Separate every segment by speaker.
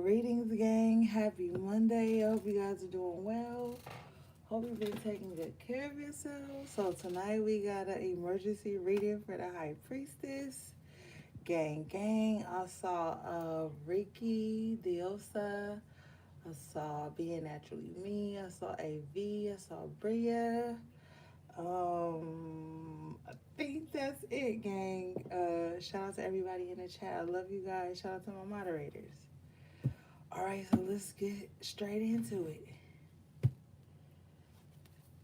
Speaker 1: Greetings, gang. Happy Monday. I hope you guys are doing well. Hope you've been taking good care of yourselves. So tonight we got an emergency reading for the High Priestess. Gang. I saw Ricky, Diosa. I saw Being Naturally Me. I saw AV. I saw Bria. I think that's it, gang. Shout out to everybody in the chat. I love you guys. Shout out to my moderators. All right, so let's get straight into it.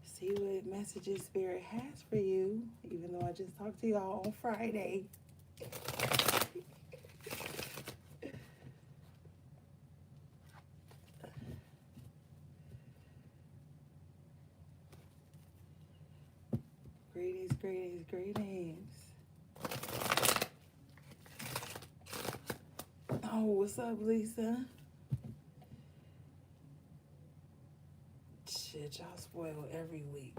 Speaker 1: See what messages Spirit has for you, even though I just talked to y'all on Friday. Greetings. Oh, what's up, Lisa? Shit, y'all spoil every week.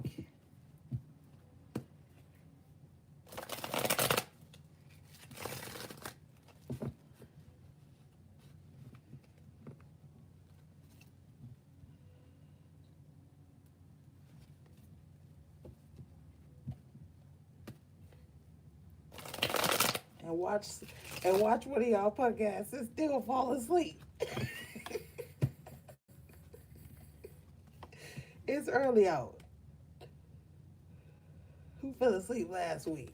Speaker 1: And watch one of y'all podcasts and still fall asleep. It's early out. Who fell asleep last week?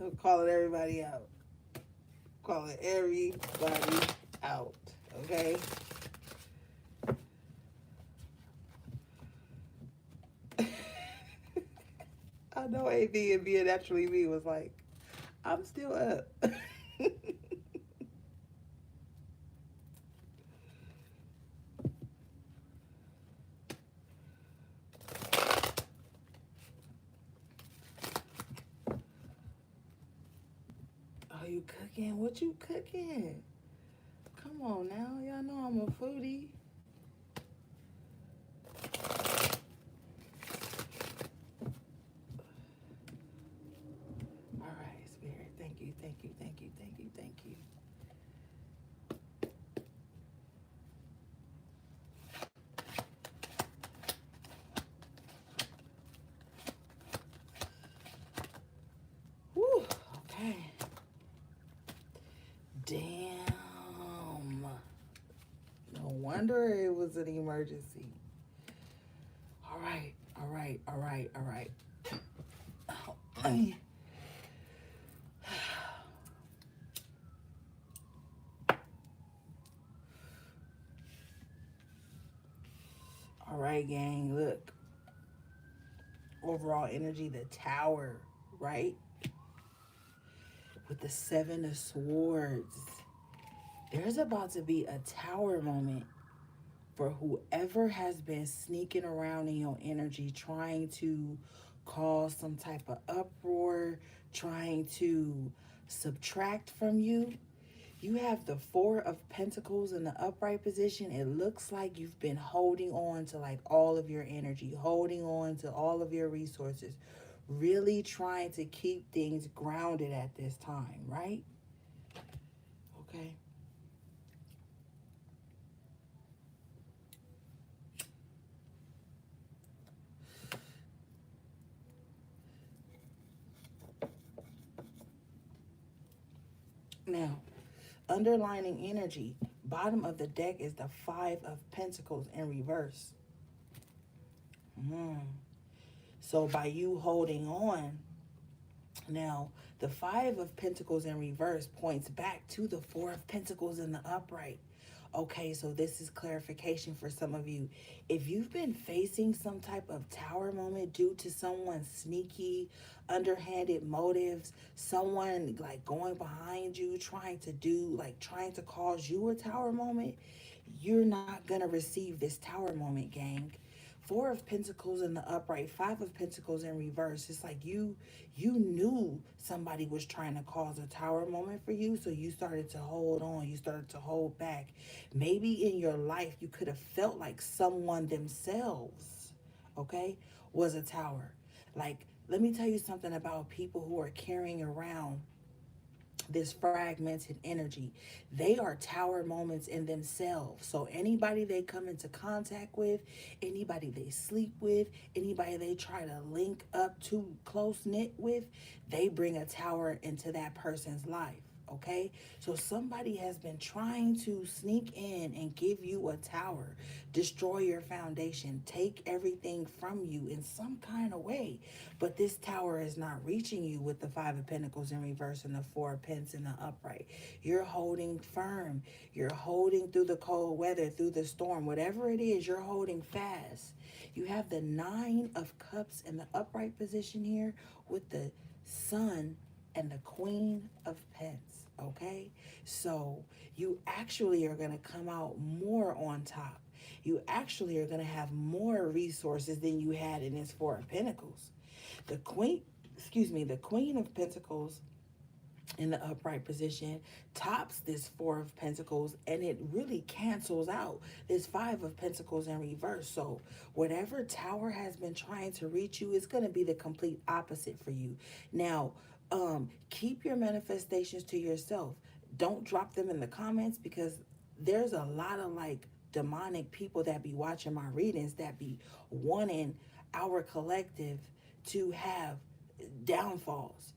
Speaker 1: I'm calling everybody out. Calling everybody out. Okay? I know AB and Being Naturally Me was like, I'm still up. Oh, you cooking? What you cooking? Come on now. Y'all know I'm a foodie. All right, Spirit. Thank you. Whew. Okay. Damn. No wonder it was an emergency. All right. All right, gang. Look. Overall energy, the Tower, right? With the Seven of Swords. There's about to be a Tower moment for whoever has been sneaking around in your energy, trying to cause some type of uproar, trying to subtract from you. You have the Four of Pentacles in the upright position. It looks like you've been holding on to like all of your energy, holding on to all of your resources, really trying to keep things grounded at this time, right? Okay. Now, underlining energy, bottom of the deck is the Five of Pentacles in reverse. So by you holding on, now the Five of Pentacles in reverse points back to the Four of Pentacles in the upright. Okay, so this is clarification for some of you. If you've been facing some type of Tower moment due to someone's sneaky, underhanded motives, someone like going behind you, trying to cause you a Tower moment, you're not gonna receive this Tower moment, gang. Four of Pentacles in the upright, Five of Pentacles in reverse. It's like you knew somebody was trying to cause a Tower moment for you, so you started to hold on. You started to hold back. Maybe in your life you could have felt like someone themselves, okay, was a Tower. Like, let me tell you something about people who are carrying around this fragmented energy. They are tower moments in themselves. So anybody they come into contact with, anybody they sleep with, anybody they try to link up too close knit with, they bring a tower into that person's life. Okay, so somebody has been trying to sneak in and give you a tower, destroy your foundation, take everything from you in some kind of way. But this tower is not reaching you with the Five of Pentacles in reverse and the Four of Pence in the upright. You're holding firm. You're holding through the cold weather, through the storm, whatever it is, you're holding fast. You have the Nine of Cups in the upright position here with the Sun and the Queen of Pence. Okay, so you actually are going to come out more on top. You actually are going to have more resources than you had in this Four of Pentacles. The the Queen of Pentacles in the upright position tops this Four of Pentacles, and it really cancels out this Five of Pentacles in reverse. So whatever tower has been trying to reach you is going to be the complete opposite for you. Now, keep your manifestations to yourself. Don't drop them in the comments, because there's a lot of like demonic people that be watching my readings that be wanting our collective to have downfalls.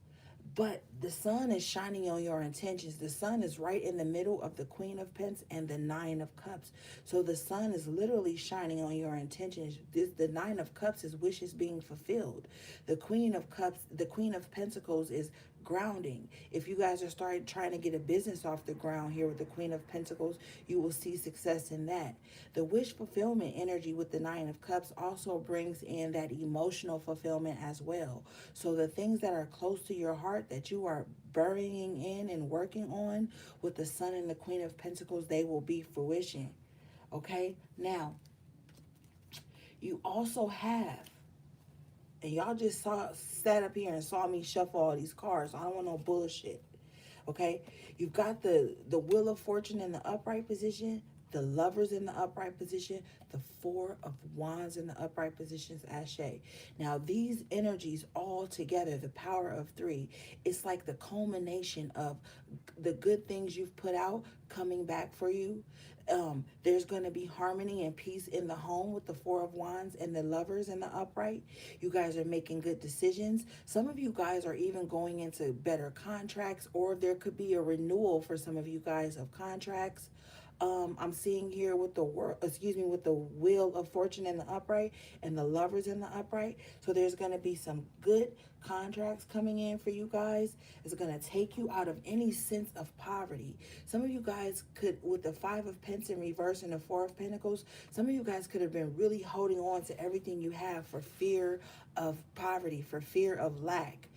Speaker 1: But the sun is shining on your intentions. The sun is right in the middle of the Queen of Pentacles and the Nine of Cups. So the sun is literally shining on your intentions. The Nine of Cups is wishes being fulfilled. The Queen of Cups, the Queen of Pentacles is grounding. If you guys are trying to get a business off the ground here with the Queen of Pentacles, you will see success in that. The wish fulfillment energy with the Nine of Cups also brings in that emotional fulfillment as well. So the things that are close to your heart that you are burying in and working on with the Sun and the Queen of Pentacles, they will be fruition. Okay, now you also have, and y'all just sat up here and saw me shuffle all these cards. So I don't want no bullshit. Okay? You've got the Wheel of Fortune in the upright position, the Lovers in the upright position, the Four of Wands in the upright positions, Ashe. Now, these energies all together, the power of three, it's like the culmination of the good things you've put out coming back for you. There's going to be harmony and peace in the home with the Four of Wands and the Lovers in the upright. You guys are making good decisions. Some of you guys are even going into better contracts, or there could be a renewal for some of you guys of contracts. I'm seeing here with the with the Wheel of Fortune in the upright and the Lovers in the upright. So there's going to be some good contracts coming in for you guys. It's going to take you out of any sense of poverty. Some of you guys could, with the Five of Pentacles in reverse and the Four of Pentacles, some of you guys could have been really holding on to everything you have for fear of poverty, for fear of lack.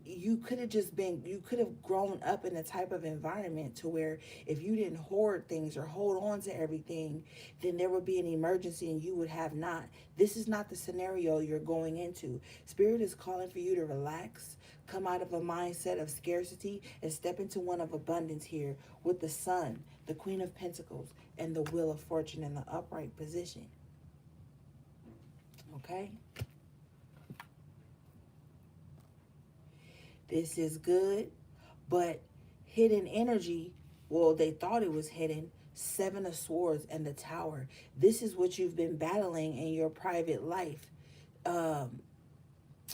Speaker 1: You could have grown up in a type of environment to where if you didn't hoard things or hold on to everything, then there would be an emergency and you would have not. This is not the scenario you're going into. Spirit is calling for you to relax, come out of a mindset of scarcity, and step into one of abundance here with the Sun, the Queen of Pentacles, and the Wheel of Fortune in the upright position. Okay? This is good, but hidden energy, well, they thought it was hidden. Seven of Swords and the Tower. This is what you've been battling in your private life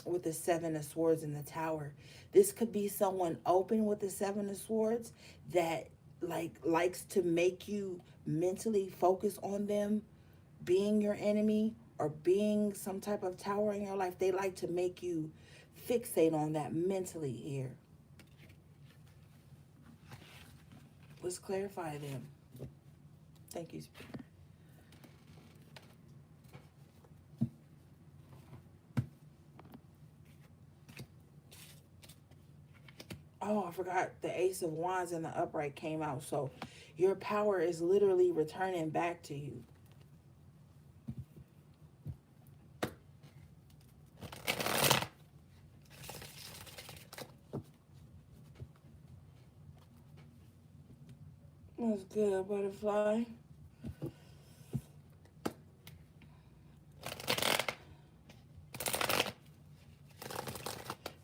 Speaker 1: with the Seven of Swords and the Tower. This could be someone open with the Seven of Swords that likes to make you mentally focus on them being your enemy or being some type of tower in your life. They like to make you fixate on that mentally here. Let's clarify them. Thank you, Spirit. Oh, I forgot the Ace of Wands and the upright came out. So your power is literally returning back to you. That's good, butterfly.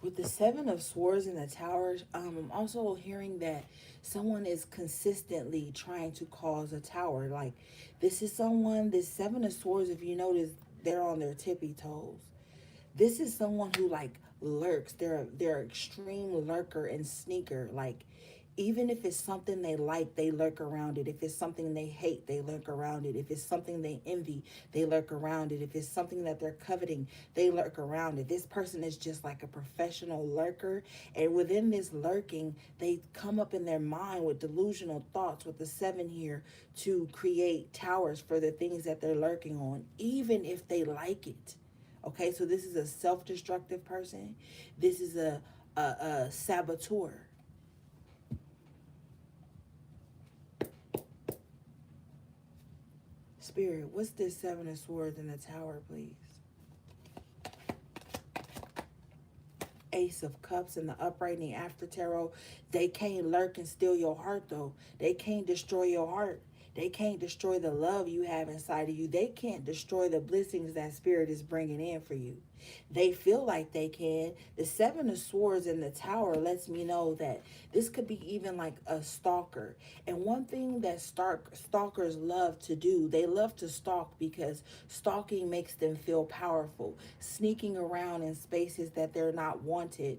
Speaker 1: With the Seven of Swords in the Tower, I'm also hearing that someone is consistently trying to cause a tower. Like, this is someone, this Seven of Swords, if you notice, they're on their tippy toes. This is someone who like lurks. They're extreme lurker and sneaker. Like, even if it's something they like, they lurk around it. If it's something they hate, they lurk around it. If it's something they envy, they lurk around it. If it's something that they're coveting, they lurk around it. This person is just like a professional lurker. And within this lurking, they come up in their mind with delusional thoughts with the seven here to create towers for the things that they're lurking on, even if they like it. Okay, so this is a self-destructive person. This is a saboteur. Spirit, what's this Seven of Swords in the Tower, please? Ace of Cups in the upright and the after tarot. They can't lurk and steal your heart, though. They can't destroy your heart. They can't destroy the love you have inside of you. They can't destroy the blessings that Spirit is bringing in for you. They feel like they can. The Seven of Swords in the Tower lets me know that this could be even like a stalker. And one thing that stalkers love to do, they love to stalk because stalking makes them feel powerful. Sneaking around in spaces that they're not wanted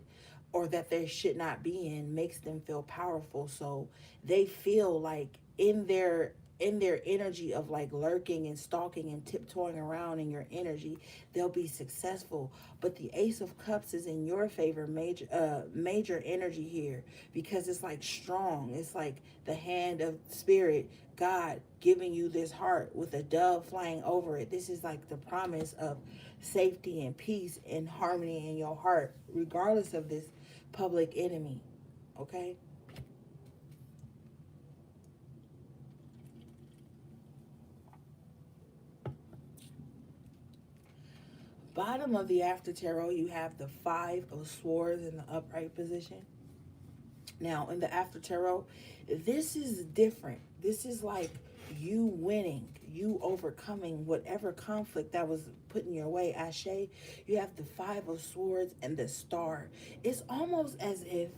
Speaker 1: or that they should not be in makes them feel powerful. So they feel like in their energy of like lurking and stalking and tiptoeing around in your energy, they'll be successful. But the Ace of Cups is in your favor, major energy here, because it's like strong. It's like the hand of Spirit, God giving you this heart with a dove flying over it. This is like the promise of safety and peace and harmony in your heart, regardless of this public enemy. Okay? Bottom of the after tarot, you have the Five of Swords in the upright position. Now, in the after tarot, this is different. This is like you winning, you overcoming whatever conflict that was put in your way. Ashe, you have the Five of Swords and the Star. It's almost as if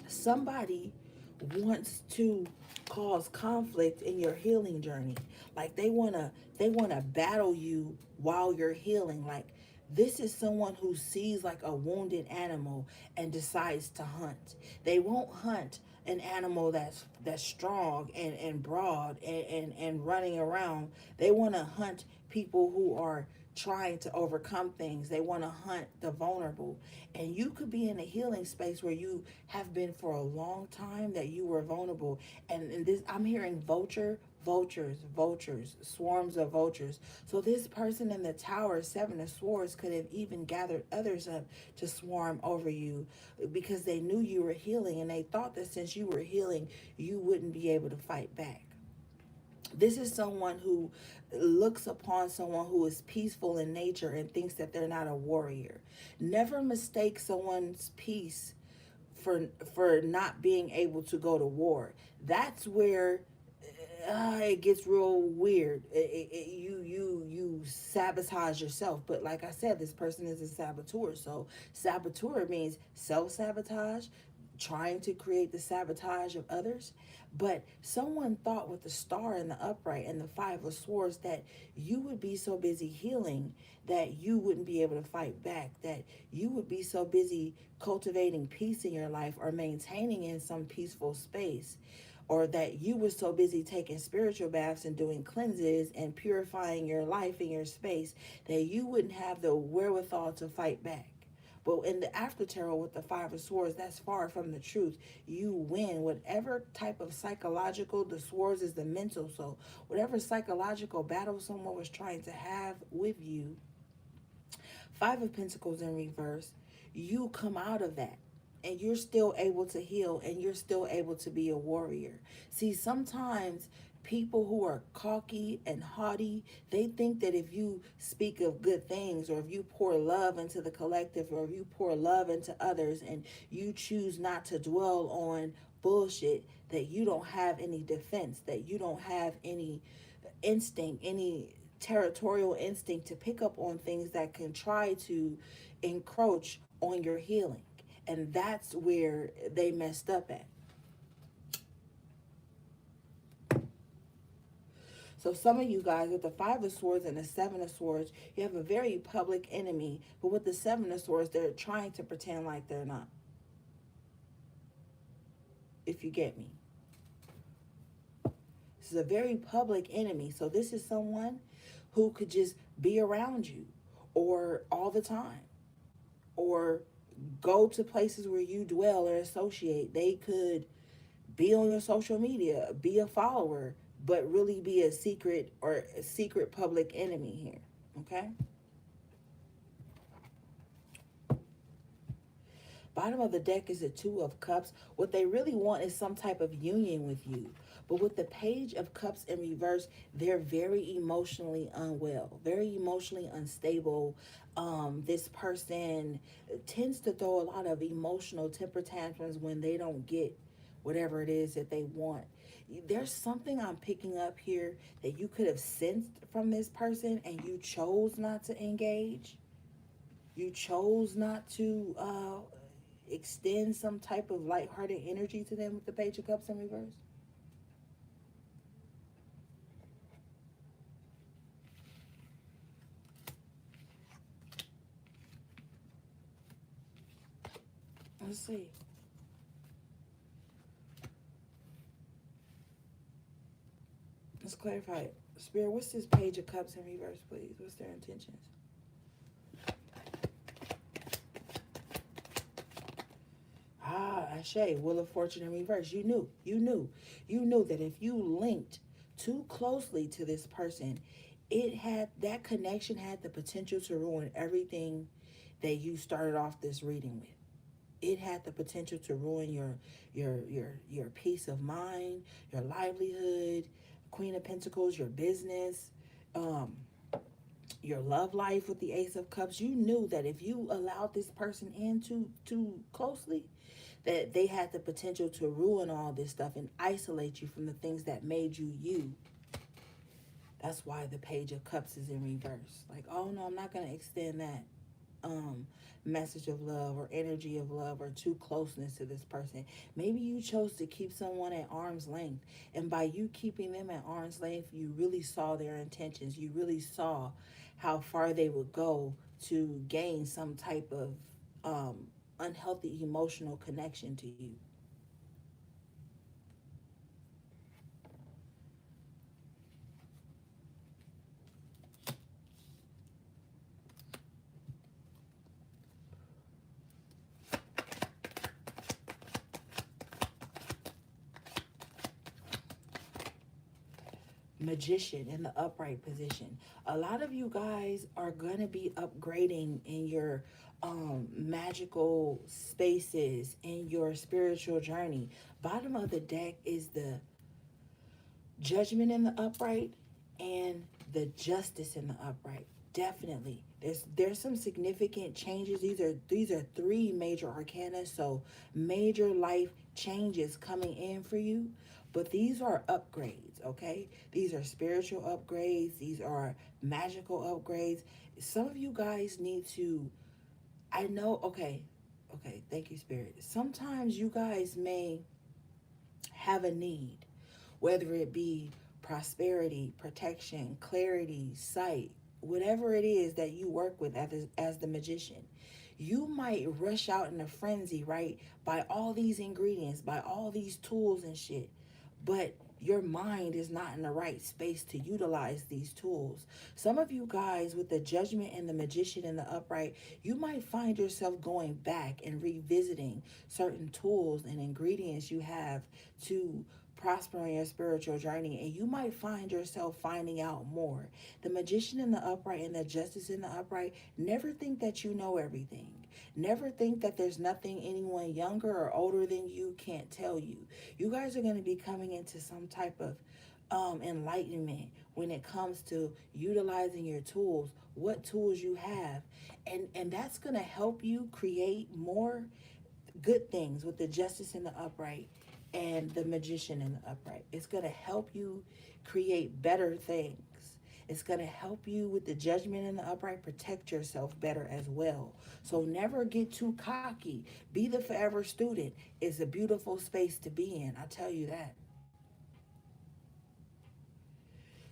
Speaker 1: somebody wants to cause conflict in your healing journey. Like they want to battle you while you're healing. Like, this is someone who sees like a wounded animal and decides to hunt. They won't hunt an animal that's strong and broad and running around. They want to hunt people who are trying to overcome things. They want to hunt the vulnerable. And you could be in a healing space where you have been for a long time, that you were vulnerable. And this, I'm hearing vultures, swarms of vultures. So this person in the tower, Seven of Swords, could have even gathered others up to swarm over you because they knew you were healing, and they thought that since you were healing, you wouldn't be able to fight back. This is someone who looks upon someone who is peaceful in nature and thinks that they're not a warrior. Never mistake someone's peace for not being able to go to war. That's where it gets real weird. You sabotage yourself. But like I said, this person is a saboteur. So saboteur means self-sabotage, trying to create the sabotage of others. But someone thought with the Star and the upright and the Five of Swords that you would be so busy healing that you wouldn't be able to fight back, that you would be so busy cultivating peace in your life or maintaining in some peaceful space, or that you were so busy taking spiritual baths and doing cleanses and purifying your life and your space that you wouldn't have the wherewithal to fight back. But in the after tarot with the Five of Swords, that's far from the truth. You win whatever type of psychological, the swords is the mental, so whatever psychological battle someone was trying to have with you, Five of Pentacles in reverse, you come out of that and you're still able to heal and you're still able to be a warrior. See, sometimes people who are cocky and haughty, they think that if you speak of good things or if you pour love into the collective or if you pour love into others and you choose not to dwell on bullshit, that you don't have any defense, that you don't have any instinct, any territorial instinct to pick up on things that can try to encroach on your healing. And that's where they messed up at. So some of you guys with the Five of Swords and the Seven of Swords, you have a very public enemy. But with the Seven of Swords, they're trying to pretend like they're not. If you get me. This is a very public enemy. So this is someone who could just be around you or all the time or go to places where you dwell or associate. They could be on your social media, be a follower, but really be a secret or a secret public enemy here. Okay? Bottom of the deck is the Two of Cups. What they really want is some type of union with you. But with the Page of Cups in reverse, they're very emotionally unwell, very emotionally unstable. This person tends to throw a lot of emotional temper tantrums when they don't get whatever it is that they want. There's something I'm picking up here that you could have sensed from this person and you chose not to engage. You chose not to extend some type of lighthearted energy to them with the Page of Cups in reverse. Let's see. Let's clarify it. Spirit, what's this Page of Cups in reverse, please? What's their intentions? Ashe, Wheel of Fortune in reverse. You knew that if you linked too closely to this person, that connection had the potential to ruin everything that you started off this reading with. It had the potential to ruin your peace of mind, your livelihood, Queen of Pentacles, your business, your love life with the Ace of Cups. You knew that if you allowed this person in too closely, that they had the potential to ruin all this stuff and isolate you from the things that made you you. That's why the Page of Cups is in reverse. Like, oh no, I'm not going to extend that message of love or energy of love or too closeness to this person. Maybe you chose to keep someone at arm's length, and by you keeping them at arm's length, you really saw their intentions. You really saw how far they would go to gain some type of unhealthy emotional connection to you. Magician in the upright position. A lot of you guys are going to be upgrading in your magical spaces, in your spiritual journey. Bottom of the deck is the Judgment in the upright and the Justice in the upright. Definitely. There's some significant changes. These are three major arcana, so major life changes coming in for you. But these are upgrades, okay? These are spiritual upgrades. These are magical upgrades. Some of you guys need to, I know, okay, thank you, Spirit. Sometimes you guys may have a need, whether it be prosperity, protection, clarity, sight, whatever it is that you work with as the magician. You might rush out in a frenzy, right? Buy all these ingredients, buy all these tools and shit. But your mind is not in the right space to utilize these tools. Some of you guys with the Judgment and the Magician in the upright, you might find yourself going back and revisiting certain tools and ingredients you have to prosper in your spiritual journey, and you might find yourself finding out more. The Magician in the upright and the Justice in the upright, never think that you know everything. Never think that there's nothing anyone younger or older than you can't tell you. You guys are going to be coming into some type of enlightenment when it comes to utilizing your tools, what tools you have, and that's going to help you create more good things with the Justice in the upright and the Magician in the upright. It's going to help you create better things. It's going to help you with the Judgment in the upright, protect yourself better as well. So never get too cocky. Be the forever student. It's a beautiful space to be in. I tell you that.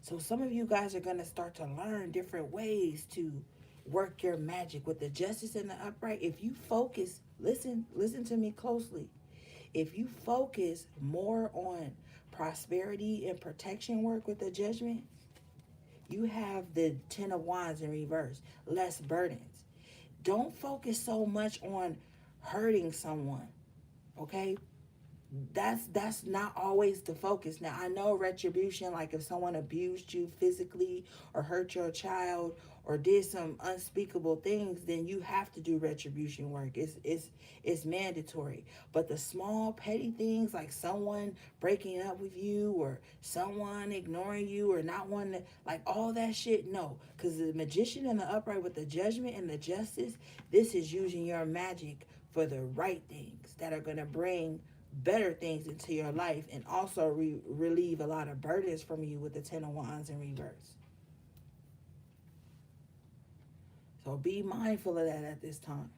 Speaker 1: So some of you guys are going to start to learn different ways to work your magic with the Justice in the upright. If you focus, listen to me closely. If you focus more on prosperity and protection work with the Judgment, you have the Ten of Wands in reverse, less burdens. Don't focus so much on hurting someone, okay? That's not always the focus. Now I know retribution, like if someone abused you physically or hurt your child or did some unspeakable things, then you have to do retribution work. It's mandatory. But the small petty things, like someone breaking up with you or someone ignoring you or not wanting to, like all that shit, no. Because the Magician in the upright with the Judgment and the Justice, this is using your magic for the right things that are going to bring better things into your life and also relieve a lot of burdens from you with the Ten of Wands in reverse. So be mindful of that at this time.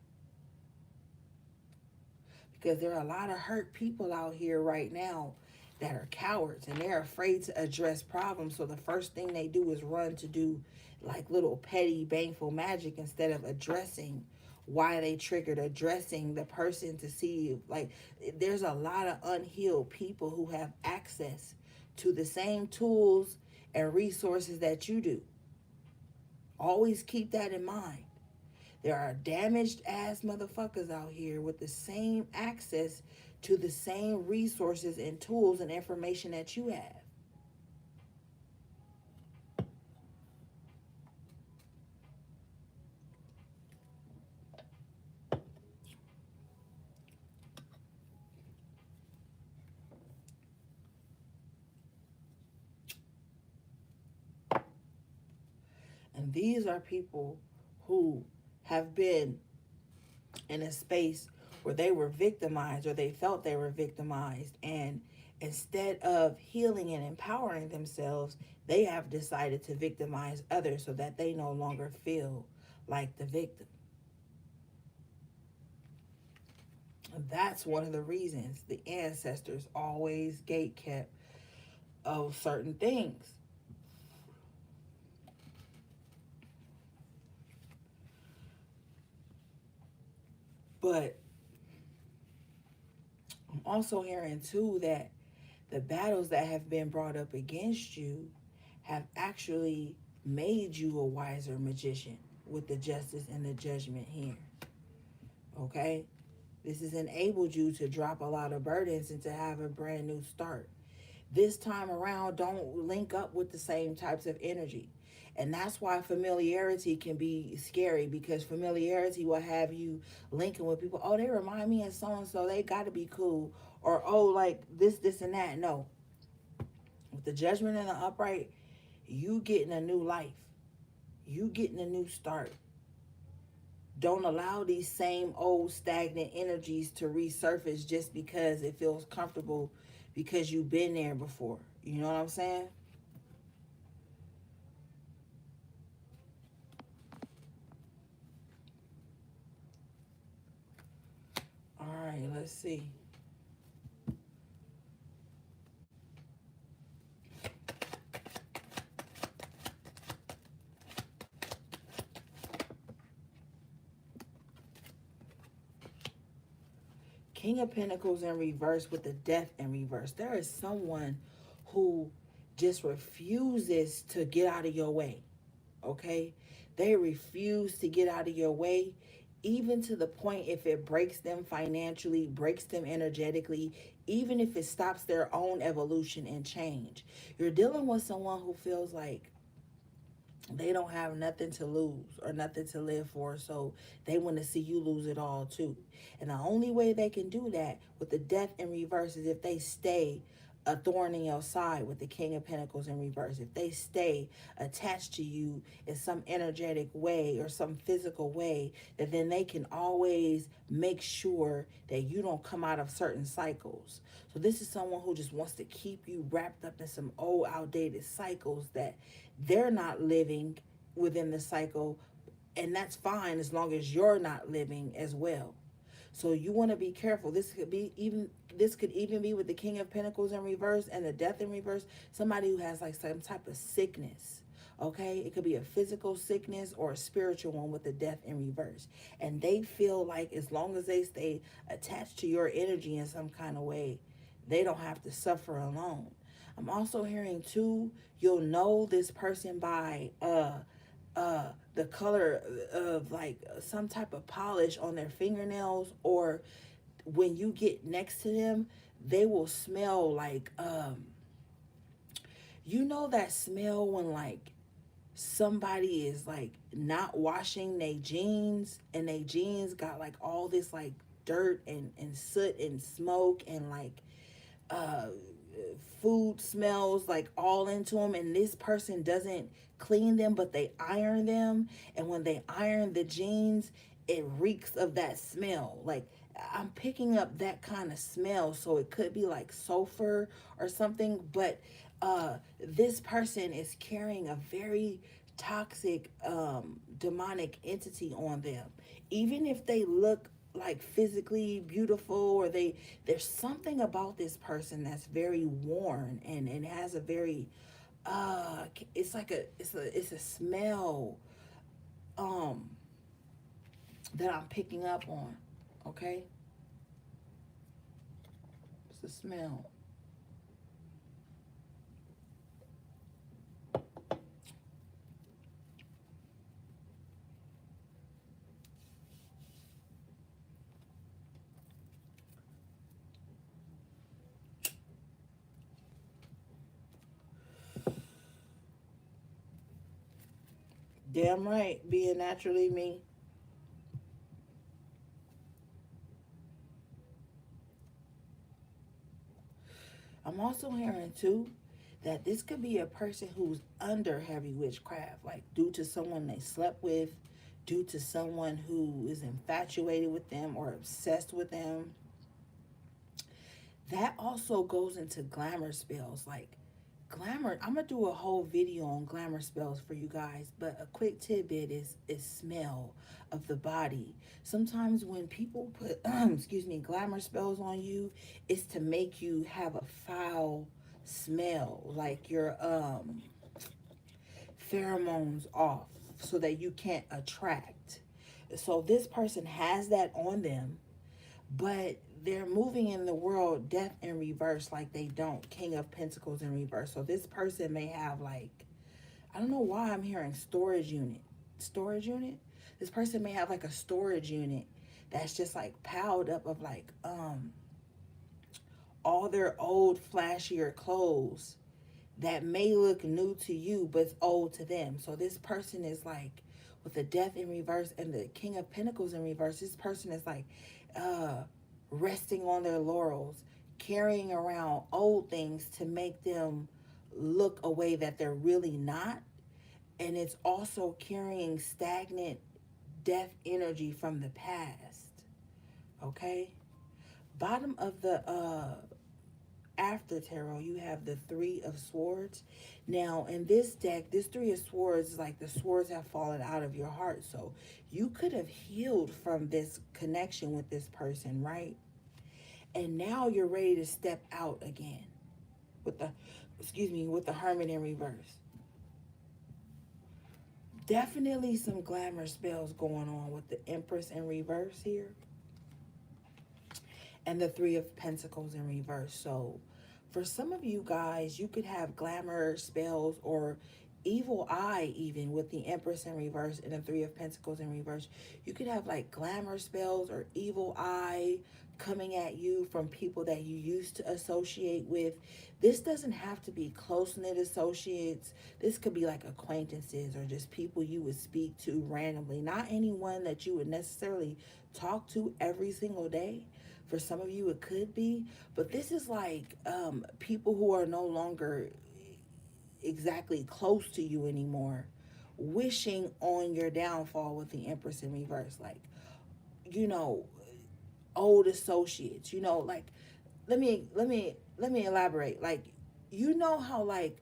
Speaker 1: Because there are a lot of hurt people out here right now that are cowards and they're afraid to address problems. So the first thing they do is run to do like little petty, baneful magic instead of addressing why they triggered, addressing the person to see. Like, there's a lot of unhealed people who have access to the same tools and resources that you do. Always keep that in mind. There are damaged ass motherfuckers out here with the same access to the same resources and tools and information that you have. And these are people who have been in a space where they were victimized or they felt they were victimized. And instead of healing and empowering themselves, they have decided to victimize others so that they no longer feel like the victim. And that's one of the reasons the ancestors always gatekept of certain things. But I'm also hearing too that the battles that have been brought up against you have actually made you a wiser magician with the Justice and the Judgment here. Okay? This has enabled you to drop a lot of burdens and to have a brand new start. This time around, don't link up with the same types of energy. And that's why familiarity can be scary, because familiarity will have you linking with people. Oh, they remind me of so-and-so. They got to be cool. Or, oh, like this, and that. No. With the Judgment and the upright, you getting a new life. You getting a new start. Don't allow these same old stagnant energies to resurface just because it feels comfortable because you've been there before. You know what I'm saying? All right, let's see. King of Pentacles in reverse with the Death in reverse. There is someone who just refuses to get out of your way. Okay? They refuse to get out of your way, even to the point if it breaks them financially, breaks them energetically, even if it stops their own evolution and change. You're dealing with someone who feels like they don't have nothing to lose or nothing to live for, so they want to see you lose it all too. And the only way they can do that with the Death in reverse is if they stay a thorn in your side with the King of Pentacles in reverse. If they stay attached to you in some energetic way or some physical way, that then they can always make sure that you don't come out of certain cycles. So this is someone who just wants to keep you wrapped up in some old outdated cycles that they're not living within the cycle, and that's fine as long as you're not living as well. So you want to be careful. This could even be with the King of Pentacles in reverse and the Death in reverse. Somebody who has like some type of sickness. Okay, it could be a physical sickness or a spiritual one with the Death in reverse. And they feel like as long as they stay attached to your energy in some kind of way, they don't have to suffer alone. I'm also hearing too, you'll know this person by the color of like some type of polish on their fingernails, or when you get next to them, they will smell like you know that smell when like somebody is like not washing their jeans, and their jeans got like all this like dirt and soot and smoke and like uh food smells like all into them, and this person doesn't clean them but they iron them, and when they iron the jeans it reeks of that smell. Like I'm picking up that kind of smell, so it could be like sulfur or something, but this person is carrying a very toxic demonic entity on them. Even if they look like physically beautiful, or there's something about this person that's very worn and has a very it's like it's a smell um that I'm picking up on. Okay, it's a smell. Damn right, being naturally me. I'm also hearing too that this could be a person who's under heavy witchcraft, like due to someone they slept with, due to someone who is infatuated with them or obsessed with them. That also goes into glamour spells. Like glamour, I'm gonna do a whole video on glamour spells for you guys, but a quick tidbit is smell of the body. Sometimes when people put excuse me, glamour spells on you, it's to make you have a foul smell, like your pheromones off, so that you can't attract. So this person has that on them, but they're moving in the world death in reverse, like they don't. King of Pentacles in reverse. So this person may have like, I don't know why I'm hearing storage unit. This person may have like a storage unit that's just like piled up of like all their old flashier clothes that may look new to you but it's old to them. So this person is like, with the Death in reverse and the King of Pentacles in reverse, this person is like resting on their laurels, carrying around old things to make them look a way that they're really not. And it's also carrying stagnant death energy from the past. Okay? Bottom of the after tarot, you have the Three of Swords. Now, in this deck, this Three of Swords is like the swords have fallen out of your heart. So you could have healed from this connection with this person, right? And now you're ready to step out again with the, excuse me, with the Hermit in reverse. Definitely some glamour spells going on with the Empress in reverse here, and the Three of Pentacles in reverse. So for some of you guys, you could have glamour spells or evil eye, even with the Empress in reverse and the Three of Pentacles in reverse. You could have like glamour spells or evil eye coming at you from people that you used to associate with. This doesn't have to be close-knit associates. This could be like acquaintances or just people you would speak to randomly. Not anyone that you would necessarily talk to every single day. For some of you, it could be. But this is like people who are no longer exactly close to you anymore, wishing on your downfall with the Empress in reverse. Like, you know, old associates, you know, like, let me elaborate. Like, you know how, like,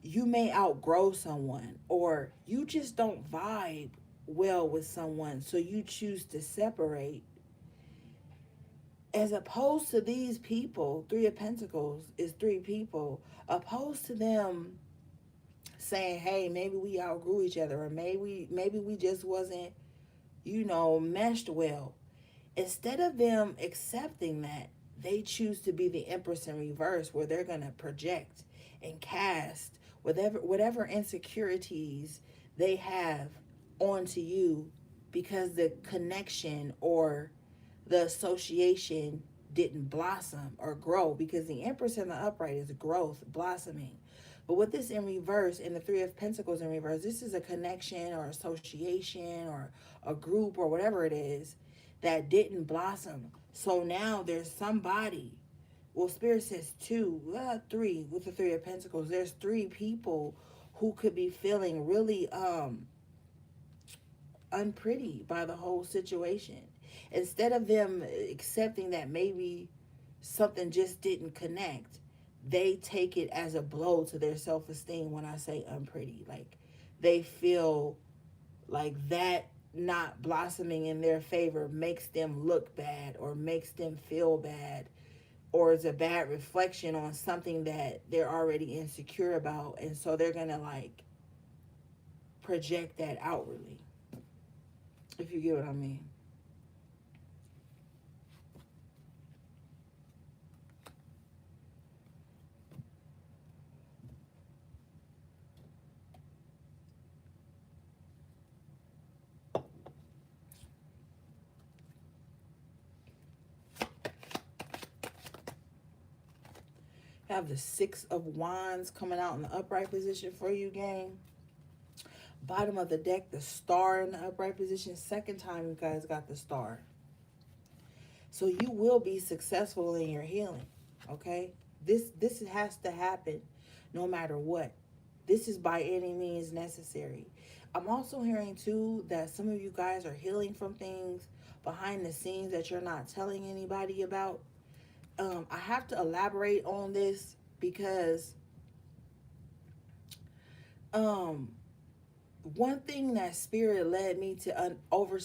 Speaker 1: you may outgrow someone, or you just don't vibe well with someone, so you choose to separate. As opposed to these people, Three of Pentacles is three people, opposed to them saying, hey, maybe we outgrew each other, or maybe we just wasn't, meshed well. Instead of them accepting that, they choose to be the Empress in reverse, where they're going to project and cast whatever insecurities they have onto you, because the connection or the association didn't blossom or grow, because the Empress in the upright is growth, blossoming. But with this in reverse, and the Three of Pentacles in reverse, this is a connection or association or a group or whatever it is that didn't blossom. So now there's somebody. Well, Spirit says two, three with the Three of Pentacles. There's three people who could be feeling really unpretty by the whole situation. Instead of them accepting that maybe something just didn't connect, they take it as a blow to their self-esteem. When I say unpretty, like, they feel like that not blossoming in their favor makes them look bad, or makes them feel bad, or is a bad reflection on something that they're already insecure about. And so they're gonna, like, project that outwardly, if you get what I mean. Have the Six of Wands coming out in the upright position for you, gang. Bottom of the deck, the Star in the upright position. Second time you guys got the Star. So you will be successful in your healing, okay? This has to happen no matter what. This is by any means necessary. I'm also hearing, too, that some of you guys are healing from things behind the scenes that you're not telling anybody about. I have to elaborate on this because one thing that Spirit led me to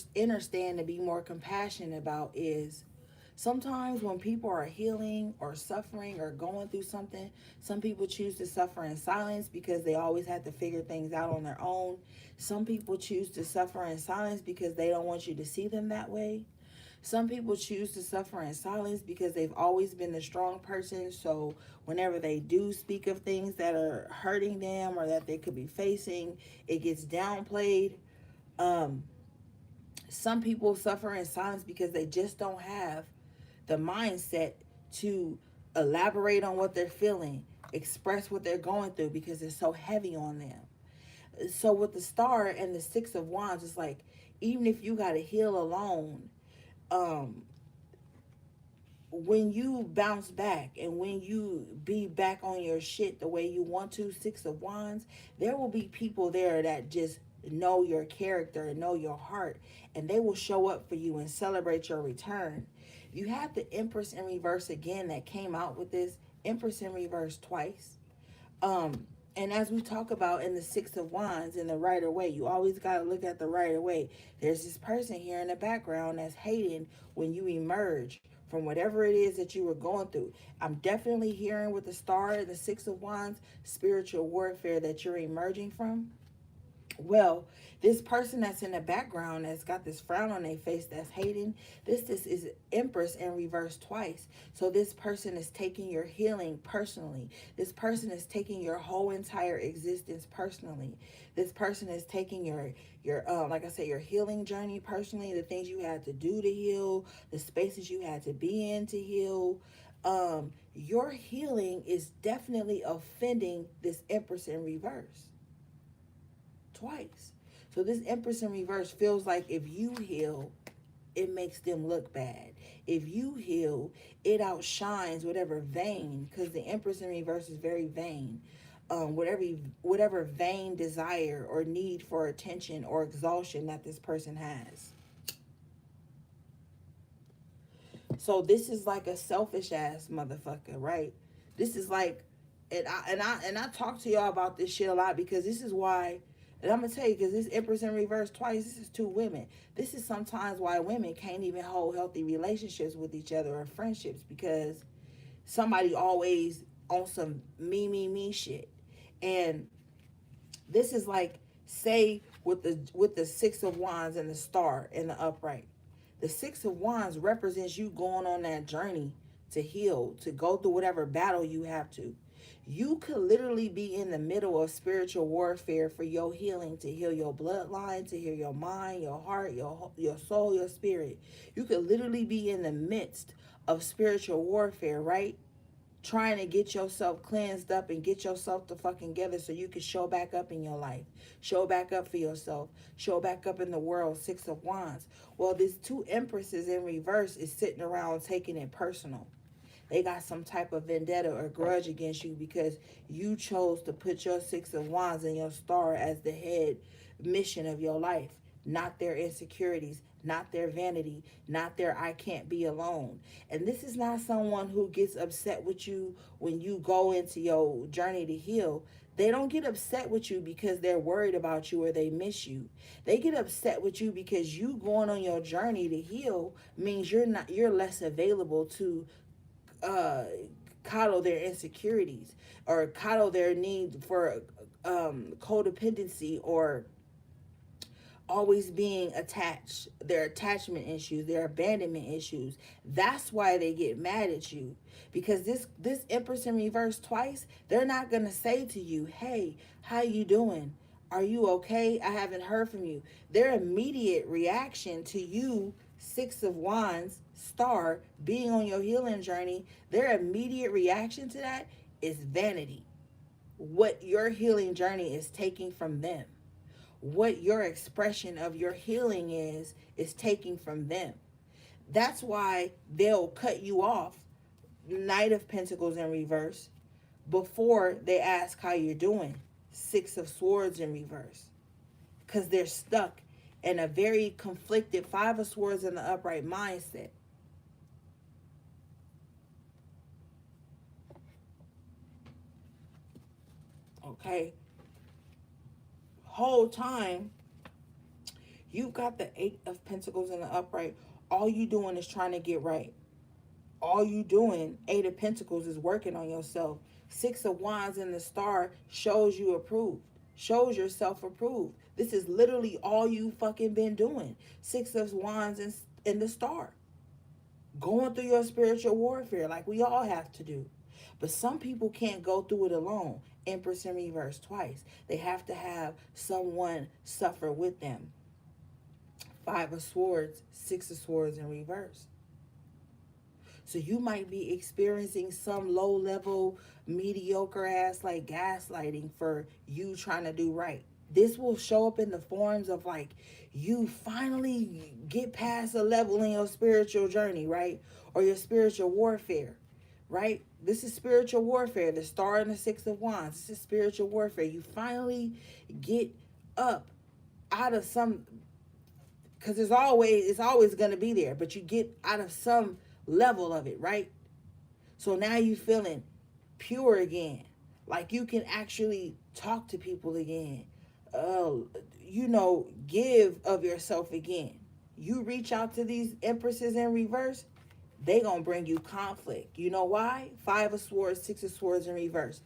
Speaker 1: understand and be more compassionate about is, sometimes when people are healing or suffering or going through something, some people choose to suffer in silence because they always had to figure things out on their own. Some people choose to suffer in silence because they don't want you to see them that way. Some people choose to suffer in silence because they've always been the strong person. So whenever they do speak of things that are hurting them or that they could be facing, it gets downplayed. Some people suffer in silence because they just don't have the mindset to elaborate on what they're feeling, express what they're going through, because it's so heavy on them. So with the Star and the Six of Wands, it's like, even if you got to heal alone, when you bounce back and when you be back on your shit the way you want to, Six of Wands, there will be people there that just know your character and know your heart, and they will show up for you and celebrate your return. You have the Empress in reverse again that came out with this. Empress in reverse twice. And as we talk about in the Six of Wands, in the Rider Waite, you always got to look at the Rider Waite. There's this person here in the background that's hating when you emerge from whatever it is that you were going through. I'm definitely hearing with the Star and the Six of Wands, spiritual warfare that you're emerging from. Well, this person that's in the background that's got this frown on their face that's hating, this is Empress in reverse twice. So this person is taking your healing personally. This person is taking your whole entire existence personally. This person is taking your like I said, your healing journey personally, the things you had to do to heal, the spaces you had to be in to heal. Your healing is definitely offending this Empress in reverse twice. So this Empress in reverse feels like if you heal, it makes them look bad. If you heal, it outshines whatever vain, because the Empress in reverse is very vain. Whatever vain desire or need for attention or exhaustion that this person has. So this is like a selfish ass motherfucker, right? This is like, and I talk to y'all about this shit a lot, because this is why, and I'm gonna tell you, because this Empress in reverse twice, this is two women. This is sometimes why women can't even hold healthy relationships with each other or friendships, because somebody always on some me shit. And this is like, say with the Six of Wands and the Star in the upright. The Six of Wands represents you going on that journey to heal, to go through whatever battle you have to. You could literally be in the middle of spiritual warfare for your healing, to heal your bloodline, to heal your mind, your heart, your soul, your spirit. You could literally be in the midst of spiritual warfare, right? Trying to get yourself cleansed up and get yourself to fucking together so you can show back up in your life, show back up for yourself, show back up in the world. Six of Wands. Well, these two Empresses in reverse is sitting around taking it personal. They got some type of vendetta or grudge against you because you chose to put your Six of Wands and your Star as the head mission of your life, not their insecurities, not their vanity, not their I can't be alone. And this is not someone who gets upset with you when you go into your journey to heal. They don't get upset with you because they're worried about you or they miss you. They get upset with you because you going on your journey to heal means you're less available to coddle their insecurities or coddle their need for codependency or always being attached, their attachment issues, their abandonment issues. That's why they get mad at you, because this Empress in reverse twice, they're not going to say to you, hey, how you doing, are you okay, I haven't heard from you. Their immediate reaction to you, Six of Wands Star, being on your healing journey, their immediate reaction to that is vanity. What your healing journey is taking from them, what your expression of your healing is taking from them. That's why they'll cut you off, Knight of Pentacles in reverse, before they ask how you're doing, Six of Swords in reverse, because they're stuck in a very conflicted Five of Swords in the upright mindset. Okay, whole time you've got the Eight of Pentacles in the upright. All you doing is trying to get right. All you doing, Eight of Pentacles, is working on yourself. Six of Wands in the Star shows you approved, shows yourself approved. This is literally all you fucking been doing. Six of Wands in the Star, going through your spiritual warfare like we all have to do. But some people can't go through it alone. Empress in reverse twice. They have to have someone suffer with them. Five of Swords, Six of Swords in reverse. So you might be experiencing some low level, mediocre ass like gaslighting for you trying to do right. This will show up in the forms of like you finally get past a level in your spiritual journey, right? Or your spiritual warfare, right? This is spiritual warfare. The Star and the Six of Wands. This is spiritual warfare. You finally get up out of some, because it's always going to be there, but you get out of some level of it, right? So now you feeling pure again, like you can actually talk to people again, give of yourself again. You reach out to these Empresses in reverse, they gonna bring you conflict. You know why? Five of Swords, Six of Swords in reverse.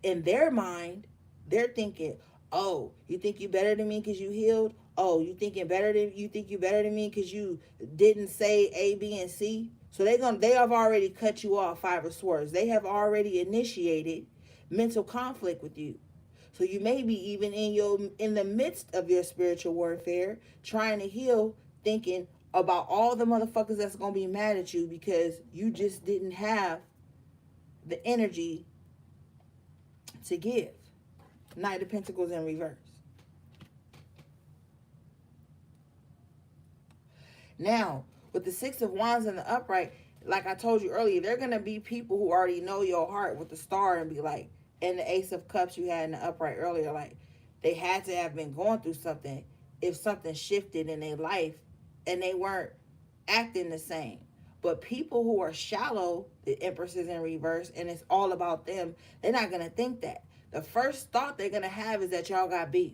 Speaker 1: In their mind, they're thinking, oh, you think you better than me because you healed? Oh, you think you better than me because you didn't say A, B, and C? So they have already cut you off. Five of Swords. They have already initiated mental conflict with you. So you may be even in the midst of your spiritual warfare, trying to heal, thinking about all the motherfuckers that's gonna be mad at you because you just didn't have the energy to give. Knight of Pentacles in reverse. Now, with the Six of Wands in the upright, like I told you earlier, they're going to be people who already know your heart with the star and be like, and the Ace of Cups you had in the upright earlier, like, they had to have been going through something if something shifted in their life and they weren't acting the same. But people who are shallow, the Empress is in reverse, and it's all about them, they're not going to think that. The first thought they're going to have is that y'all got beef,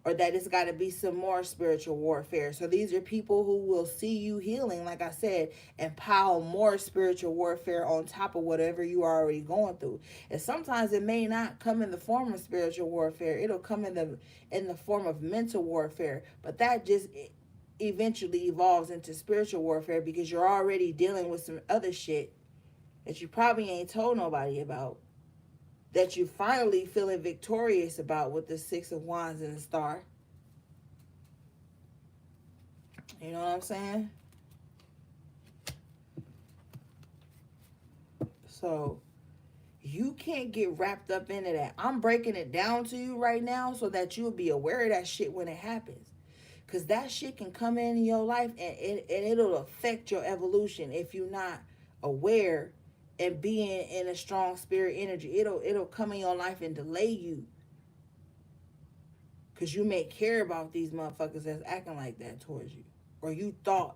Speaker 1: or that it's got to be some more spiritual warfare. So these are people who will see you healing, like I said, and pile more spiritual warfare on top of whatever you are already going through. And sometimes it may not come in the form of spiritual warfare. It'll come in the form of mental warfare. But that just eventually evolves into spiritual warfare because you're already dealing with some other shit that you probably ain't told nobody about, that you finally feeling victorious about with the Six of Wands and the Star. You know what I'm saying? So you can't get wrapped up into that. I'm breaking it down to you right now so that you'll be aware of that shit when it happens. Because that shit can come in your life and it'll affect your evolution if you're not aware and being in a strong spirit energy. It'll come in your life and delay you. Because you may care about these motherfuckers that's acting like that towards you. Or you thought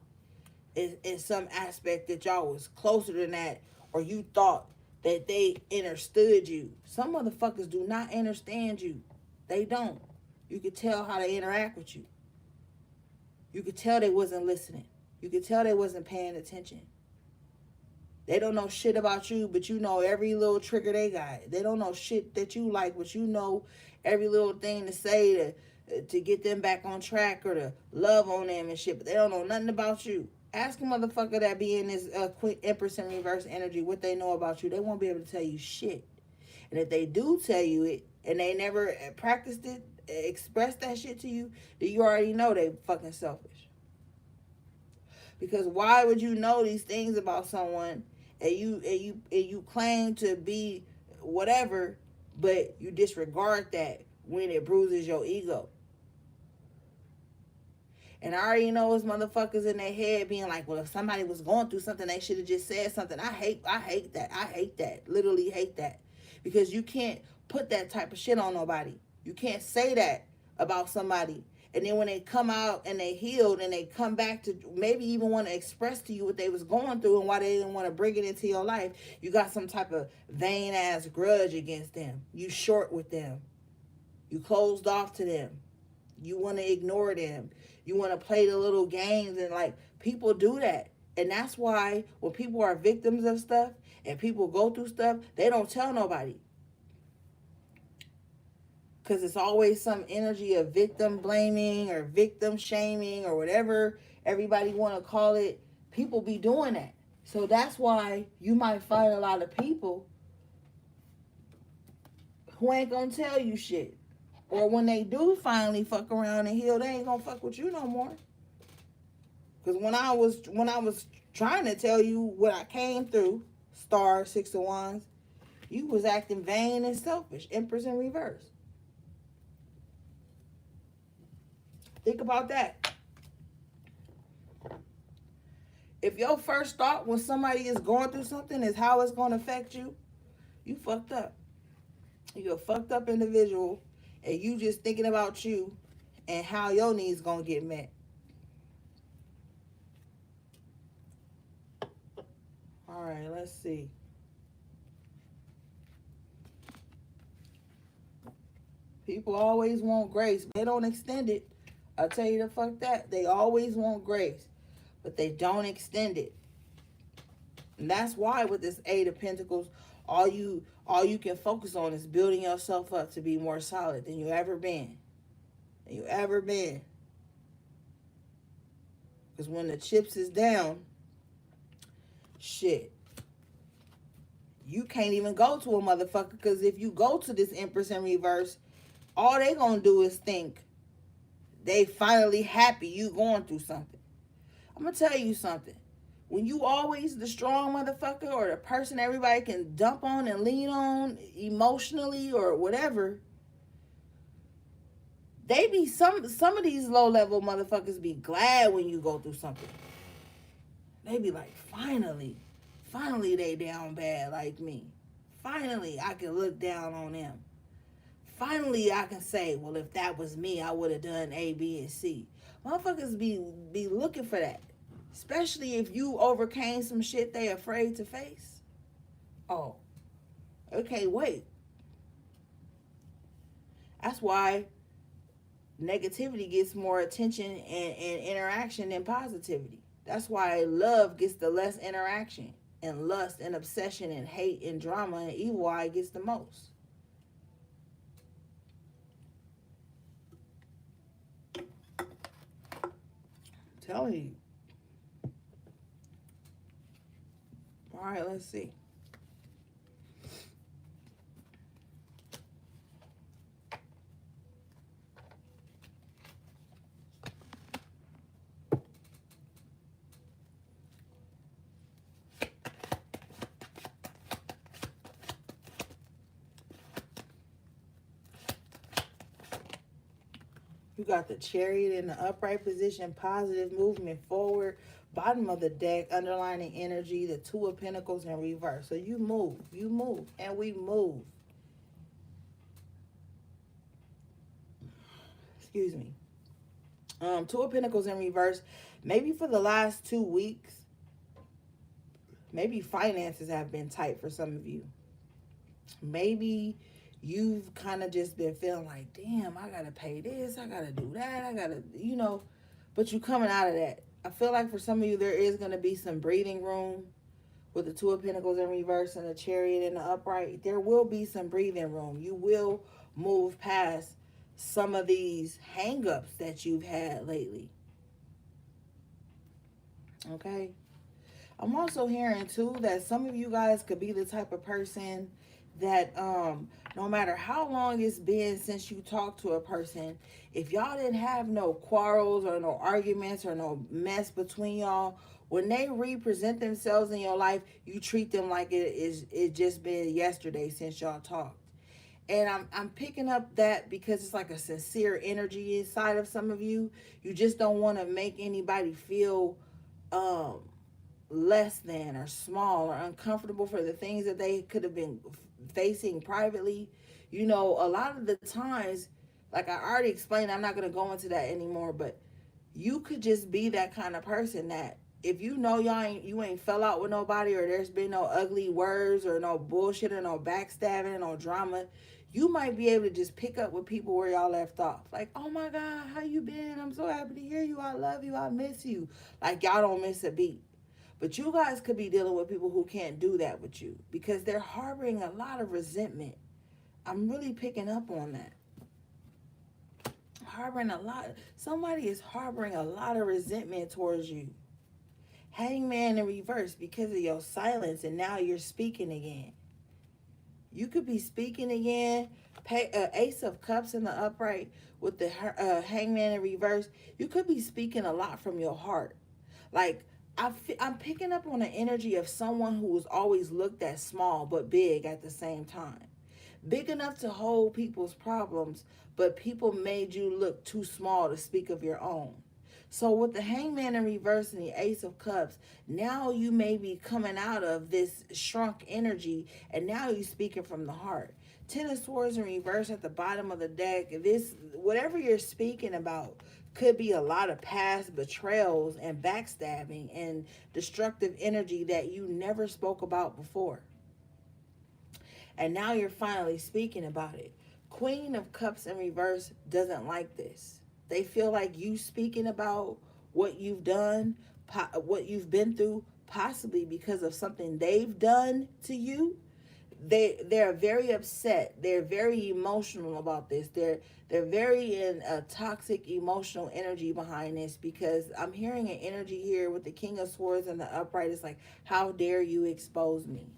Speaker 1: in some aspect that y'all was closer than that. Or you thought that they understood you. Some motherfuckers do not understand you. They don't. You can tell how they interact with you. You could tell they wasn't listening. You could tell they wasn't paying attention. They don't know shit about you, but you know every little trigger they got. They don't know shit that you like, but you know every little thing to say to get them back on track or to love on them and shit, but they don't know nothing about you. Ask a motherfucker that be in this Empress in reverse energy what they know about you. They won't be able to tell you shit. And if they do tell you it and they never practiced it, express that shit to you, then you already know they fucking selfish. Because why would you know these things about someone and you claim to be whatever, but you disregard that when it bruises your ego? And I already know it's motherfuckers in their head being like, well, if somebody was going through something, they should have just said something. I hate that. I hate that. Literally hate that. Because you can't put that type of shit on nobody. You can't say that about somebody. And then when they come out and they healed and they come back to maybe even want to express to you what they was going through and why they didn't want to bring it into your life, you got some type of vain ass grudge against them. You short with them. You closed off to them. You want to ignore them. You want to play the little games, and like people do that. And that's why when people are victims of stuff and people go through stuff, they don't tell nobody. Because it's always some energy of victim blaming or victim shaming or whatever everybody want to call it. People be doing that. So that's why you might find a lot of people who ain't going to tell you shit. Or when they do finally fuck around and heal, they ain't going to fuck with you no more. Because when I was trying to tell you what I came through, Star, Six of Wands, you was acting vain and selfish. Empress in reverse. Think about that. If your first thought when somebody is going through something is how it's going to affect you, you fucked up. You're a fucked up individual, and you just thinking about you and how your needs going to get met. All right, let's see. People always want grace. They don't extend it. I'll tell you the fuck that. They always want grace, but they don't extend it. And that's why with this Eight of Pentacles, all you can focus on is building yourself up to be more solid than you ever been. Because when the chips is down, shit, you can't even go to a motherfucker. Because if you go to this Empress in reverse, all they gonna do is think they finally happy you going through something. I'm gonna tell you something. When you always the strong motherfucker or the person everybody can dump on and lean on emotionally or whatever, they be some of these low level motherfuckers be glad when you go through something. They be like, finally they down bad like me. Finally I can look down on them. Finally I can say, well, if that was me, I would have done A, B, and C. Motherfuckers be looking for that. Especially if you overcame some shit they afraid to face. Oh, okay, wait. That's why negativity gets more attention and interaction than positivity. That's why love gets the less interaction, and lust and obsession and hate and drama and evil eye gets the most. I'm telling you. All right, let's see. You got the Chariot in the upright position, positive movement forward. Bottom of the deck, underlining energy, the Two of Pentacles in reverse. So you move, and we move. Excuse me. Two of Pentacles in reverse. Maybe for the last 2 weeks, maybe finances have been tight for some of you. Maybe you've kind of just been feeling like, damn, I gotta pay this, I gotta do that, I gotta, but you coming out of that. I feel like for some of you, there is gonna be some breathing room with the Two of Pentacles in reverse and the Chariot in the upright. There will be some breathing room. You will move past some of these hang-ups that you've had lately. Okay? I'm also hearing, too, that some of you guys could be the type of person that no matter how long it's been since you talked to a person, if y'all didn't have no quarrels or no arguments or no mess between y'all, when they represent themselves in your life, you treat them like it just been yesterday since y'all talked. And I'm picking up that because it's like a sincere energy inside of some of you. You just don't want to make anybody feel less than or small or uncomfortable for the things that they could have been facing privately. A lot of the times, like I already explained, I'm not going to go into that anymore, but you could just be that kind of person that if you ain't fell out with nobody, or there's been no ugly words or no bullshit or no backstabbing or no drama, you might be able to just pick up with people where y'all left off. Like, oh my God, how you been? I'm so happy to hear you. I love you. I miss you. Like, y'all don't miss a beat. But you guys could be dealing with people who can't do that with you because they're harboring a lot of resentment. I'm really picking up on that. Somebody is harboring a lot of resentment towards you. Hangman in reverse because of your silence, and now you're speaking again. You could be speaking again. Ace of Cups in the upright with the Hangman in reverse. You could be speaking a lot from your heart. Like, I'm picking up on the energy of someone who was always looked at small but big at the same time. Big enough to hold people's problems, but people made you look too small to speak of your own. So with the Hangman in reverse and the Ace of Cups, now you may be coming out of this shrunk energy, and now you're speaking from the heart. Ten of Swords in reverse at the bottom of the deck. This, whatever you're speaking about, could be a lot of past betrayals and backstabbing and destructive energy that you never spoke about before. And now you're finally speaking about it. Queen of Cups in reverse doesn't like this. They feel like you speaking about what you've done, what you've been through, possibly because of something they've done to you. They're very upset. They're very emotional about this. They're very in a toxic emotional energy behind this, because I'm hearing an energy here with the King of Swords and the upright. It's like, how dare you expose me?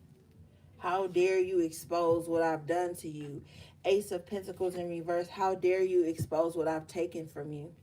Speaker 1: How dare you expose what I've done to you? Ace of Pentacles in reverse. How dare you expose what I've taken from you?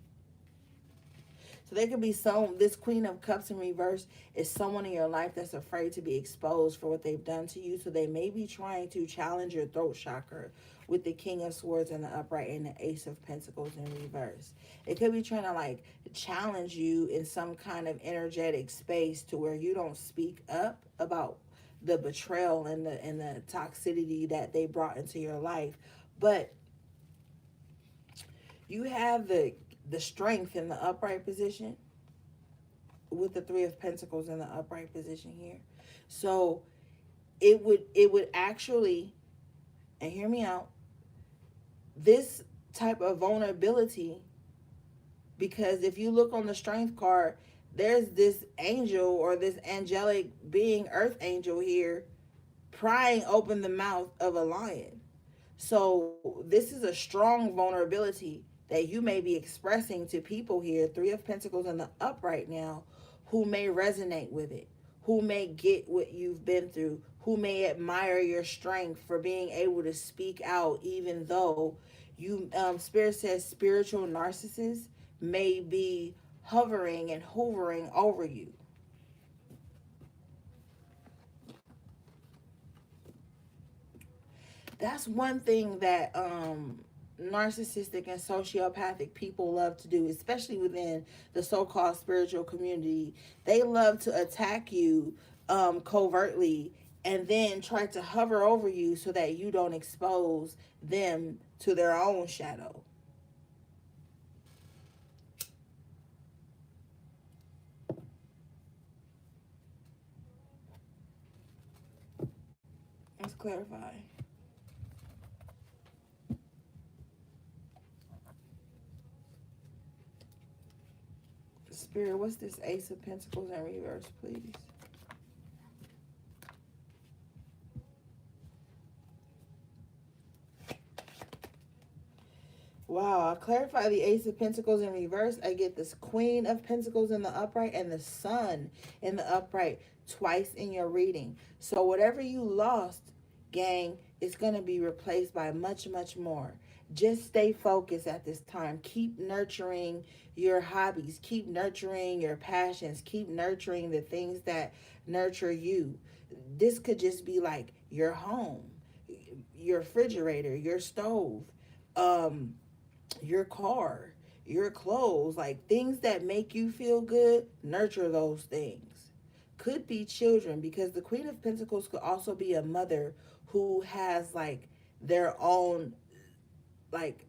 Speaker 1: So there could be this Queen of Cups in reverse is someone in your life that's afraid to be exposed for what they've done to you. So they may be trying to challenge your throat chakra with the King of Swords in the upright and the Ace of Pentacles in reverse. It could be trying to like challenge you in some kind of energetic space to where you don't speak up about the betrayal and the toxicity that they brought into your life. But you have the strength in the upright position with the Three of Pentacles in the upright position here. So it would actually, and hear me out, this type of vulnerability, because if you look on the strength card, there's this angel or this angelic being, earth angel here, prying open the mouth of a lion. So this is a strong vulnerability that you may be expressing to people here, Three of Pentacles in the upright now, who may resonate with it, who may get what you've been through, who may admire your strength for being able to speak out, even though you, Spirit says spiritual narcissists may be hovering and hovering over you. That's one thing that narcissistic and sociopathic people love to do, especially within the so-called spiritual community. They love to attack you covertly and then try to hover over you so that you don't expose them to their own shadow. Let's clarify. Spirit, what's this Ace of Pentacles in reverse, please? Wow, I clarify the Ace of Pentacles in reverse. I get this Queen of Pentacles in the upright and the Sun in the upright twice in your reading. So whatever you lost, gang, it's going to be replaced by much, much more. Just stay focused at this time. Keep nurturing your hobbies. Keep nurturing your passions. Keep nurturing the things that nurture you. This could just be like your home, your refrigerator, your stove, your car, your clothes, like things that make you feel good. Nurture those things. Could be children, because the Queen of Pentacles could also be a mother who has like their own like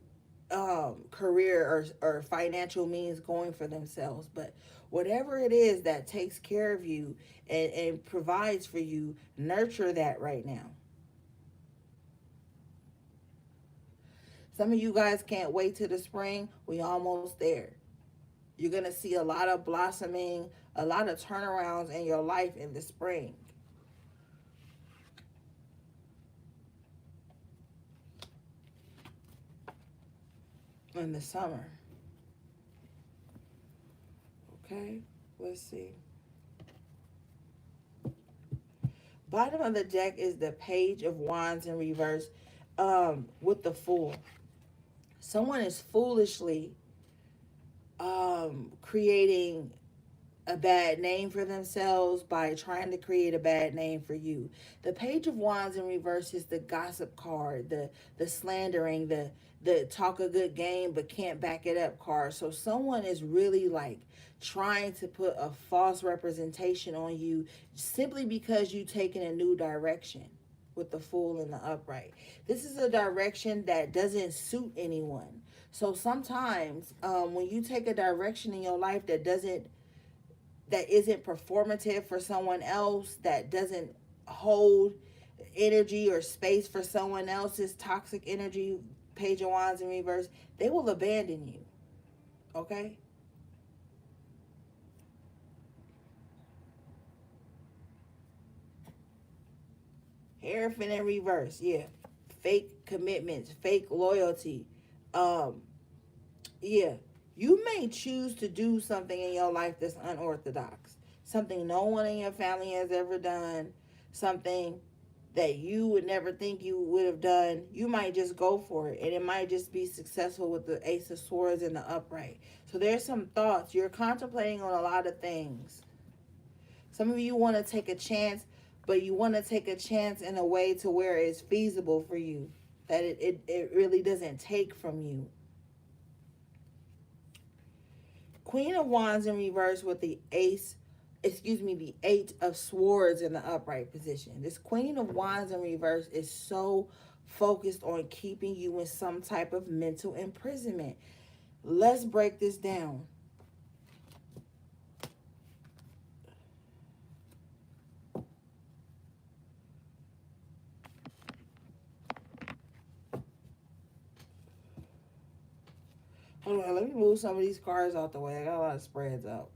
Speaker 1: career or financial means going for themselves. But whatever it is that takes care of you and provides for you, nurture that right now. Some of you guys can't wait till the spring. We almost there. You're going to see a lot of blossoming, a lot of turnarounds in your life in the spring. In the summer. Okay, let's see. Bottom of the deck is the Page of Wands in reverse with the Fool. Someone is foolishly creating a bad name for themselves by trying to create a bad name for you. The Page of Wands in reverse is the gossip card, the slandering, the talk a good game but can't back it up card. So someone is really like trying to put a false representation on you simply because you've taken a new direction with the Fool in the upright. This is a direction that doesn't suit anyone. So sometimes when you take a direction in your life that isn't performative for someone else, that doesn't hold energy or space for someone else's toxic energy, Page of Wands in reverse, they will abandon you. Okay? Hierophant in reverse, yeah. Fake commitments, fake loyalty. Yeah. You may choose to do something in your life that's unorthodox. Something no one in your family has ever done. Something that you would never think you would have done, you might just go for it. And it might just be successful with the Ace of Swords in the upright. So there's some thoughts. You're contemplating on a lot of things. Some of you want to take a chance, but you want to take a chance in a way to where it's feasible for you. That it really doesn't take from you. Queen of Wands in reverse with the the Eight of Swords in the upright position. This Queen of Wands in reverse is so focused on keeping you in some type of mental imprisonment. Let's break this down. Hold on, let me move some of these cards out the way. I got a lot of spreads out.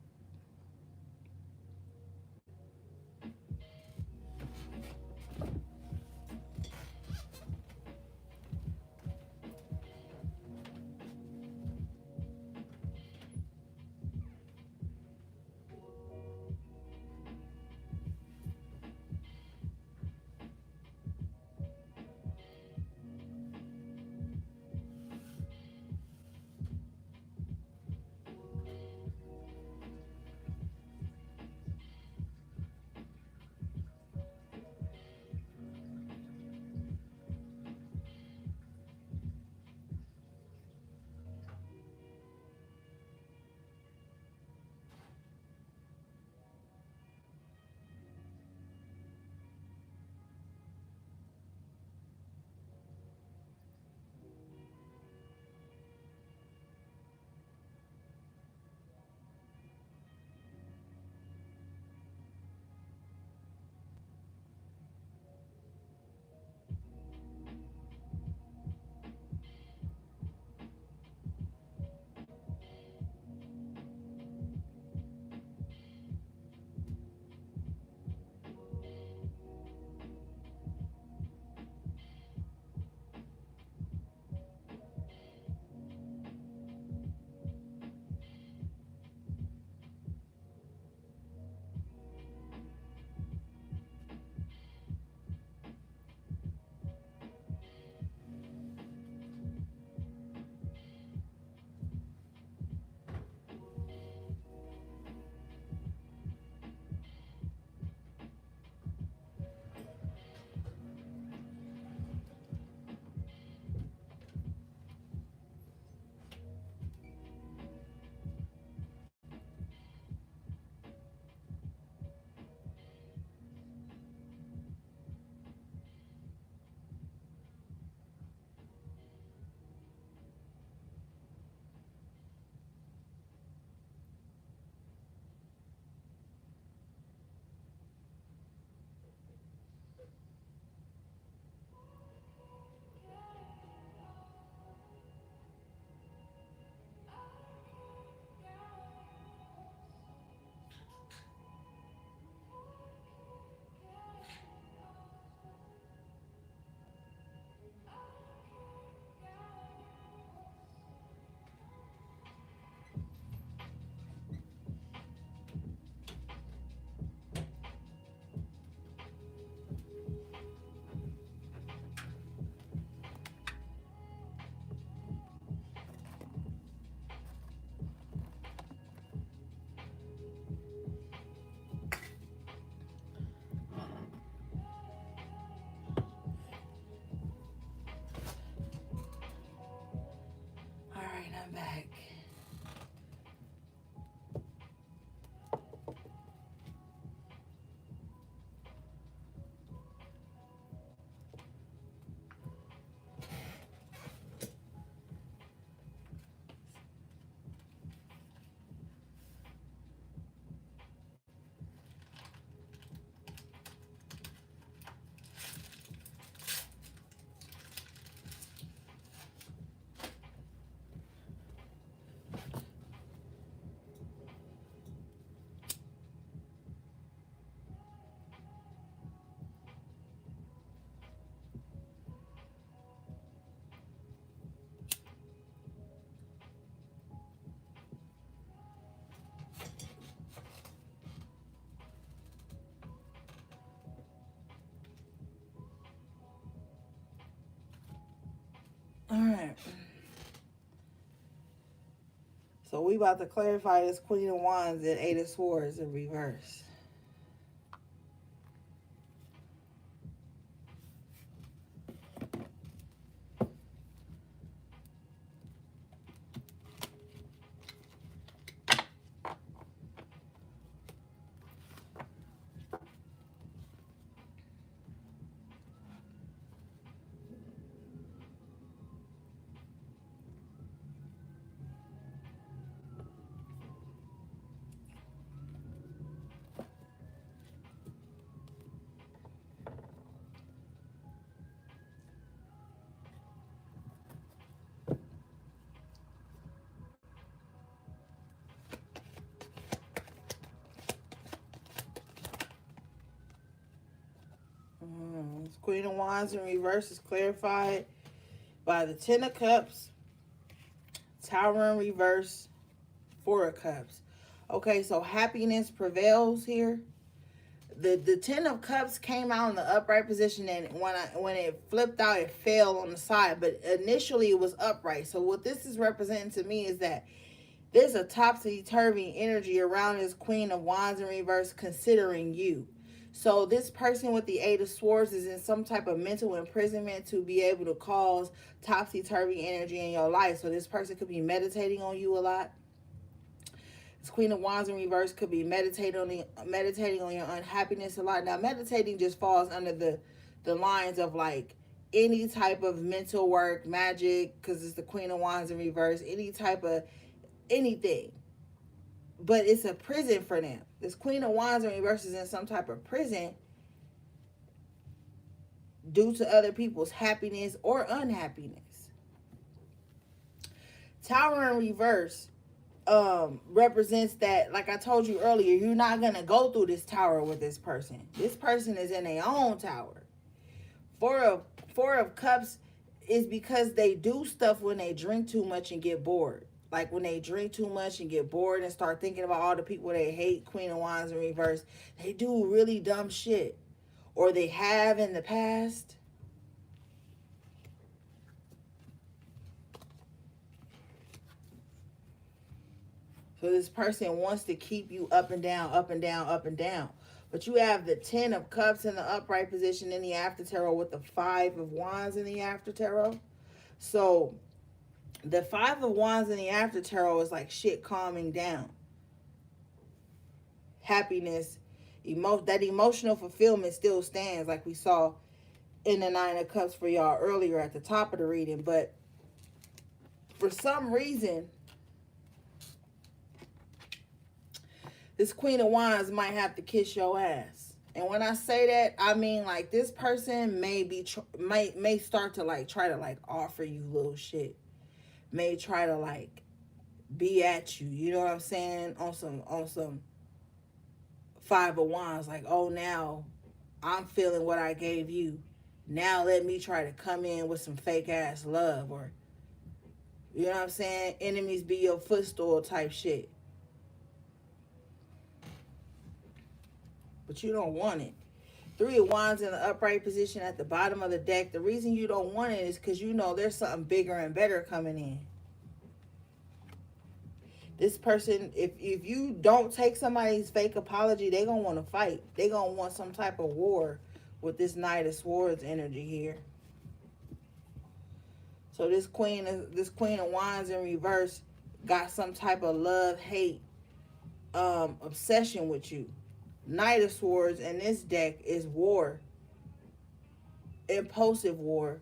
Speaker 1: So we about to clarify this Queen of Wands and Eight of Swords in reverse. Queen of Wands in reverse is clarified by the Ten of Cups, Tower in reverse, Four of Cups. Okay, so happiness prevails here. The Ten of Cups came out in the upright position, and when it flipped out, it fell on the side. But initially, it was upright. So what this is representing to me is that there's a topsy-turvy energy around this Queen of Wands in reverse considering you. So this person with the Eight of Swords is in some type of mental imprisonment to be able to cause topsy-turvy energy in your life. So this person could be meditating on you a lot. This Queen of Wands in reverse could be meditating on your unhappiness a lot. Now, meditating just falls under the lines of like any type of mental work, magic, because it's the Queen of Wands in reverse, any type of anything. But it's a prison for them. This Queen of Wands in reverse is in some type of prison due to other people's happiness or unhappiness. Tower in reverse represents that, like I told you earlier, you're not going to go through this tower with this person. This person is in their own tower. Four of Cups is because they do stuff when they drink too much and get bored. Like when they drink too much and get bored and start thinking about all the people they hate, Queen of Wands in reverse, they do really dumb shit. Or they have in the past. So this person wants to keep you up and down, up and down, up and down. But you have the Ten of Cups in the upright position in the after tarot with the Five of Wands in the after tarot. So the Five of Wands in the after tarot is like shit calming down. Happiness, that emotional fulfillment still stands like we saw in the Nine of Cups for y'all earlier at the top of the reading. But for some reason, this Queen of Wands might have to kiss your ass. And when I say that, I mean like this person may start to like try to like offer you little shit. May try to like be at you. You know what I'm saying? On some Five of Wands. Like, oh, now I'm feeling what I gave you. Now let me try to come in with some fake ass love. Or, you know what I'm saying? Enemies be your footstool type shit. But you don't want it. Three of Wands in the upright position at the bottom of the deck. The reason you don't want it is because you know there's something bigger and better coming in. This person, if you don't take somebody's fake apology, they're going to want to fight. They're going to want some type of war with this Knight of Swords energy here. So this Queen of Wands in reverse got some type of love-hate obsession with you. Knight of Swords in this deck is war. Impulsive war.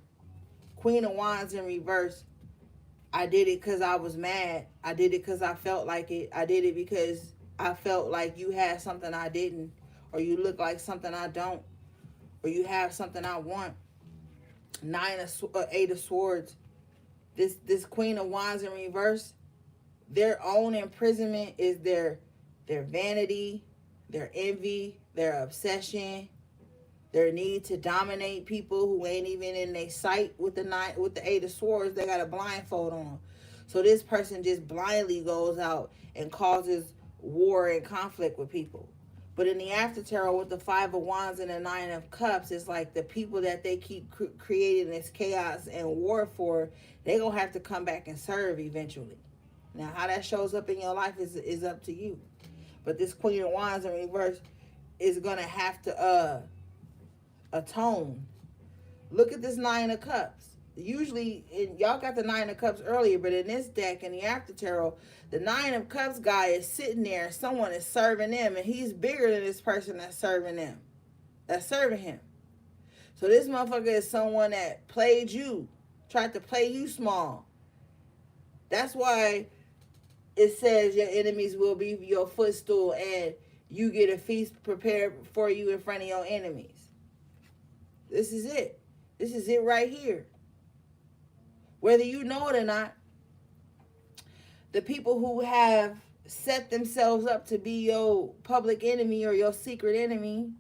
Speaker 1: Queen of Wands in reverse. I did it because I was mad. I did it because I felt like it. I did it because I felt like you had something I didn't. Or you look like something I don't. Or you have something I want. Eight of Swords. This Queen of Wands in reverse. Their own imprisonment is their vanity, their envy, their obsession, their need to dominate people who ain't even in their sight with the Eight of Swords. They got a blindfold on. So this person just blindly goes out and causes war and conflict with people. But in the after tarot with the Five of Wands and the Nine of Cups, it's like the people that they keep creating this chaos and war for, they gonna have to come back and serve eventually. Now, how that shows up in your life is up to you. But this Queen of Wands in reverse is going to have to atone. Look at this Nine of Cups. Usually, y'all got the Nine of Cups earlier, but in this deck, in the After Tarot, the Nine of Cups guy is sitting there. Someone is serving them, and he's bigger than this person that's serving them. That's serving him. So this motherfucker is someone that played you, tried to play you small. That's why it says your enemies will be your footstool and you get a feast prepared for you in front of your enemies. This is it. This is it right here. Whether you know it or not, the people who have set themselves up to be your public enemy or your secret enemy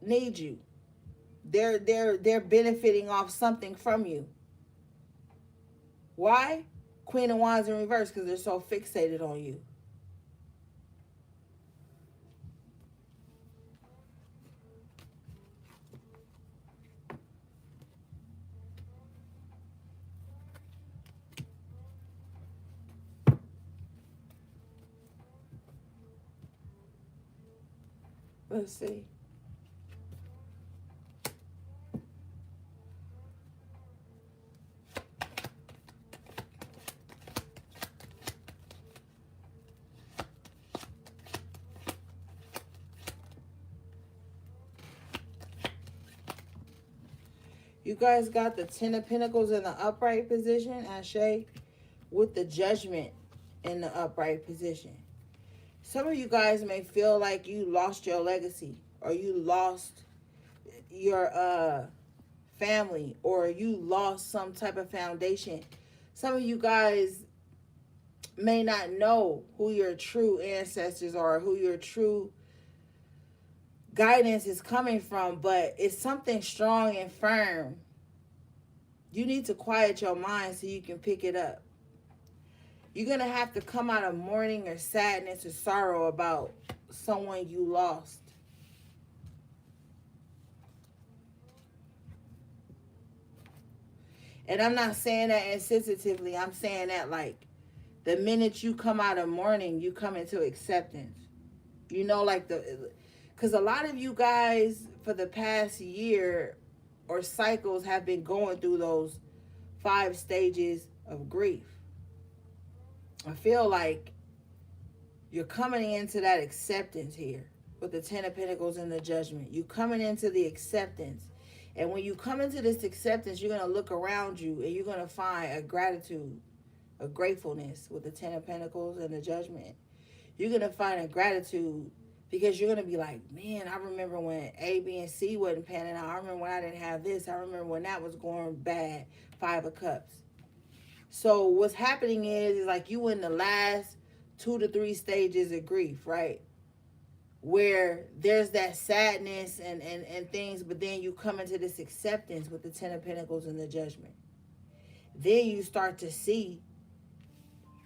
Speaker 1: need you. They're benefiting off something from you. Why? Queen of Wands in reverse, because they're so fixated on you. Let's see. You guys got the Ten of Pentacles in the upright position, Ashe, with the Judgment in the upright position. Some of you guys may feel like you lost your legacy, or you lost your family, or you lost some type of foundation. Some of you guys may not know who your true ancestors are, who your true guidance is coming from, but it's something strong and firm. You need to quiet your mind so you can pick it up. You're going to have to come out of mourning or sadness or sorrow about someone you lost. And I'm not saying that insensitively. I'm saying that like the minute you come out of mourning, you come into acceptance. You know, like because a lot of you guys for the past year or cycles have been going through those 5 stages of grief. I feel like you're coming into that acceptance here with the Ten of Pentacles and the Judgment. You're coming into the acceptance. And when you come into this acceptance, you're going to look around you and you're going to find a gratitude, a gratefulness with the Ten of Pentacles and the Judgment. You're going to find a gratitude because you're going to be like, man, I remember when A, B, and C wasn't panning out. I remember when I didn't have this. I remember when that was going bad. 5 of Cups. So what's happening is like you in the last 2 to 3 stages of grief, right? Where there's that sadness and things, but then you come into this acceptance with the Ten of Pentacles and the Judgment. Then you start to see,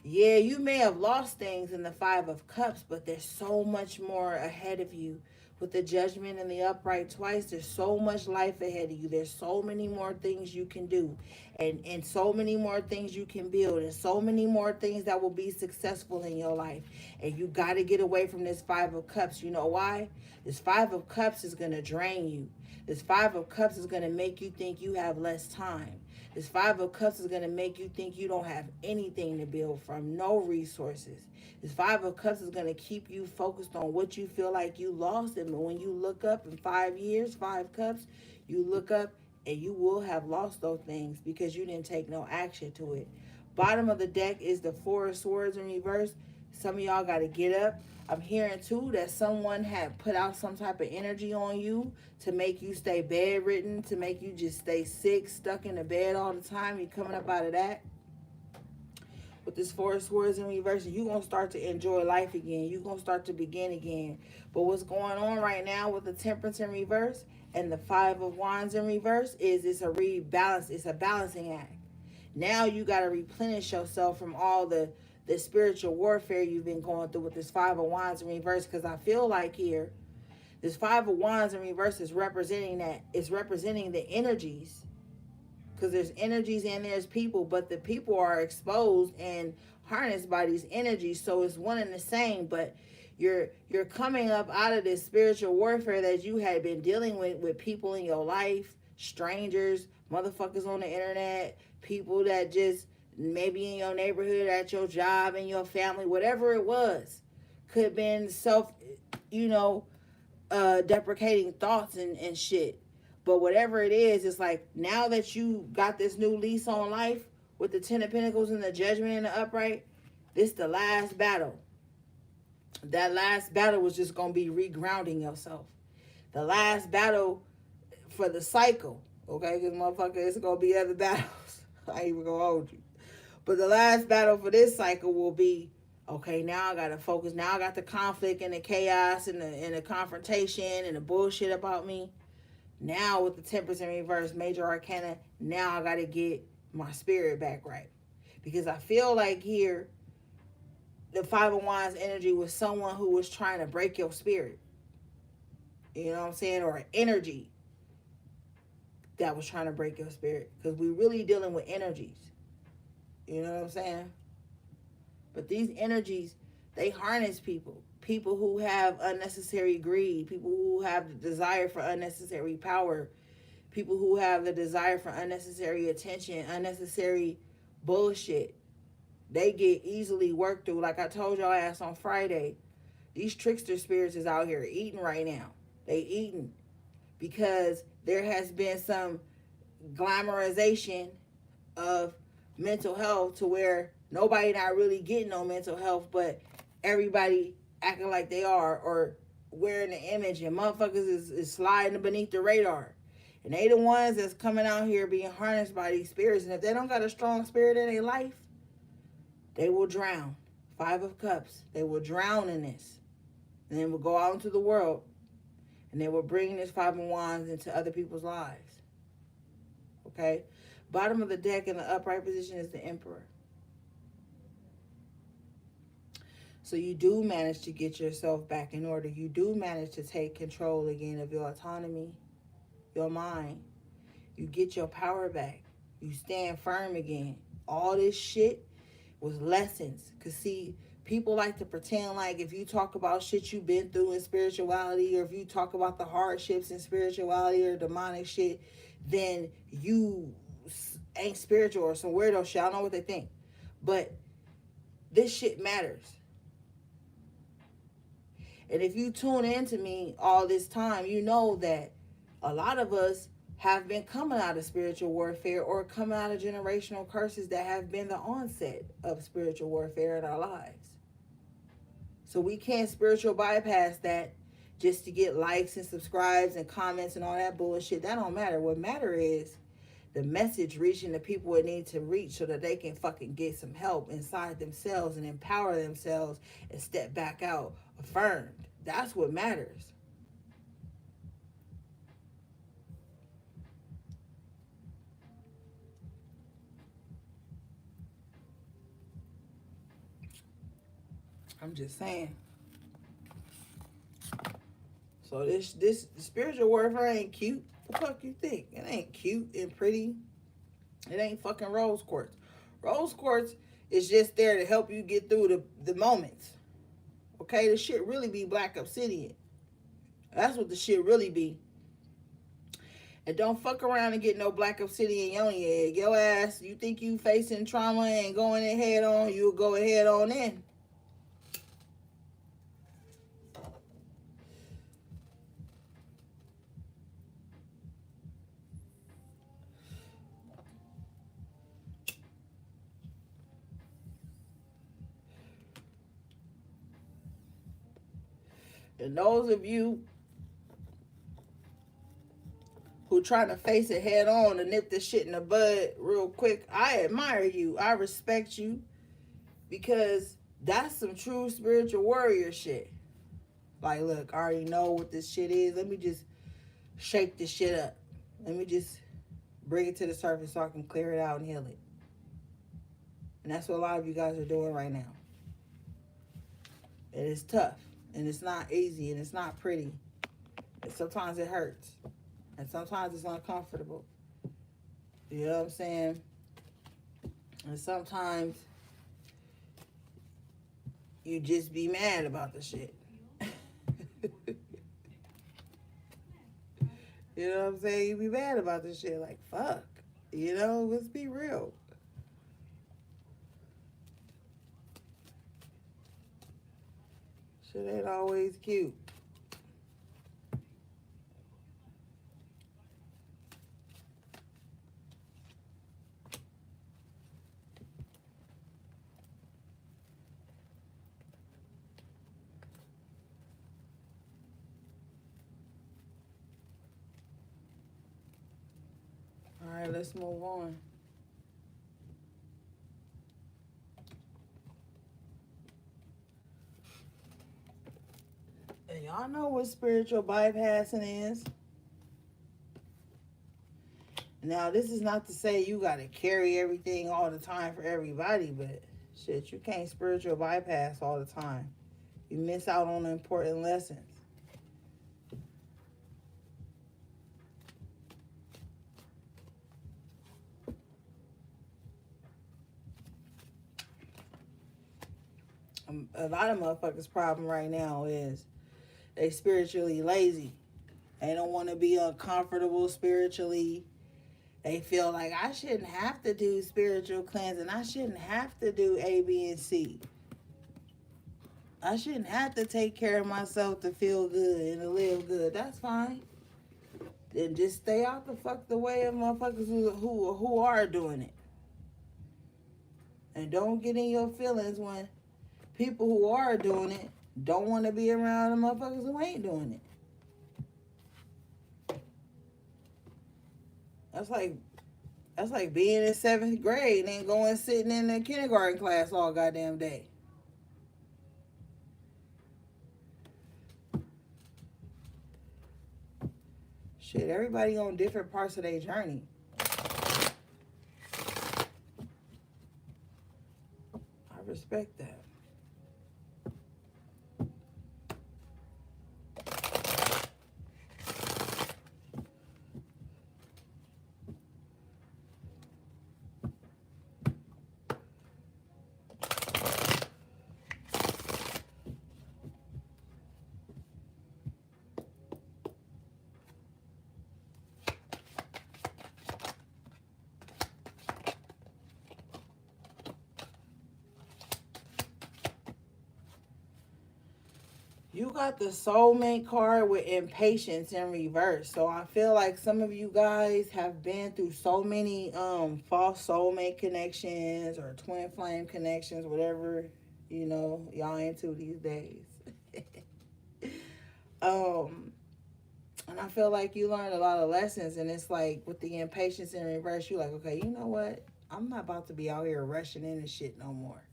Speaker 1: yeah, you may have lost things in the 5 of Cups, but there's so much more ahead of you. With the Judgment and the upright twice, there's so much life ahead of you. There's so many more things you can do, and so many more things you can build, and so many more things that will be successful in your life. And you got to get away from this 5 of Cups. You know why? This 5 of Cups is going to drain you. This 5 of Cups is going to make you think you have less time. This 5 of Cups is going to make you think you don't have anything to build from, no resources. This 5 of Cups is going to keep you focused on what you feel like you lost. And when you look up in 5 years, 5 Cups, you look up and you will have lost those things because you didn't take no action to it. Bottom of the deck is the 4 of Swords in reverse. Some of y'all got to get up. I'm hearing too that someone had put out some type of energy on you to make you stay bedridden, to make you just stay sick, stuck in the bed all the time. You're coming up out of that. With this 4 of Swords in reverse, you're going to start to enjoy life again. You're going to start to begin again. But what's going on right now with the Temperance in reverse and the 5 of Wands in reverse is it's a rebalance. It's a balancing act. Now you got to replenish yourself from all the spiritual warfare you've been going through with this 5 of Wands in reverse, because I feel like here, this 5 of Wands in reverse is representing that. It's representing the energies. Because there's energies and there's people, but the people are exposed and harnessed by these energies, so it's one and the same. But you're coming up out of this spiritual warfare that you had been dealing with people in your life, strangers, motherfuckers on the internet, people that just maybe in your neighborhood, at your job, in your family, whatever it was. Could have been self, deprecating thoughts and shit. But whatever it is, it's like now that you got this new lease on life with the Ten of Pentacles and the Judgment and the Upright, this is the last battle. That last battle was just going to be regrounding yourself. The last battle for the cycle, okay? Because motherfucker, it's going to be other battles. I ain't even going to hold you. But the last battle for this cycle will be, okay, now I got to focus. Now I got the conflict and the chaos and the confrontation and the bullshit about me. Now with the Temperance in reverse, Major Arcana, now I got to get my spirit back right. Because I feel like here, the Five of Wands energy was someone who was trying to break your spirit. You know what I'm saying? Or an energy that was trying to break your spirit. Because we really dealing with energies. You know what I'm saying? But these energies, they harness people. People who have unnecessary greed. People who have the desire for unnecessary power. People who have the desire for unnecessary attention, unnecessary bullshit. They get easily worked through. Like I told y'all ass on Friday, these trickster spirits is out here eating right now. They eating because there has been some glamorization of mental health to where nobody not really getting no mental health, but everybody acting like they are or wearing the image, and motherfuckers is sliding beneath the radar. And they the ones that's coming out here being harnessed by these spirits. And if they don't got a strong spirit in their life, they will drown. Five of Cups. They will drown in this. And then will go out into the world. And they will bring this Five of Wands into other people's lives. Okay? Bottom of the deck in the upright position is the Emperor. So you do manage to get yourself back in order. You do manage to take control again of your autonomy, your mind. You get your power back. You stand firm again. All this shit was lessons. Because see, people like to pretend like if you talk about shit you've been through in spirituality, or if you talk about the hardships in spirituality or demonic shit, then you ain't spiritual or some weirdo shit. I don't know what they think. But this shit matters. And if you tune into me all this time, you know that a lot of us have been coming out of spiritual warfare or coming out of generational curses that have been the onset of spiritual warfare in our lives. So we can't spiritual bypass that just to get likes and subscribes and comments and all that bullshit. That don't matter. What matter is the message reaching the people it needs to reach so that they can fucking get some help inside themselves and empower themselves and step back out affirmed. That's what matters. I'm just saying. So this spiritual warfare ain't cute. What the fuck you think? It ain't cute and pretty. It ain't fucking rose quartz. Rose quartz is just there to help you get through the moments. Okay, the shit really be black obsidian. That's what the shit really be. And don't fuck around and get no black obsidian on your head. Your ass, you think you facing trauma and going in head on, you'll go ahead on in. And those of you who trying to face it head on and nip this shit in the bud real quick, I admire you. I respect you, because that's some true spiritual warrior shit. Like, look, I already know what this shit is. Let me just shake this shit up. Let me just bring it to the surface so I can clear it out and heal it. And that's what a lot of you guys are doing right now. And it's tough. And it's not easy. And it's not pretty. And sometimes it hurts. And sometimes it's uncomfortable. You know what I'm saying? And sometimes you just be mad about the shit. You know what I'm saying? You be mad about this shit. Like, fuck. You know, let's be real. Shit ain't always cute. All right, let's move on. And y'all know what spiritual bypassing is. Now, this is not to say you got to carry everything all the time for everybody, but shit, you can't spiritual bypass all the time. You miss out on important lessons. A lot of motherfuckers' problem right now is they spiritually lazy. They don't want to be uncomfortable spiritually. They feel like I shouldn't have to do spiritual cleansing. I shouldn't have to do A, B, and C. I shouldn't have to take care of myself to feel good and to live good. That's fine. Then just stay out the way of motherfuckers who are doing it. And don't get in your feelings when people who are doing it don't want to be around the motherfuckers who ain't doing it. That's like being in 7th grade and going sitting in the kindergarten class all goddamn day. Shit, everybody on different parts of their journey. I respect that. You got the soulmate card with impatience in reverse. So I feel like some of you guys have been through so many false soulmate connections or twin flame connections, whatever, you know, y'all into these days. And I feel like you learned a lot of lessons, and it's like with the impatience in reverse, you're like, okay, you know what? I'm not about to be out here rushing into shit no more.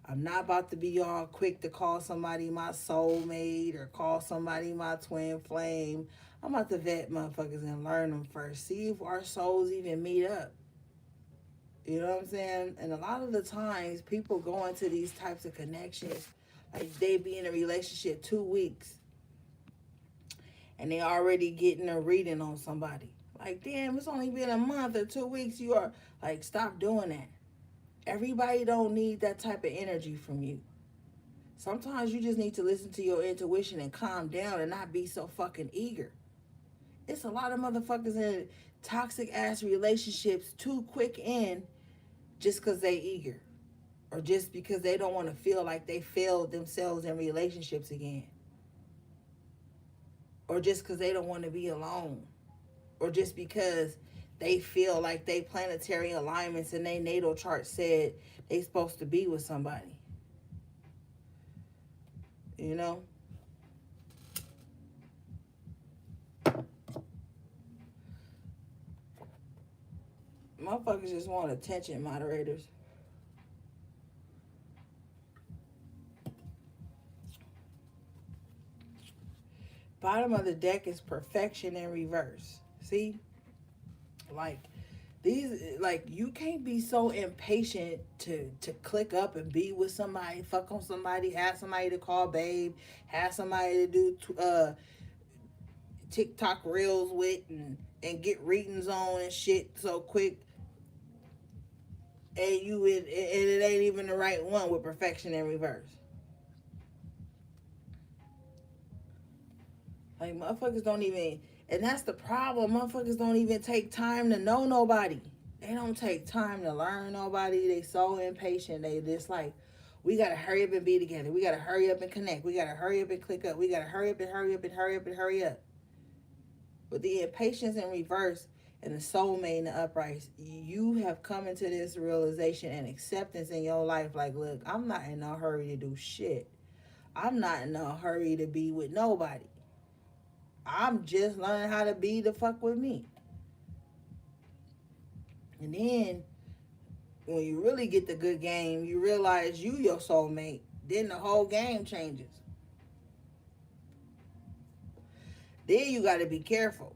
Speaker 1: I'm not about to be all quick to call somebody my soulmate or call somebody my twin flame. I'm about to vet motherfuckers and learn them first. See if our souls even meet up. You know what I'm saying? And a lot of the times, people go into these types of connections, like they be in a relationship 2 weeks, and they already getting a reading on somebody. Like, damn, it's only been a month or 2 weeks. You are like, stop doing that. Everybody don't need that type of energy from you. Sometimes you just need to listen to your intuition and calm down and not be so fucking eager. It's a lot of motherfuckers in toxic ass relationships too quick in just because they eager. Or just because they don't want to feel like they failed themselves in relationships again. Or just because they don't want to be alone. Or just because they feel like they planetary alignments and they natal chart said they supposed to be with somebody. You know? Motherfuckers just want attention, moderators. Bottom of the deck is perfection in reverse. See? Like, you can't be so impatient to click up and be with somebody, fuck on somebody, have somebody to call babe, have somebody to do TikTok reels with and get readings on and shit so quick. And it ain't even the right one with perfection in reverse. Like, motherfuckers don't even, and that's the problem. Motherfuckers don't even take time to know nobody. They don't take time to learn nobody. They so impatient. They just like, we gotta hurry up and be together. We gotta hurry up and connect. We gotta hurry up and click up. We gotta hurry up and hurry up and hurry up and hurry up. But the impatience in reverse and the soulmate in the upright, you have come into this realization and acceptance in your life. Like, look, I'm not in no hurry to do shit. I'm not in no hurry to be with nobody. I'm just learning how to be the fuck with me. And then when you really get the good game, you realize you your soulmate. Then the whole game changes. Then you got to be careful.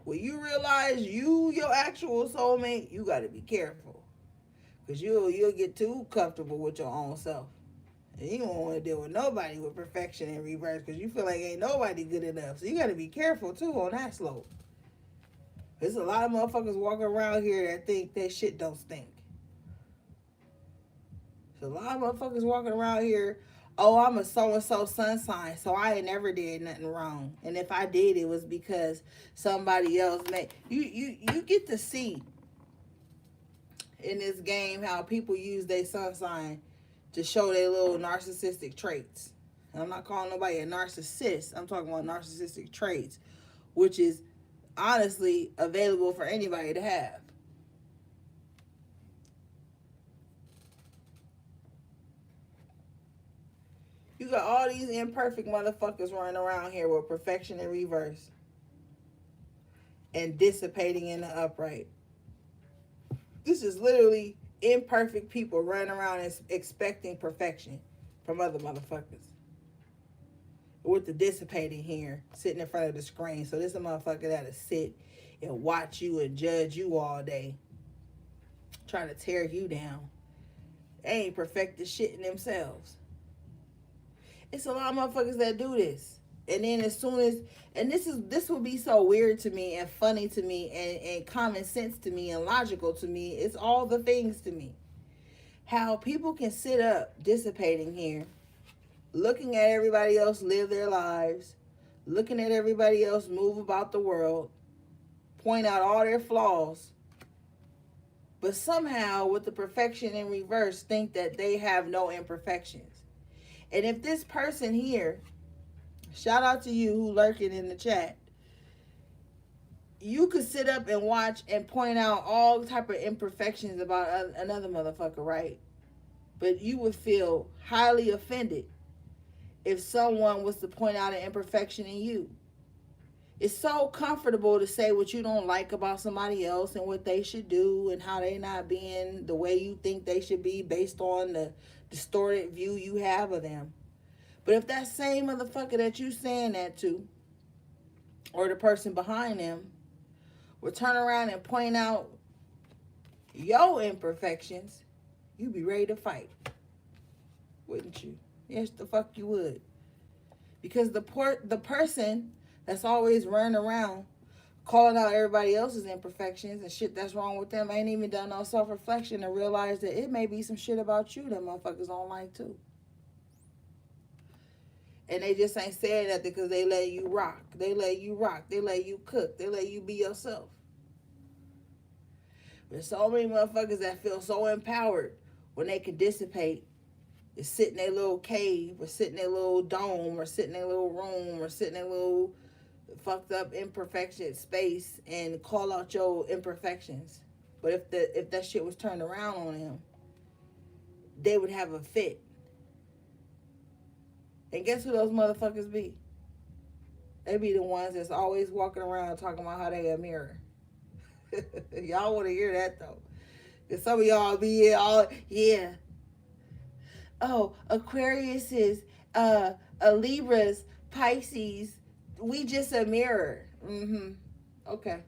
Speaker 1: When you realize you your actual soulmate, you got to be careful. Because you'll get too comfortable with your own self. And you don't want to deal with nobody with perfection in reverse because you feel like ain't nobody good enough. So you got to be careful too on that slope. There's a lot of motherfuckers walking around here that think that shit don't stink. There's a lot of motherfuckers walking around here, oh, I'm a so-and-so sun sign, so I ain't never did nothing wrong. And if I did, it was because somebody else made... You get to see in this game how people use their sun sign to show their little narcissistic traits. And I'm not calling nobody a narcissist. I'm talking about narcissistic traits, which is honestly available for anybody to have. You got all these imperfect motherfuckers running around here with perfection in reverse and dissipating in the upright. This is literally imperfect people running around and expecting perfection from other motherfuckers. With the dissipating here, sitting in front of the screen. So this is a motherfucker that'll sit and watch you and judge you all day, trying to tear you down. They ain't perfected shit in themselves. It's a lot of motherfuckers that do this. And then as soon as, and this will be so weird to me and funny to me and common sense to me and logical to me. It's all the things to me. How people can sit up dissipating here, looking at everybody else live their lives, looking at everybody else move about the world, point out all their flaws, but somehow with the perfection in reverse think that they have no imperfections. And if this person here, shout out to you who lurking in the chat, you could sit up and watch and point out all type of imperfections about another motherfucker, right? But you would feel highly offended if someone was to point out an imperfection in you. It's so comfortable to say what you don't like about somebody else and what they should do and how they not being the way you think they should be based on the distorted view you have of them. But if that same motherfucker that you saying that to, or the person behind them, would turn around and point out your imperfections, you'd be ready to fight. Wouldn't you? Yes, the fuck you would. Because the person that's always running around calling out everybody else's imperfections and shit that's wrong with them ain't even done no self-reflection to realize that it may be some shit about you that motherfuckers don't like too. And they just ain't saying that because they let you rock. They let you rock. They let you cook. They let you be yourself. There's so many motherfuckers that feel so empowered when they can dissipate, is sit in their little cave or sit in their little dome or sit in their little room or sit in their little fucked up imperfection space and call out your imperfections. But if that shit was turned around on them, they would have a fit. And guess who those motherfuckers be? They be the ones that's always walking around talking about how they a mirror. Y'all want to hear that though. Because some of y'all be all, yeah. Oh, Aquarius is a Libras, Pisces. We just a mirror. Okay.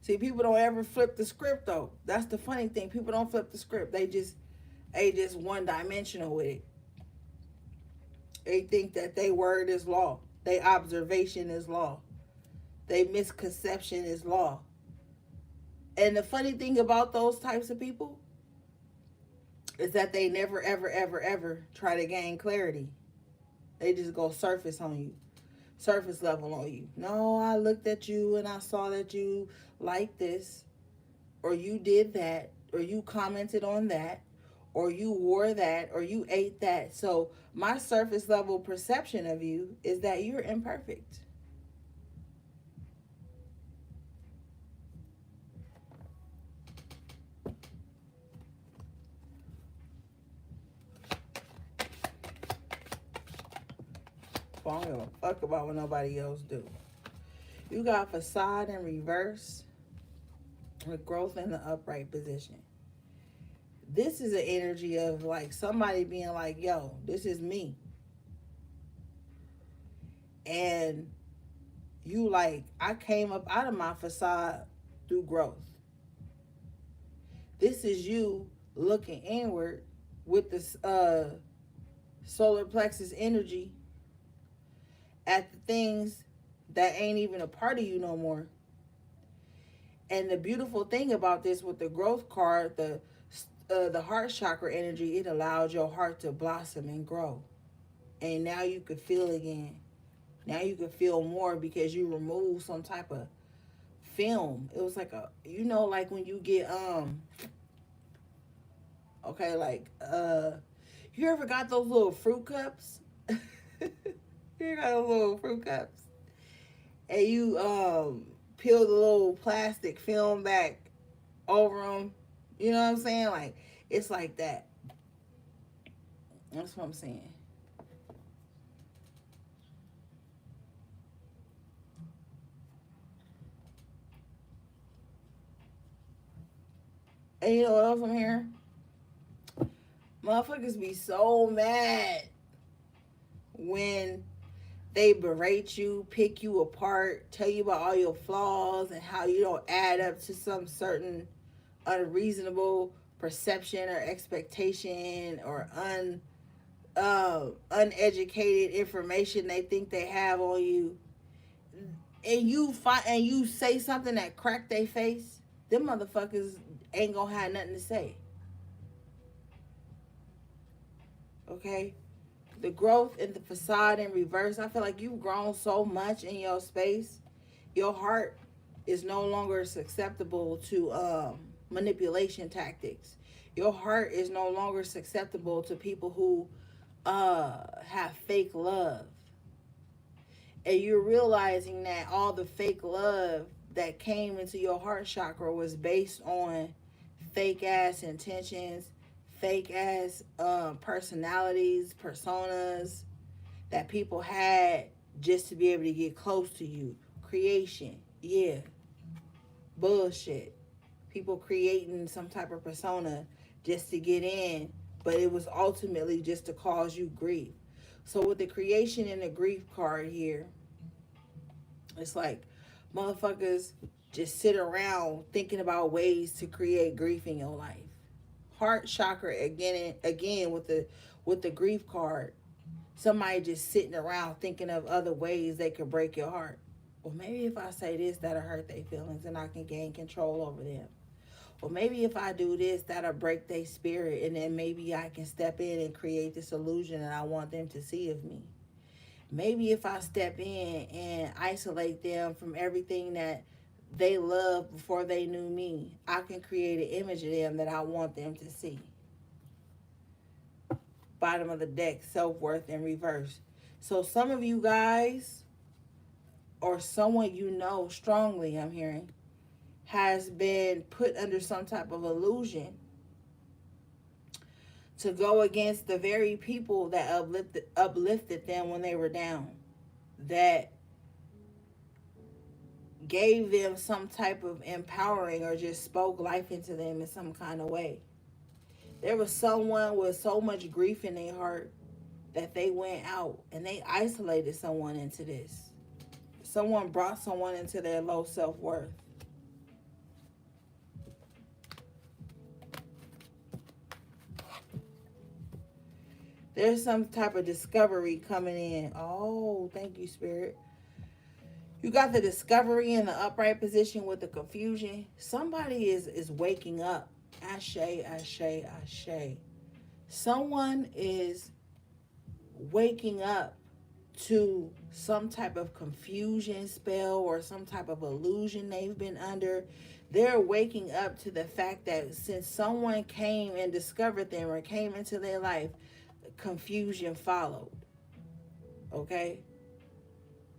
Speaker 1: See, people don't ever flip the script though. That's the funny thing. People don't flip the script. They just, They just one-dimensional with it. They think that their word is law. Their observation is law. Their misconception is law. And the funny thing about those types of people is that they never, ever, ever, ever try to gain clarity. They just go surface on you. Surface level on you. No, I looked at you and I saw that you liked this, or you did that, or you commented on that, or you wore that, or you ate that. So my surface level perception of you is that you're imperfect. I don't give a fuck about what nobody else do. You got facade in reverse with growth in the upright position. This is an energy of like somebody being like, yo, this is me. And you like, I came up out of my facade through growth. This is you looking inward with this solar plexus energy at the things that ain't even a part of you no more. And the beautiful thing about this with the growth card, the heart chakra energy, it allows your heart to blossom and grow. And now you can feel again. Now you can feel more because you remove some type of film. It was like a, you know, like when you get okay, like you ever got those little fruit cups? You got those little fruit cups, and you peel the little plastic film back over them. You know what I'm saying? Like, it's like that. That's what I'm saying. And you know what else I'm hearing? Motherfuckers be so mad when they berate you, pick you apart, tell you about all your flaws and how you don't add up to some certain unreasonable perception or expectation or uneducated information they think they have on you, and you say something that crack their face. Them motherfuckers ain't gonna have nothing to say. Okay, the growth in the facade in reverse. I feel like you've grown so much in your space. Your heart is no longer susceptible to manipulation tactics. Your heart is no longer susceptible to people who have fake love. And you're realizing that all the fake love that came into your heart chakra was based on fake ass intentions, fake ass personalities, personas that people had just to be able to get close to you. Creation, yeah, bullshit. People creating some type of persona just to get in, but it was ultimately just to cause you grief. So with the creation and the grief card here, it's like motherfuckers just sit around thinking about ways to create grief in your life. Heart chakra again with the grief card. Somebody just sitting around thinking of other ways they could break your heart. Well, maybe if I say this, that'll hurt their feelings and I can gain control over them. Or maybe if I do this, that'll break their spirit, and then maybe I can step in and create this illusion that I want them to see of me. Maybe if I step in and isolate them from everything that they loved before they knew me, I can create an image of them that I want them to see. Bottom of the deck, self-worth in reverse. So some of you guys, or someone you know strongly, I'm hearing, has been put under some type of illusion to go against the very people that uplifted them when they were down, that gave them some type of empowering or just spoke life into them in some kind of way. There was someone with so much grief in their heart that they went out and they isolated someone into this. Someone brought someone into their low self-worth. There's some type of discovery coming in. Oh, thank you, Spirit. You got the discovery in the upright position with the confusion. Somebody is waking up. Ashe, ashe, ashe. Someone is waking up to some type of confusion spell or some type of illusion they've been under. They're waking up to the fact that since someone came and discovered them or came into their life, confusion followed. Okay?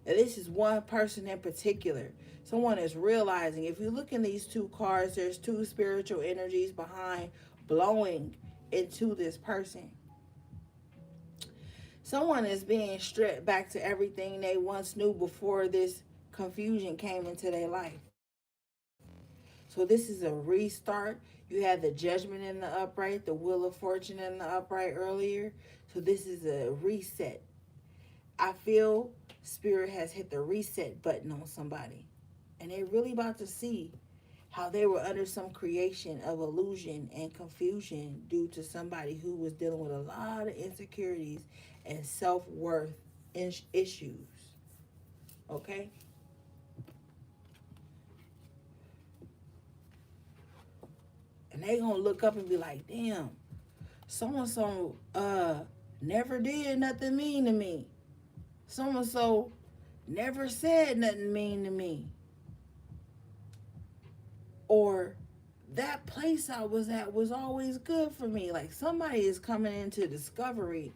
Speaker 1: And this is one person in particular. Someone is realizing, if you look in these two cards, there's two spiritual energies behind blowing into this person. Someone is being stripped back to everything they once knew before this confusion came into their life. So this is a restart. You had the judgment in the upright, the wheel of fortune in the upright earlier. So this is a reset. I feel Spirit has hit the reset button on somebody. And they're really about to see how they were under some creation of illusion and confusion due to somebody who was dealing with a lot of insecurities and self-worth issues. Okay? And they gonna look up and be like, damn, so-and-so never did nothing mean to me. So-and-so never said nothing mean to me. Or that place I was at was always good for me. Like somebody is coming into discovery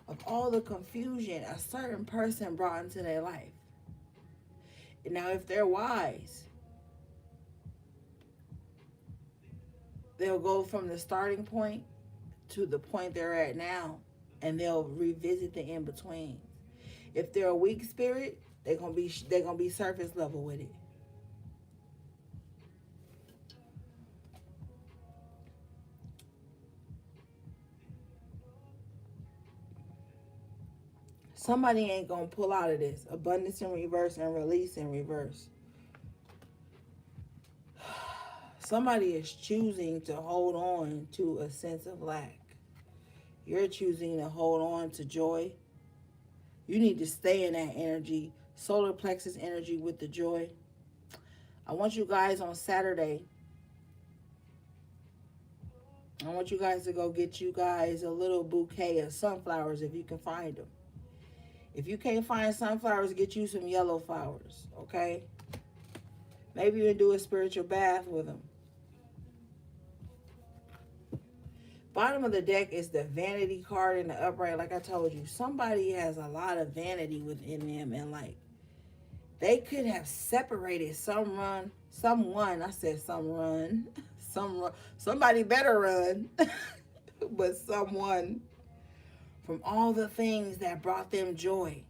Speaker 1: of all the confusion a certain person brought into their life. And now if they're wise, they'll go from the starting point to the point they're at now, and they'll revisit the in-between. If they're a weak spirit, they're gonna be surface level with it. Somebody ain't gonna pull out of this. Abundance in reverse and release in reverse. Somebody is choosing to hold on to a sense of lack. You're choosing to hold on to joy. You need to stay in that energy. Solar plexus energy with the joy. I want you guys on Saturday. I want you guys to go get you guys a little bouquet of sunflowers if you can find them. If you can't find sunflowers, get you some yellow flowers, okay? Maybe you can do a spiritual bath with them. Bottom of the deck is the vanity card in the upright. Like I told you, somebody has a lot of vanity within them, and like they could have separated someone. Somebody better run, but someone from all the things that brought them joy.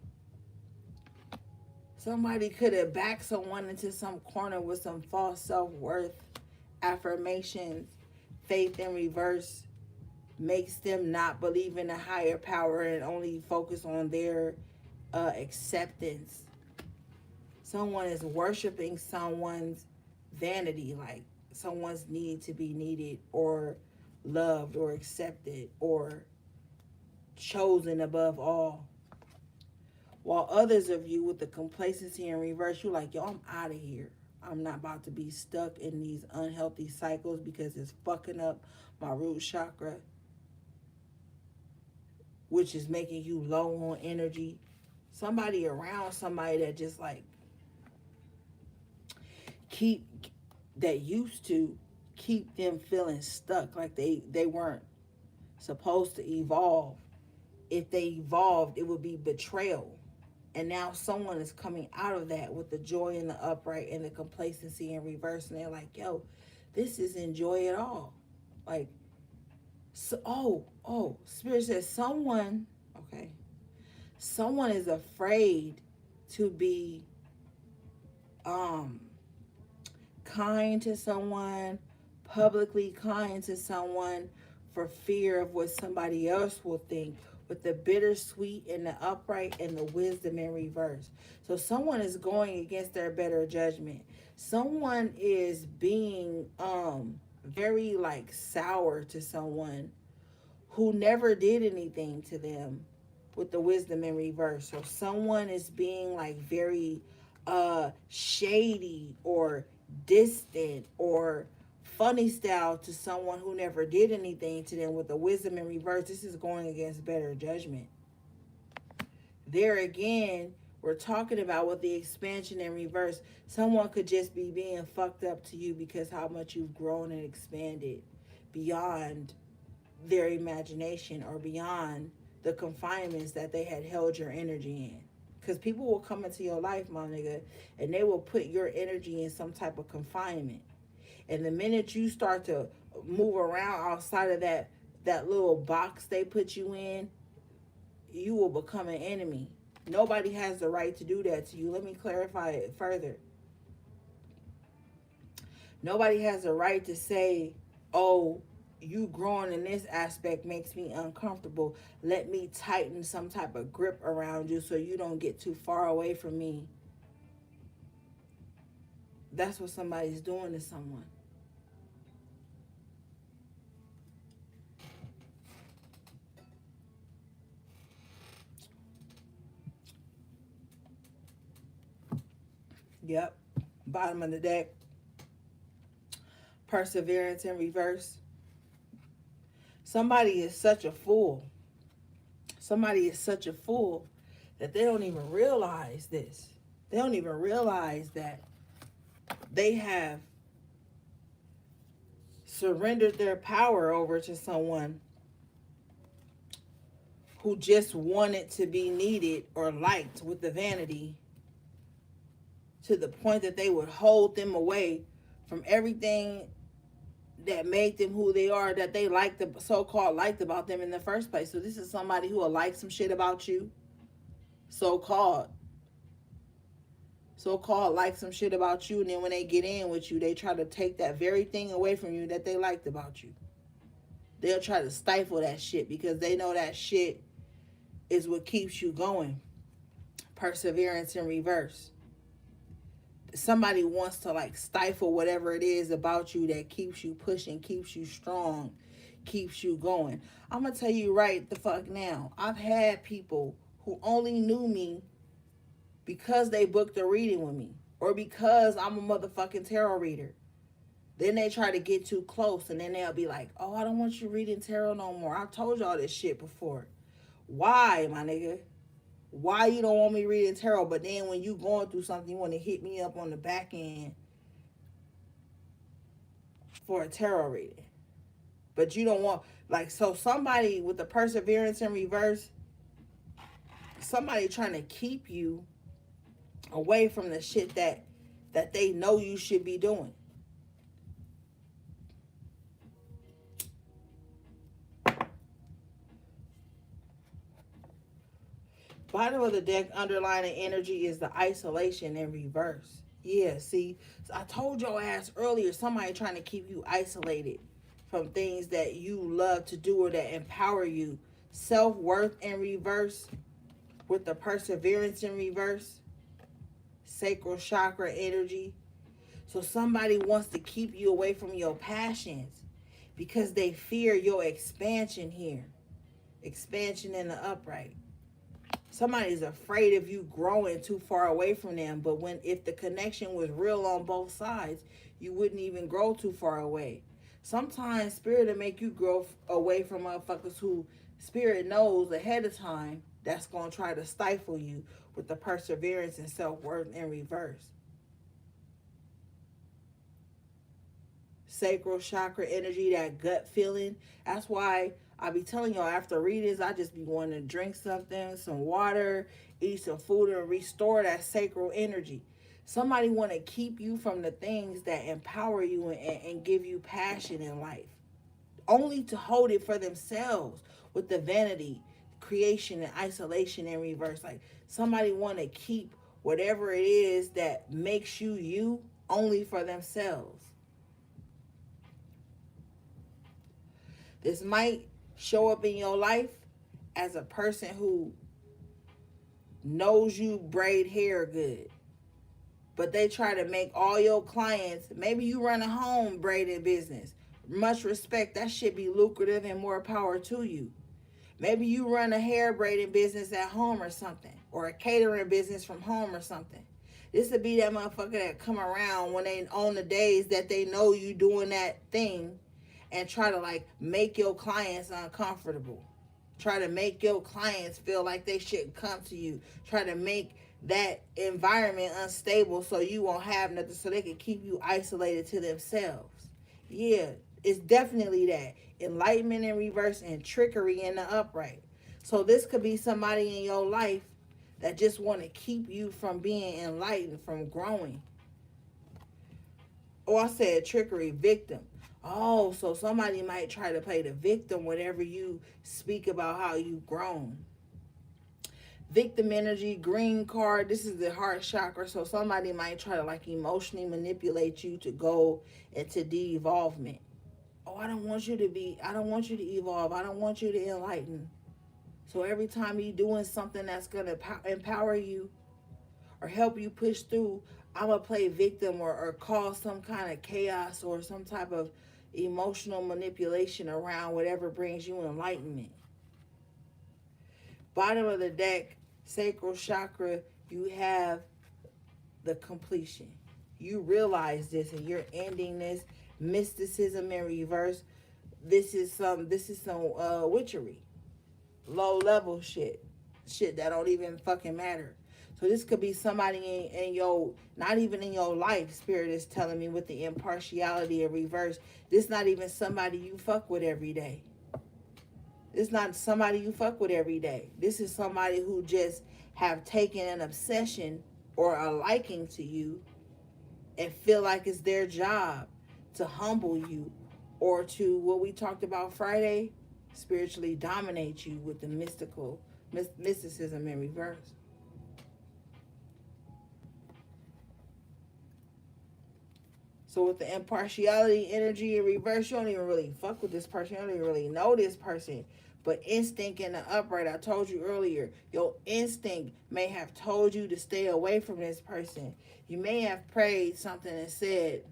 Speaker 1: Somebody could have backed someone into some corner with some false self-worth affirmations. Faith in reverse makes them not believe in a higher power and only focus on their acceptance. Someone is worshiping someone's vanity, like someone's need to be needed or loved or accepted or chosen above all. While others of you with the complacency in reverse, you're like, yo, I'm out of here. I'm not about to be stuck in these unhealthy cycles because it's fucking up my root chakra, which is making you low on energy. Somebody around somebody that just like used to keep them feeling stuck, like they weren't supposed to evolve. If they evolved, it would be betrayal. And now someone is coming out of that with the joy in the upright and the complacency in reverse. And they're like, yo, this isn't joy at all. Like, so, Spirit says someone is afraid to be kind to someone, publicly kind to someone for fear of what somebody else will think, with the bittersweet in the upright and the wisdom in reverse. So someone is going against their better judgment. Someone is being very like sour to someone who never did anything to them with the wisdom in reverse. Or someone is being like very shady or distant or funny style to someone who never did anything to them with the wisdom in reverse. This is going against better judgment. There again, we're talking about with the expansion in reverse. Someone could just be being fucked up to you because how much you've grown and expanded beyond their imagination or beyond the confinements that they had held your energy in. Because people will come into your life, my nigga, and they will put your energy in some type of confinement. And the minute you start to move around outside of that little box they put you in, you will become an enemy. Nobody has the right to do that to you. Let me clarify it further. Nobody has the right to say, oh, you growing in this aspect makes me uncomfortable. Let me tighten some type of grip around you so you don't get too far away from me. That's what somebody's doing to someone. Yep. Bottom of the deck. Perseverance in reverse. Somebody is such a fool. Somebody is such a fool that they don't even realize this. They don't even realize that they have surrendered their power over to someone who just wanted to be needed or liked with the vanity, to the point that they would hold them away from everything that made them who they are, that they liked, the so-called liked about them in the first place. So this is somebody who will like some shit about you, so-called like some shit about you, and then when they get in with you, they try to take that very thing away from you that they liked about you. They'll try to stifle that shit because they know that shit is what keeps you going. Perseverance in reverse. Somebody wants to like stifle whatever it is about you that keeps you pushing, keeps you strong, keeps you going. I'm gonna tell you right the fuck now, I've had people who only knew me because they booked a reading with me or because I'm a motherfucking tarot reader. Then they try to get too close and then they'll be like, oh, I don't want you reading tarot no more. I've told y'all this shit before. Why, my nigga? Why you don't want me reading tarot? But then when you going through something, you want to hit me up on the back end for a tarot reading. But you don't want, like, so somebody with the perseverance in reverse, somebody trying to keep you away from the shit that they know you should be doing. Bottom of the deck, underlying energy is the isolation in reverse. Yeah, see, so I told your ass earlier, somebody trying to keep you isolated from things that you love to do or that empower you. Self-worth in reverse with the perseverance in reverse. Sacral chakra energy. So somebody wants to keep you away from your passions because they fear your expansion here. Expansion in the upright. Somebody's afraid of you growing too far away from them. But if the connection was real on both sides, you wouldn't even grow too far away. Sometimes spirit will make you grow away from motherfuckers who spirit knows ahead of time that's going to try to stifle you with the perseverance and self-worth in reverse. Sacral chakra energy, that gut feeling. That's why I be telling y'all after readings, I just be wanting to drink something, some water, eat some food, and restore that sacral energy. Somebody want to keep you from the things that empower you and give you passion in life, only to hold it for themselves with the vanity, creation, and isolation in reverse. Like somebody want to keep whatever it is that makes you you only for themselves. This might show up in your life as a person who knows you braid hair good, but they try to make all your clients, maybe you run a home braiding business, much respect. That should be lucrative and more power to you. Maybe you run a hair braiding business at home or something, or a catering business from home or something. This would be that motherfucker that come around when they on the days that they know you doing that thing and try to like make your clients uncomfortable. Try to make your clients feel like they shouldn't come to you. Try to make that environment unstable so you won't have nothing, so they can keep you isolated to themselves. Yeah, it's definitely that. Enlightenment in reverse and trickery in the upright. So this could be somebody in your life that just want to keep you from being enlightened, from growing. Oh, I said trickery, victim. Oh, so somebody might try to play the victim whenever you speak about how you've grown. Victim energy, green card. This is the heart chakra. So somebody might try to like emotionally manipulate you to go into de-evolvement. Oh, I don't want you to evolve. I don't want you to enlighten. So every time you're doing something that's going to empower you or help you push through, I'm going to play victim or cause some kind of chaos or some type of emotional manipulation around whatever brings you enlightenment. Bottom of the deck, sacral chakra, you have the completion. You realize this and you're ending this mysticism in reverse. This is some witchery. Low level shit that don't even fucking matter. So this could be somebody in your, not even in your life. Spirit is telling me with the impartiality in reverse. This not even somebody you fuck with every day. This not somebody you fuck with every day. This is somebody who just have taken an obsession or a liking to you and feel like it's their job to humble you or to, what we talked about Friday, spiritually dominate you with the mysticism in reverse. So with the impartiality energy in reverse, you don't even really fuck with this person. You don't even really know this person. But instinct in the upright, I told you earlier, your instinct may have told you to stay away from this person. You may have prayed something and said,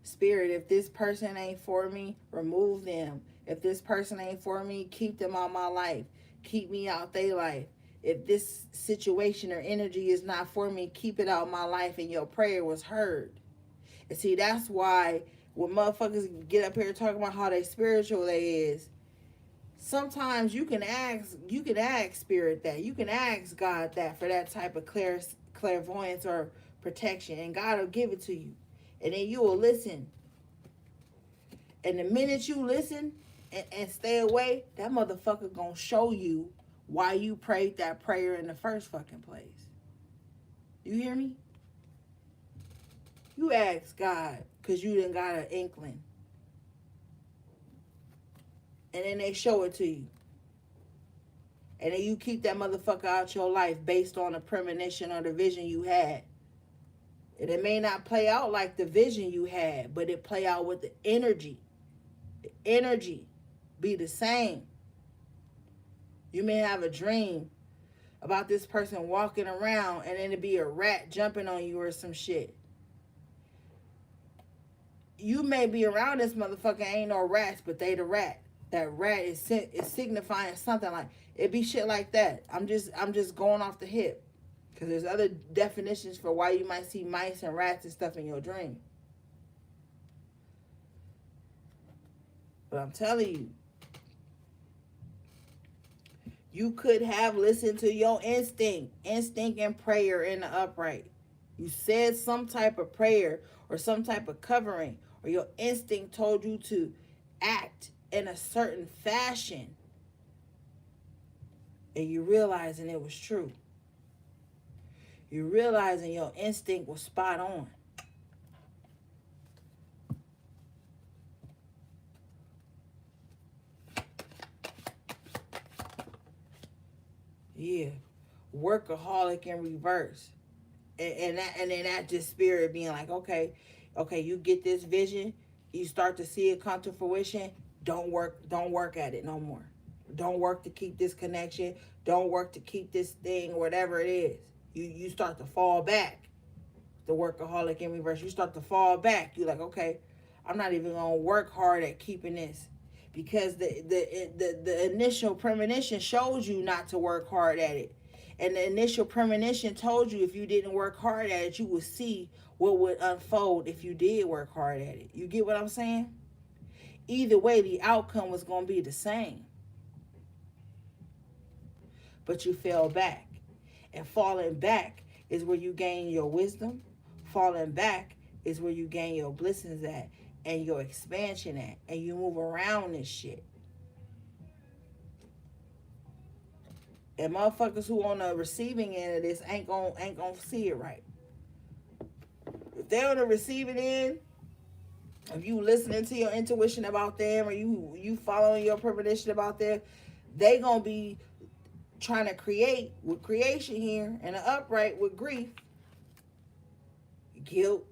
Speaker 1: Spirit, if this person ain't for me, remove them. If this person ain't for me, keep them out my life. Keep me out their life. If this situation or energy is not for me, keep it out my life, and your prayer was heard. And see, that's why when motherfuckers get up here talking about how they spiritual they is, sometimes you can ask Spirit that. You can ask God that for that type of clairvoyance or protection, and God will give it to you. And then you will listen. And the minute you listen and stay away, that motherfucker gonna show you why you prayed that prayer in the first fucking place. You hear me? You ask God because you done got an inkling. And then they show it to you. And then you keep that motherfucker out your life based on a premonition or the vision you had. And it may not play out like the vision you had, but it play out with the energy. The energy be the same. You may have a dream about this person walking around and then it be a rat jumping on you or some shit. You may be around this motherfucker, ain't no rats, but they the rat. That rat is signifying something. Like it be shit like that. I'm just going off the hip. Because there's other definitions for why you might see mice and rats and stuff in your dream. But I'm telling you, you could have listened to your instinct and prayer in the upright. You said some type of prayer or some type of covering, or your instinct told you to act in a certain fashion. And you realizing it was true. You realizing your instinct was spot on. Yeah. Workaholic in reverse. And then that just spirit being like, okay, you get this vision, you start to see it come to fruition, don't work at it no more. Don't work to keep this connection. Don't work to keep this thing, whatever it is. You start to fall back. The workaholic in reverse. You start to fall back. You're like, okay, I'm not even going to work hard at keeping this. Because the initial premonition showed you not to work hard at it. And the initial premonition told you if you didn't work hard at it, you would see what would unfold if you did work hard at it. You get what I'm saying? Either way, the outcome was going to be the same. But you fell back. And falling back is where you gain your wisdom. Falling back is where you gain your blessings at and your expansion at. And you move around this shit. And motherfuckers who on the receiving end of this ain't gonna see it right. If they're on the receiving end, if you listening to your intuition about them or you following your premonition about them, they gonna be trying to create with creation here and an upright with grief, guilt,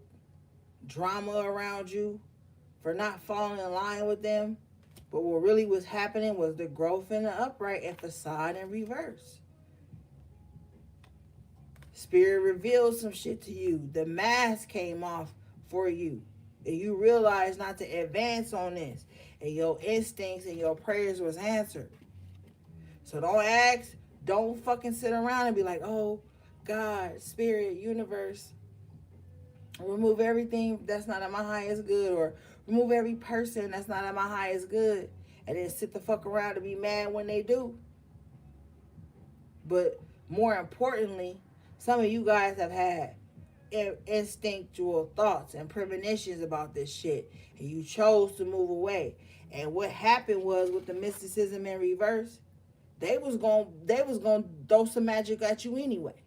Speaker 1: drama around you for not falling in line with them. But what really was happening was the growth in the upright and facade in reverse. Spirit revealed some shit to you. The mask came off for you. And you realized not to advance on this. And your instincts and your prayers was answered. So don't ask. Don't fucking sit around and be like, oh, God, Spirit, universe, remove everything that's not at my highest good, or remove every person that's not at my highest good, and then sit the fuck around and be mad when they do. But more importantly, some of you guys have had instinctual thoughts and premonitions about this shit, and you chose to move away. And what happened was, with the mysticism in reverse, they was gonna throw some magic at you anyway,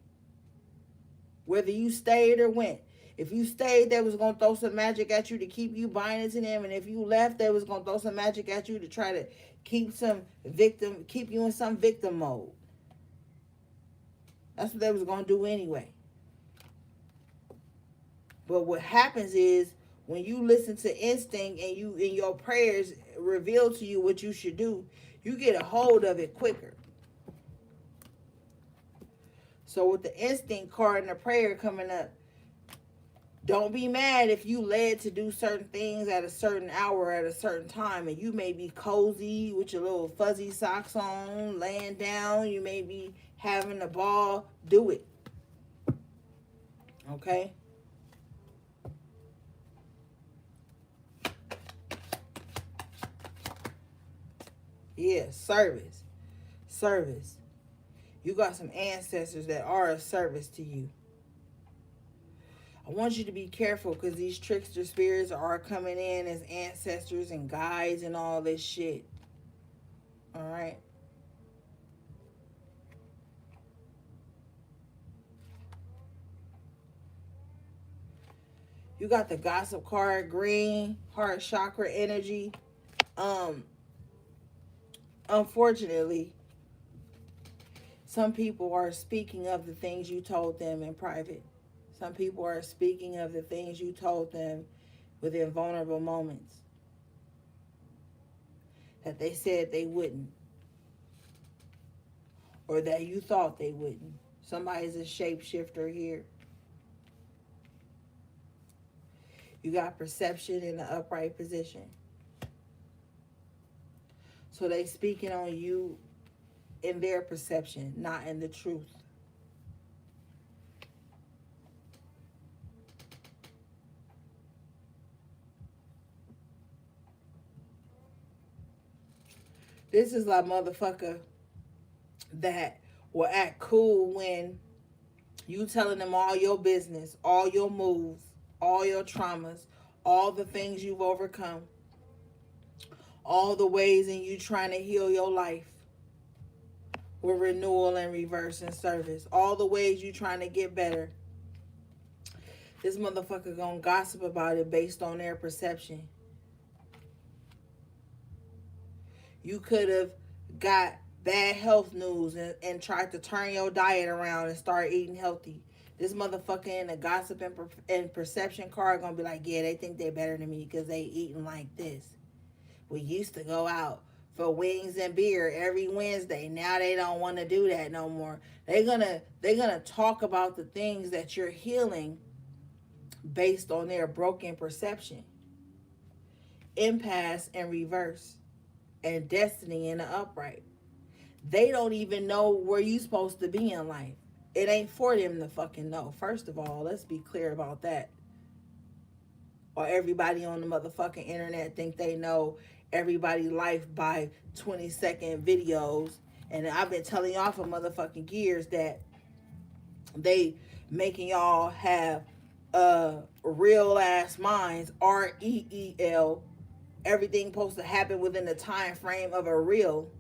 Speaker 1: whether you stayed or went. If you stayed, they was going to throw some magic at you to keep you binding to them. And if you left, they was going to throw some magic at you to try to keep you in some victim mode. That's what they was going to do anyway. But what happens is, when you listen to instinct and your prayers reveal to you what you should do, you get a hold of it quicker. So with the instinct card and the prayer coming up, don't be mad if you led to do certain things at a certain hour at a certain time, and you may be cozy with your little fuzzy socks on, laying down. You may be having a ball. Do it. Okay? Yeah, service. Service. You got some ancestors that are of service to you. I want you to be careful, because these trickster spirits are coming in as ancestors and guides and all this shit. All right? You got the gossip card, green, heart chakra energy. Unfortunately, some people are speaking of the things you told them in private. Some people are speaking of the things you told them within vulnerable moments that they said they wouldn't, or that you thought they wouldn't. Somebody's a shapeshifter here. You got perception in the upright position. So they speaking on you in their perception, not in the truth. This is like motherfucker that will act cool when you telling them all your business, all your moves, all your traumas, all the things you've overcome, all the ways in you trying to heal your life with renewal and reverse and service, all the ways you trying to get better. This motherfucker gonna gossip about it based on their perception. You could have got bad health news and tried to turn your diet around and start eating healthy. This motherfucker in the gossip and perception card gonna be like, yeah, they think they're better than me because they eating like this. We used to go out for wings and beer every Wednesday. Now they don't want to do that no more. They're gonna talk about the things that you're healing based on their broken perception. impasse in reverse, and destiny in the upright. They don't even know where you supposed to be in life. It ain't for them to fucking know. First of all, let's be clear about that. Or everybody on the motherfucking internet think they know everybody's life by 20-second videos. And I've been telling y'all for motherfucking years that they making y'all have real ass minds, REEL. Everything supposed to happen within the time frame of a reel.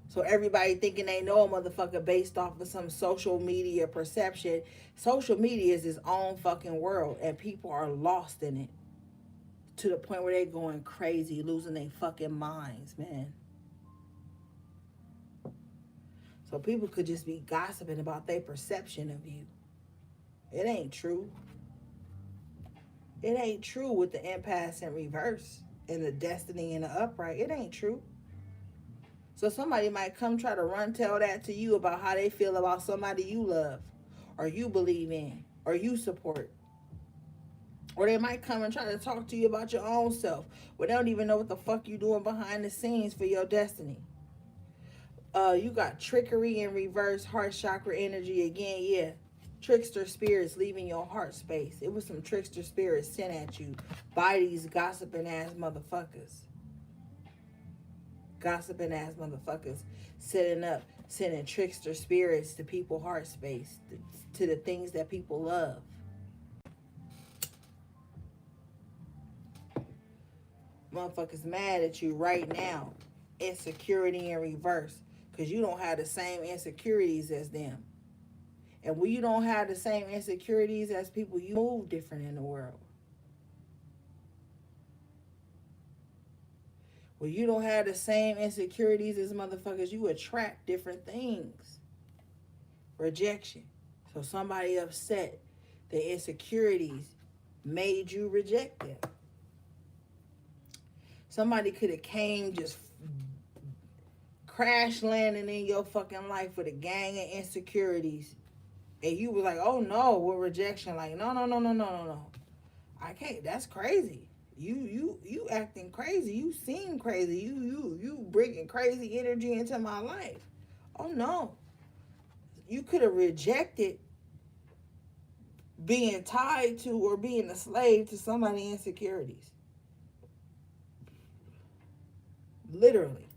Speaker 1: So everybody thinking they know a motherfucker based off of some social media perception. Social media is its own fucking world, and people are lost in it to the point where they're going crazy, losing their fucking minds, man. So people could just be gossiping about their perception of you. It ain't true. It ain't true with the impasse in reverse and the destiny in the upright. It ain't true. So somebody might come try to tell that to you about how they feel about somebody you love, or you believe in, or you support. Or they might come and try to talk to you about your own self, but they don't even know what the fuck you doing behind the scenes for your destiny. You got trickery in reverse, heart chakra energy again, yeah. Trickster spirits leaving your heart space. It was some trickster spirits sent at you by these gossiping ass motherfuckers. Gossiping ass motherfuckers sending trickster spirits to people's heart space, to the things that people love. Motherfuckers mad at you right now. Insecurity in reverse, because you don't have the same insecurities as them. And when you don't have the same insecurities as people, you move different in the world. When you don't have the same insecurities as motherfuckers, you attract different things. Rejection. So somebody upset, the insecurities made you reject them. Somebody could have came just crash landing in your fucking life with a gang of insecurities, and you was like, oh no, with rejection. Like, no. I can't. That's crazy. You acting crazy. You seem crazy. You bringing crazy energy into my life. Oh no. You could have rejected being tied to or being a slave to somebody's insecurities. Literally.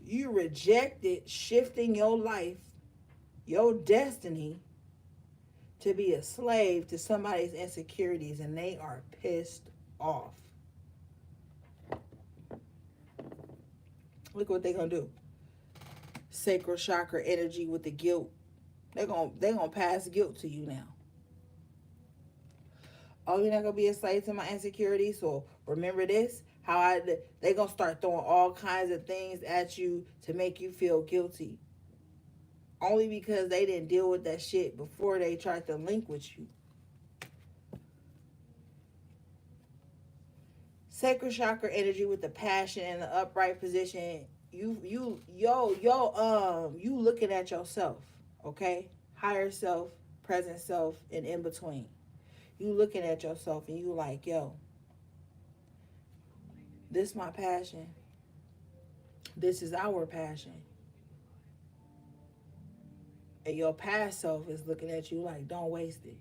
Speaker 1: You rejected shifting your life, your destiny, to be a slave to somebody's insecurities, and they are pissed off. Look what they're gonna do. Sacral chakra energy with the guilt. They're gonna pass guilt to you now. Oh, you're not gonna be a slave to my insecurities. So remember this. They gonna start throwing all kinds of things at you to make you feel guilty. Only because they didn't deal with that shit before they tried to link with you. Sacral chakra energy with the passion and the upright position. You looking at yourself, okay? Higher self, present self, and in between. You looking at yourself and you like, yo, this my passion. This is our passion. And your past self is looking at you like, don't waste it.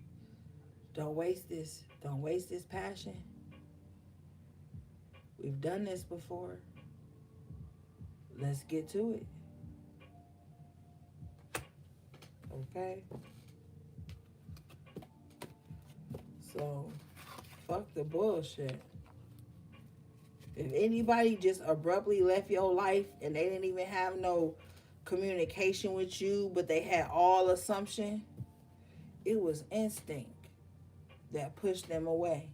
Speaker 1: Don't waste this. Don't waste this passion. We've done this before. Let's get to it. Okay? So, fuck the bullshit. If anybody just abruptly left your life and they didn't even have no communication with you, but they had all assumption, it was instinct that pushed them away.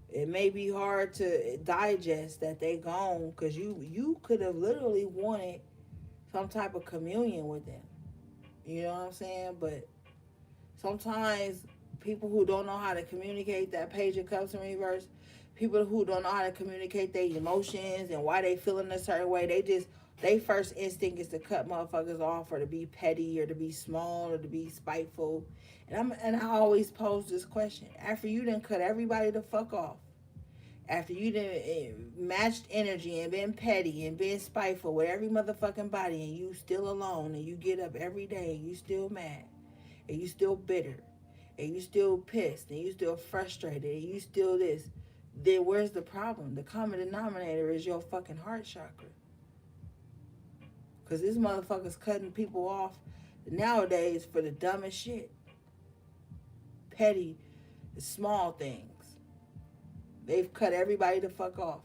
Speaker 1: It may be hard to digest that they gone, because you could have literally wanted some type of communion with them. You know what I'm saying? But sometimes people who don't know how to communicate, that Page of Cups in reverse, people who don't know how to communicate their emotions and why they feeling a certain way, they just They first instinct is to cut motherfuckers off or to be petty or to be small or to be spiteful. And I always pose this question. After you done cut everybody the fuck off, after you done matched energy and been petty and been spiteful with every motherfucking body, and you still alone, and you get up every day and you still mad and you still bitter and you still pissed and you still frustrated and you still this, then where's the problem? The common denominator is your fucking heart chakra. Because this motherfucker's cutting people off nowadays for the dumbest shit. Petty, small things. They've cut everybody the fuck off.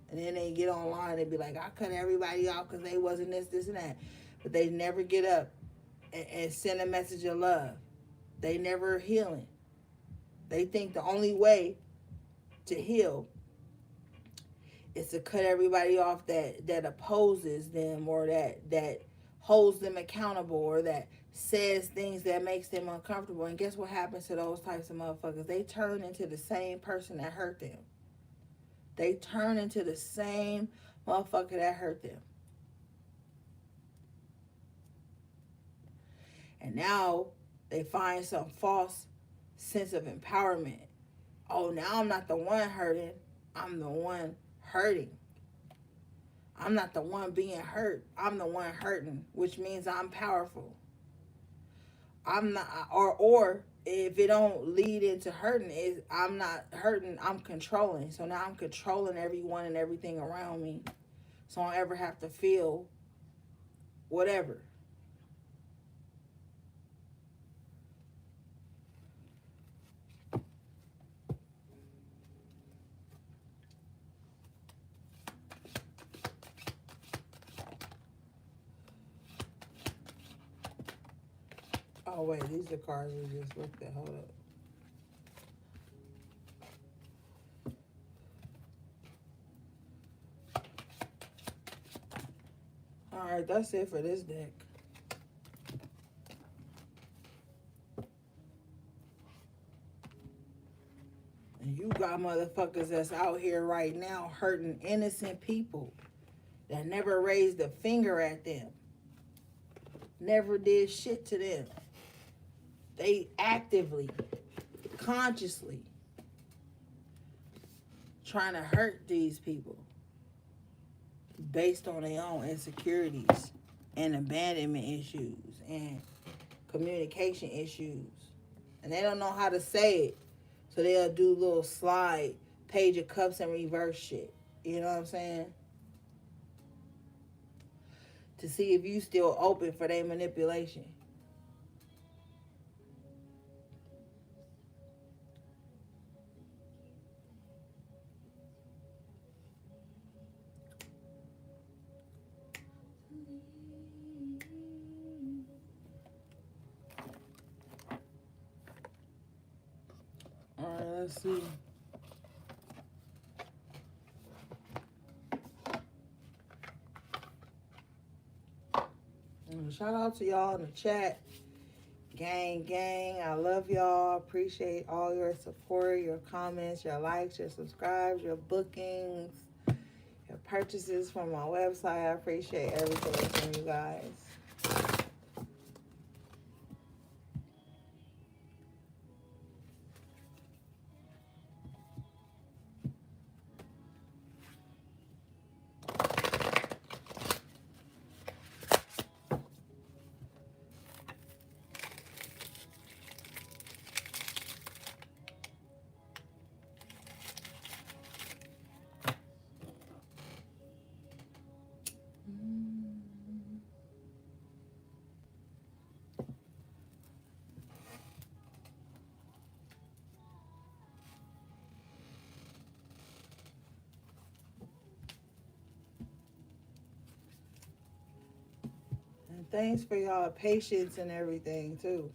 Speaker 1: And then they get online and be like, I cut everybody off because they wasn't this, and that. But they never get up and send a message of love. They never healing. They think the only way to heal is to cut everybody off that opposes them or that holds them accountable or that says things that makes them uncomfortable. And guess what happens to those types of motherfuckers? They turn into the same person that hurt them. They turn into the same motherfucker that hurt them. And now they find some false sense of empowerment. Oh, now I'm not the one hurting. I'm the one hurting. I'm not the one being hurt. I'm the one hurting, which means I'm powerful. I'm not, or if it don't lead into hurting, is I'm not hurting, I'm controlling. So now I'm controlling everyone and everything around me. So I don't ever have to feel whatever. Oh wait, these are cards we just looked at. Hold up. Alright, that's it for this deck. And you got motherfuckers that's out here right now hurting innocent people that never raised a finger at them. Never did shit to them. They actively, consciously trying to hurt these people based on their own insecurities and abandonment issues and communication issues. And they don't know how to say it. So they'll do little slide, page of cups and reverse shit. You know what I'm saying? To see if you still open for their manipulation. Alright, let's see. Shout out to y'all in the chat. Gang, I love y'all. Appreciate all your support, your comments, your likes, your subscribes, your bookings, your purchases from my website. I appreciate everything from you guys. And thanks for y'all patience and everything too.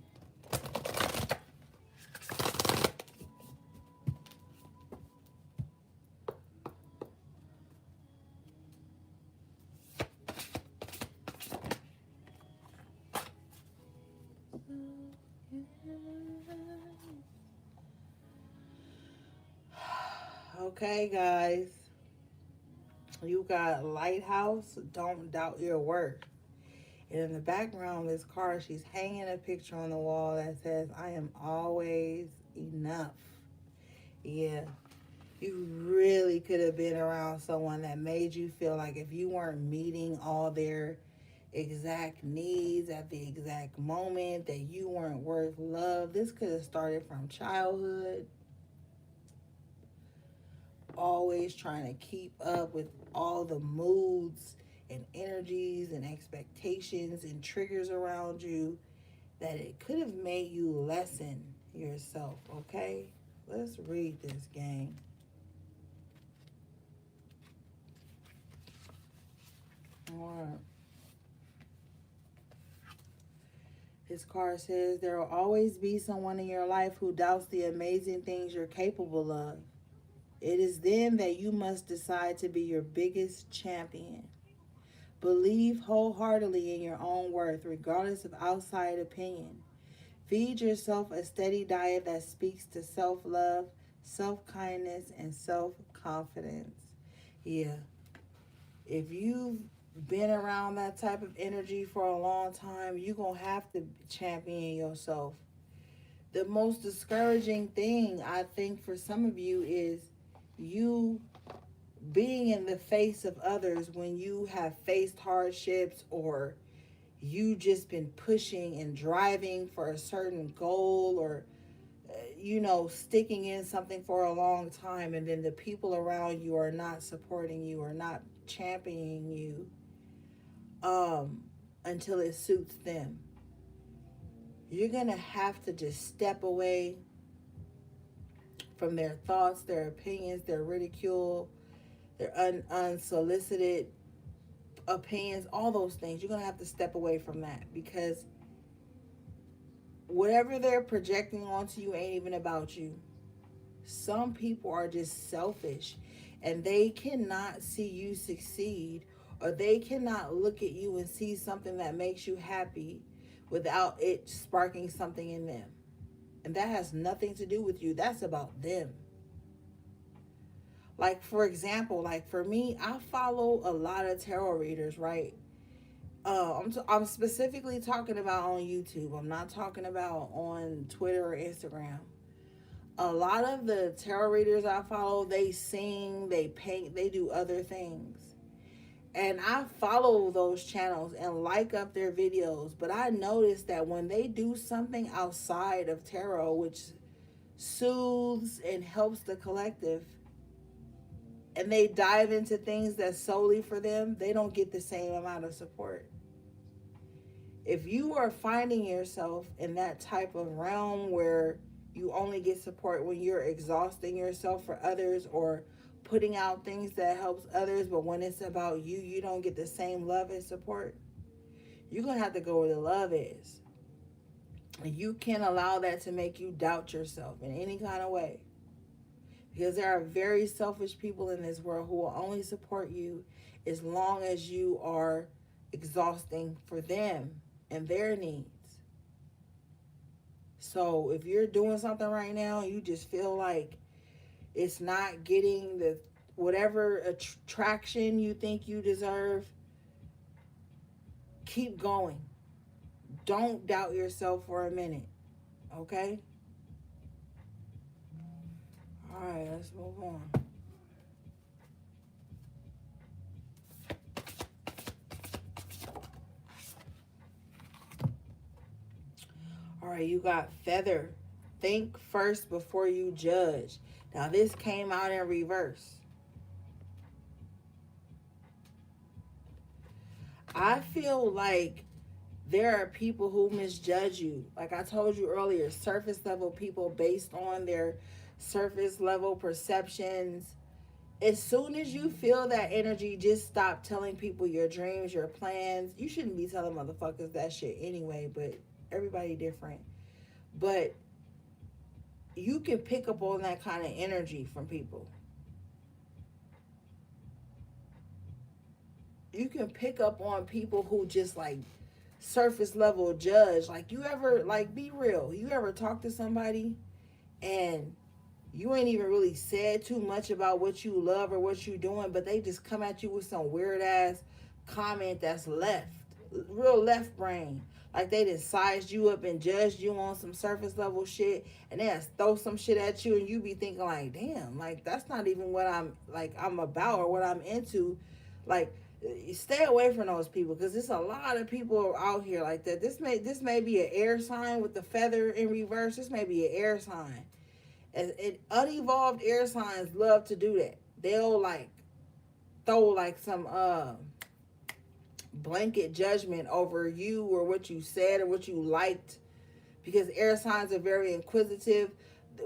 Speaker 1: Okay, guys. You got lighthouse, don't doubt your worth. And in the background of this card, she's hanging a picture on the wall that says, I am always enough. Yeah. You really could have been around someone that made you feel like if you weren't meeting all their exact needs at the exact moment, that you weren't worth love. This could have started from childhood. Always trying to keep up with all the moods and energies and expectations and triggers around you, that it could have made you lessen yourself, okay? Let's read this, gang. All right. His card says, there will always be someone in your life who doubts the amazing things you're capable of. It is then that you must decide to be your biggest champion. Believe wholeheartedly in your own worth, regardless of outside opinion. Feed yourself a steady diet that speaks to self-love, self-kindness, and self-confidence. Yeah. If you've been around that type of energy for a long time, you're going to have to champion yourself. The most discouraging thing, I think, for some of you is you being in the face of others when you have faced hardships, or you just been pushing and driving for a certain goal, or sticking in something for a long time, and then the people around you are not supporting you or not championing you until it suits them. You're gonna have to just step away from their thoughts, their opinions, their ridicule, their unsolicited opinions, all those things. You're going to have to step away from that, because whatever they're projecting onto you ain't even about you. Some people are just selfish, and they cannot see you succeed, or they cannot look at you and see something that makes you happy without it sparking something in them. And that has nothing to do with you. That's about them. Like, for example, like for me, I follow a lot of tarot readers, right? I'm specifically talking about on YouTube. I'm not talking about on Twitter or Instagram. A lot of the tarot readers I follow, they sing, they paint, they do other things. And I follow those channels and like up their videos. But I noticed that when they do something outside of tarot, which soothes and helps the collective, and they dive into things that's solely for them, they don't get the same amount of support. If you are finding yourself in that type of realm where you only get support when you're exhausting yourself for others, or putting out things that helps others, but when it's about you, you don't get the same love and support, you're going to have to go where the love is. And you can't allow that to make you doubt yourself in any kind of way. Because there are very selfish people in this world who will only support you as long as you are exhausting for them and their needs. So if you're doing something right now and you just feel like it's not getting the whatever attraction you think you deserve, keep going. Don't doubt yourself for a minute, okay? All right, let's move on. All right, you got feather. Think first before you judge. Now, this came out in reverse. I feel like there are people who misjudge you. Like I told you earlier, surface level people based on their surface level perceptions. As soon as you feel that energy, just stop telling people your dreams, your plans. You shouldn't be telling motherfuckers that shit anyway, but everybody different. But you can pick up on that kind of energy from people. You can pick up on people who just like surface level judge. Like, you ever, like, be real, you ever talk to somebody and you ain't even really said too much about what you love or what you doing, but they just come at you with some weird ass comment that's left, real left brain. Like they just sized you up and judged you on some surface level shit, and they just throw some shit at you, and you be thinking like, damn, like that's not even what I'm about or what I'm into. Like, stay away from those people, because there's a lot of people out here like that. This may be an air sign with the feather in reverse. This may be an air sign. And unevolved air signs love to do that. They'll like throw like some blanket judgment over you or what you said or what you liked, because air signs are very inquisitive.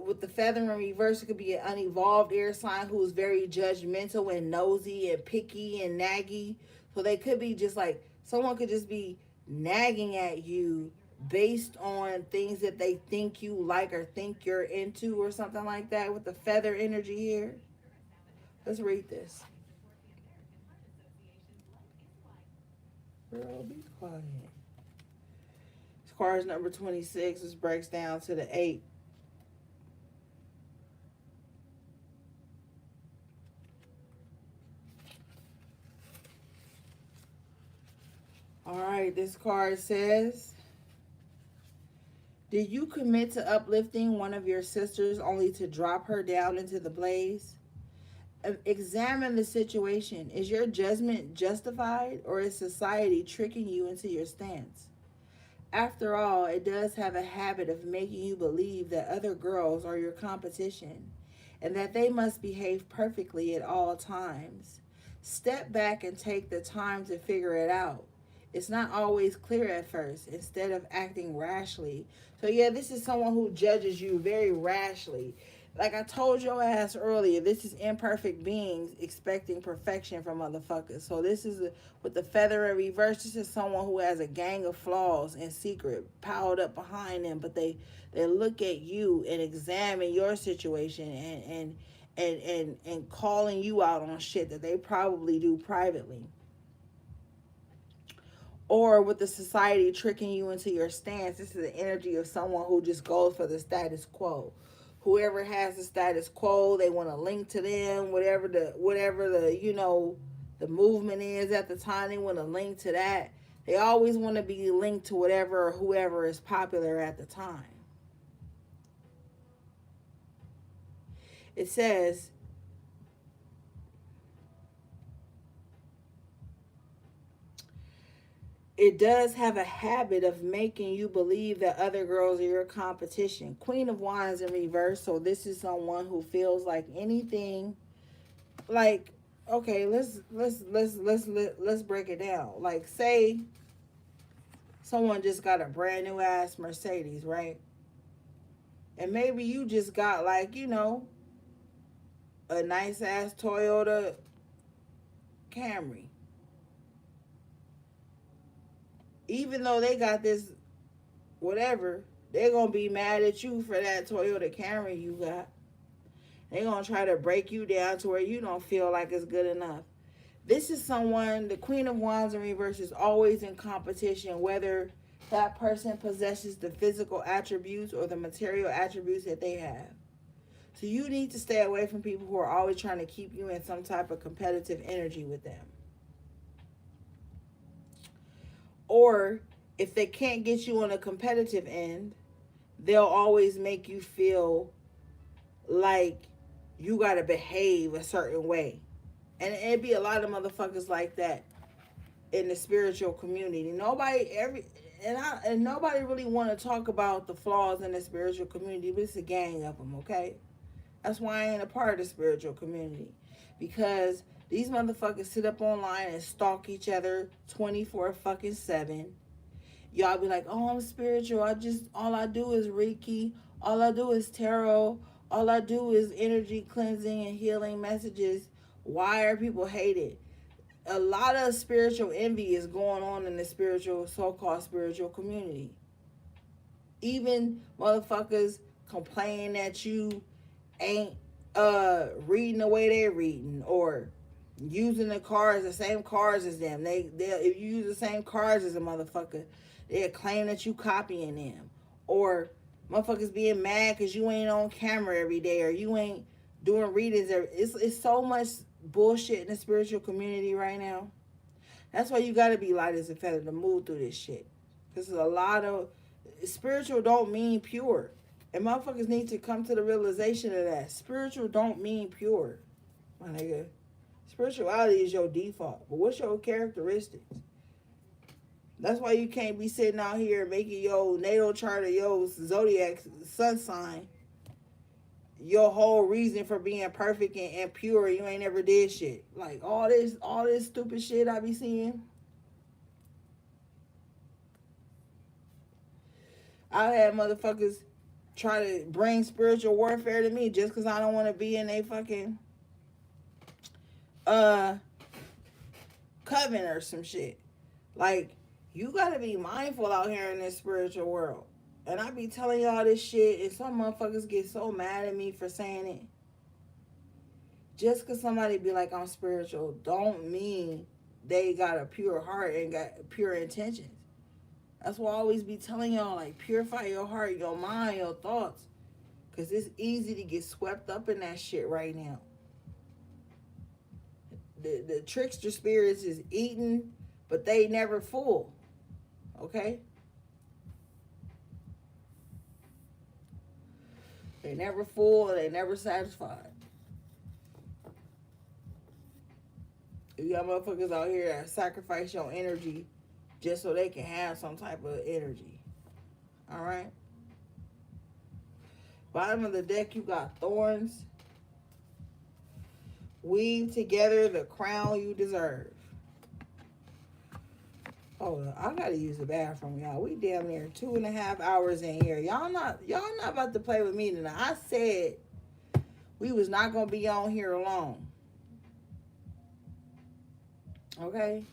Speaker 1: With the feather in reverse, it could be an unevolved air sign who's very judgmental and nosy and picky and naggy. So they could be just like, someone could just be nagging at you based on things that they think you like or think you're into or something like that, with the feather energy here. Let's read this. Girl, be quiet. This card is number 26. This breaks down to the 8. All right, this card says, did you commit to uplifting one of your sisters only to drop her down into the blaze? Examine the situation. Is your judgment justified, or is society tricking you into your stance? After all, it does have a habit of making you believe that other girls are your competition and that they must behave perfectly at all times. Step back and take the time to figure it out. It's not always clear at first, instead of acting rashly. So yeah, this is someone who judges you very rashly. Like I told your ass earlier, this is imperfect beings expecting perfection from motherfuckers. So this is with the feather in reverse. This is someone who has a gang of flaws in secret piled up behind them, but they look at you and examine your situation and calling you out on shit that they probably do privately. Or with the society tricking you into your stance, this is the energy of someone who just goes for the status quo. Whoever has the status quo, they want to link to them. Whatever the the movement is at the time, they want to link to that. They always want to be linked to whatever or whoever is popular at the time. It says, it does have a habit of making you believe that other girls are your competition. Queen of Wands in reverse. So this is someone who feels like anything, like, okay, let's break it down. Like, say someone just got a brand new ass Mercedes, right? And maybe you just got like, a nice ass Toyota Camry. Even though they got this whatever, they're going to be mad at you for that Toyota Camry you got. They're going to try to break you down to where you don't feel like it's good enough. This is someone, the Queen of Wands in reverse is always in competition, whether that person possesses the physical attributes or the material attributes that they have. So you need to stay away from people who are always trying to keep you in some type of competitive energy with them. Or if they can't get you on a competitive end, they'll always make you feel like you got to behave a certain way. And it'd be a lot of motherfuckers like that in the spiritual community. Nobody really want to talk about the flaws in the spiritual community, but it's a gang of them, okay? That's why I ain't a part of the spiritual community. Because these motherfuckers sit up online and stalk each other 24/7. Y'all be like, oh, I'm spiritual. All I do is Reiki. All I do is tarot. All I do is energy cleansing and healing messages. Why are people hated? A lot of spiritual envy is going on in the so-called spiritual community. Even motherfuckers complain that you ain't reading the way they're reading, or using the same cards as them. If you use the same cards as a motherfucker, they'll claim that you copying them. Or Motherfuckers being mad because you ain't on camera every day, or you ain't doing readings. It's so much bullshit in the spiritual community right now. That's why you gotta be light as a feather to move through this shit. Because a lot of spiritual don't mean pure. And motherfuckers need to come to the realization of that. Spiritual don't mean pure, my nigga. Spirituality is your default. But what's your characteristics? That's why you can't be sitting out here making your natal chart or your zodiac sun sign your whole reason for being perfect and pure. You ain't never did shit. Like all this stupid shit I be seeing. I had motherfuckers try to bring spiritual warfare to me just because I don't want to be in a fucking coven or some shit. Like, you gotta be mindful out here in this spiritual world. And I be telling y'all this shit, and some motherfuckers get so mad at me for saying it. Just because somebody be like, I'm spiritual, don't mean they got a pure heart and got pure intentions. That's why I always be telling y'all, like, purify your heart, your mind, your thoughts. Because it's easy to get swept up in that shit right now. The trickster spirits is eating, but they never full. Okay? They never full, and they never satisfied. You got motherfuckers out here that sacrifice your energy just so they can have some type of energy. Alright? Bottom of the deck, you got thorns. Weave together the crown you deserve. Oh, I gotta use the bathroom, y'all. We damn near 2.5 hours in here. Y'all not about to play with me tonight. I said we was not gonna be on here alone. Okay?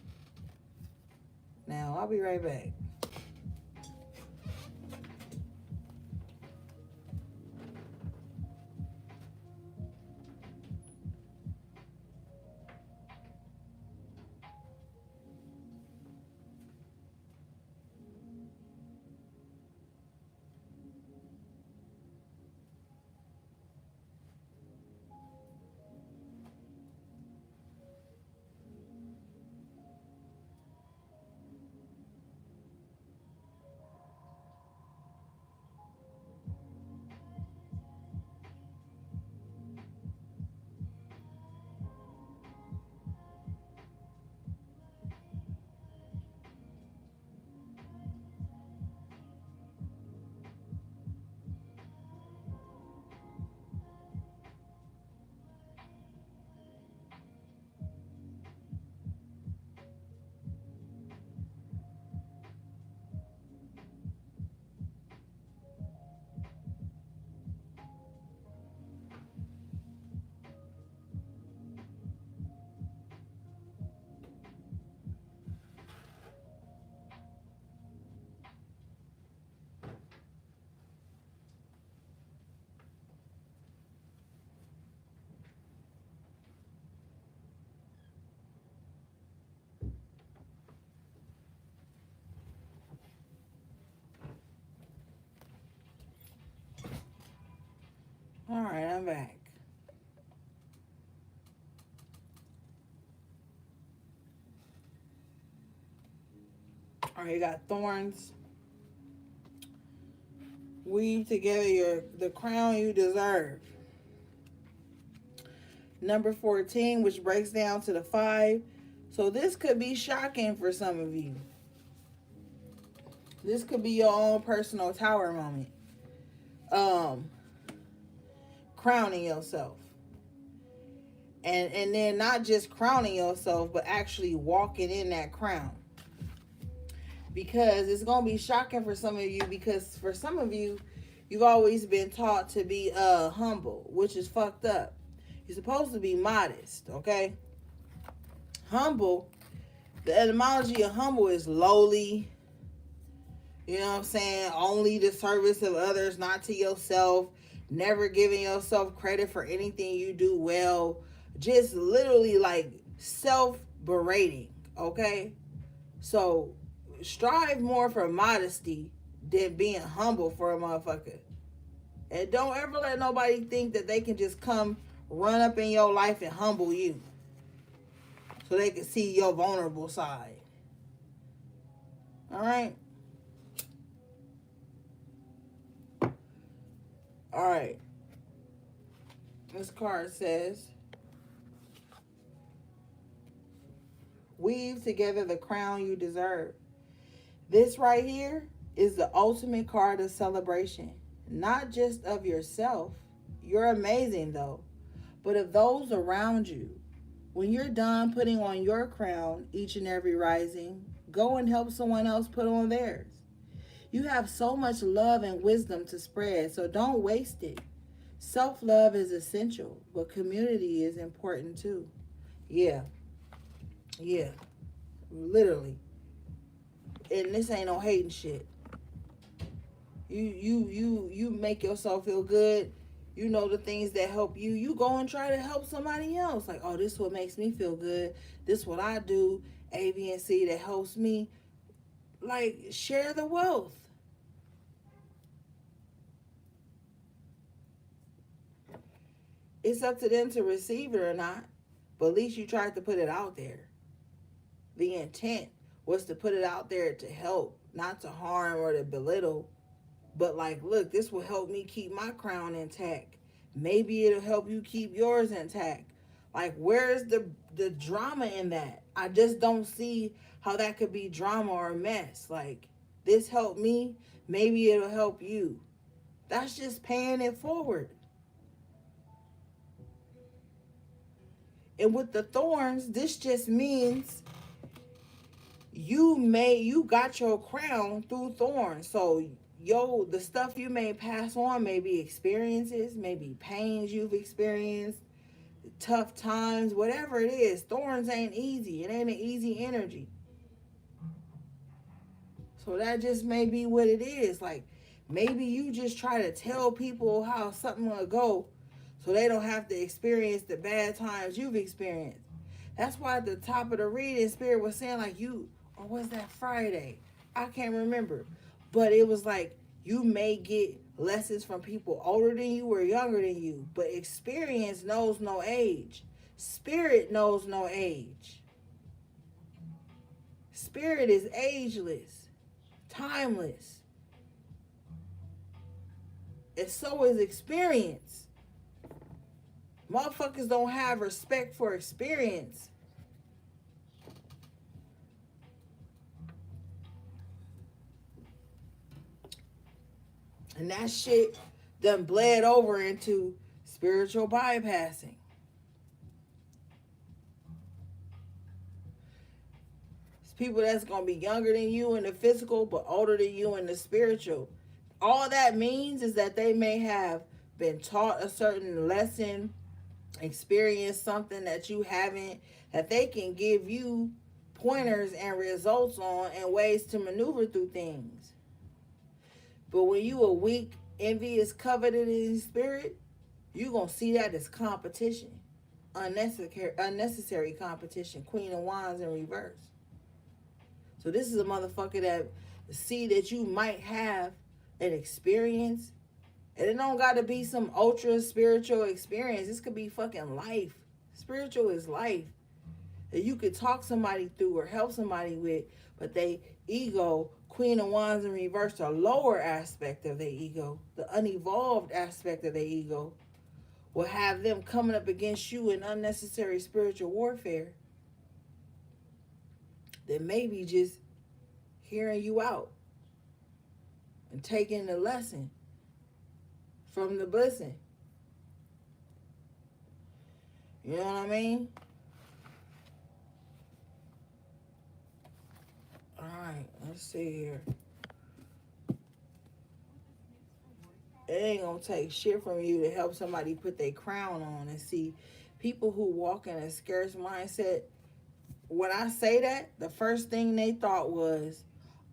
Speaker 1: Now, I'll be right back. All right, I'm back. All right, you got thorns. Weave together the crown you deserve. Number 14, which breaks down to the 5. So this could be shocking for some of you. This could be your own personal tower moment. Crowning yourself. And then not just crowning yourself, but actually walking in that crown. Because it's going to be shocking for some of you, because for some of you, you've always been taught to be humble, which is fucked up. You're supposed to be modest, okay? Humble, the etymology of humble is lowly. You know what I'm saying? Only the service of others, not to yourself. Never giving yourself credit for anything you do well. Just literally like self-berating, okay? So strive more for modesty than being humble for a motherfucker. And don't ever let nobody think that they can just come run up in your life and humble you so they can see your vulnerable side. All right? All right. This card says, weave together the crown you deserve. This right here is the ultimate card of celebration, not just of yourself. You're amazing, though, but of those around you. When you're done putting on your crown each and every rising, go and help someone else put on theirs. You have so much love and wisdom to spread, so don't waste it. Self-love is essential, but community is important too. Yeah, yeah, literally. And this ain't no hating shit. You make yourself feel good. You know the things that help you. You go and try to help somebody else. Like, oh, this is what makes me feel good. This is what I do. A, B, and C that helps me. Like, share the wealth. It's up to them to receive it or not. But at least you tried to put it out there. The intent was to put it out there to help, not to harm or to belittle. But like, look, this will help me keep my crown intact. Maybe it'll help you keep yours intact. Like, where's the drama in that? I just don't see how that could be drama or mess. Like, this helped me, maybe it'll help you. That's just paying it forward. And with the thorns, this just means you got your crown through thorns. So the stuff you may pass on may be experiences, maybe pains you've experienced, tough times, whatever it is. Thorns ain't easy. It ain't an easy energy. So that just may be what it is. Like, maybe you just try to tell people how something will go so they don't have to experience the bad times you've experienced. That's why at the top of the reading, Spirit was saying, like, or was that Friday? I can't remember. But it was like, you may get lessons from people older than you or younger than you, but experience knows no age. Spirit knows no age. Spirit is ageless, timeless. And so is experience. Motherfuckers don't have respect for experience. And that shit done bled over into spiritual bypassing. It's people that's going to be younger than you in the physical, but older than you in the spiritual. All that means is that they may have been taught a certain lesson, experienced something that you haven't, that they can give you pointers and results on and ways to maneuver through things. But when you a weak, envious, coveted spirit, you going to see that as competition. Unnecessary competition. Queen of Wands in reverse. So this is a motherfucker that see that you might have an experience. And it don't got to be some ultra spiritual experience. This could be fucking life. Spiritual is life. That you could talk somebody through or help somebody with, but they ego, Queen of Wands in reverse, the lower aspect of their ego, the unevolved aspect of their ego, will have them coming up against you in unnecessary spiritual warfare that maybe just hearing you out and taking the lesson from the blessing. You know what I mean? Alright, let's see here. It ain't gonna take shit from you to help somebody put their crown on. And see, people who walk in a scarce mindset, when I say that, the first thing they thought was,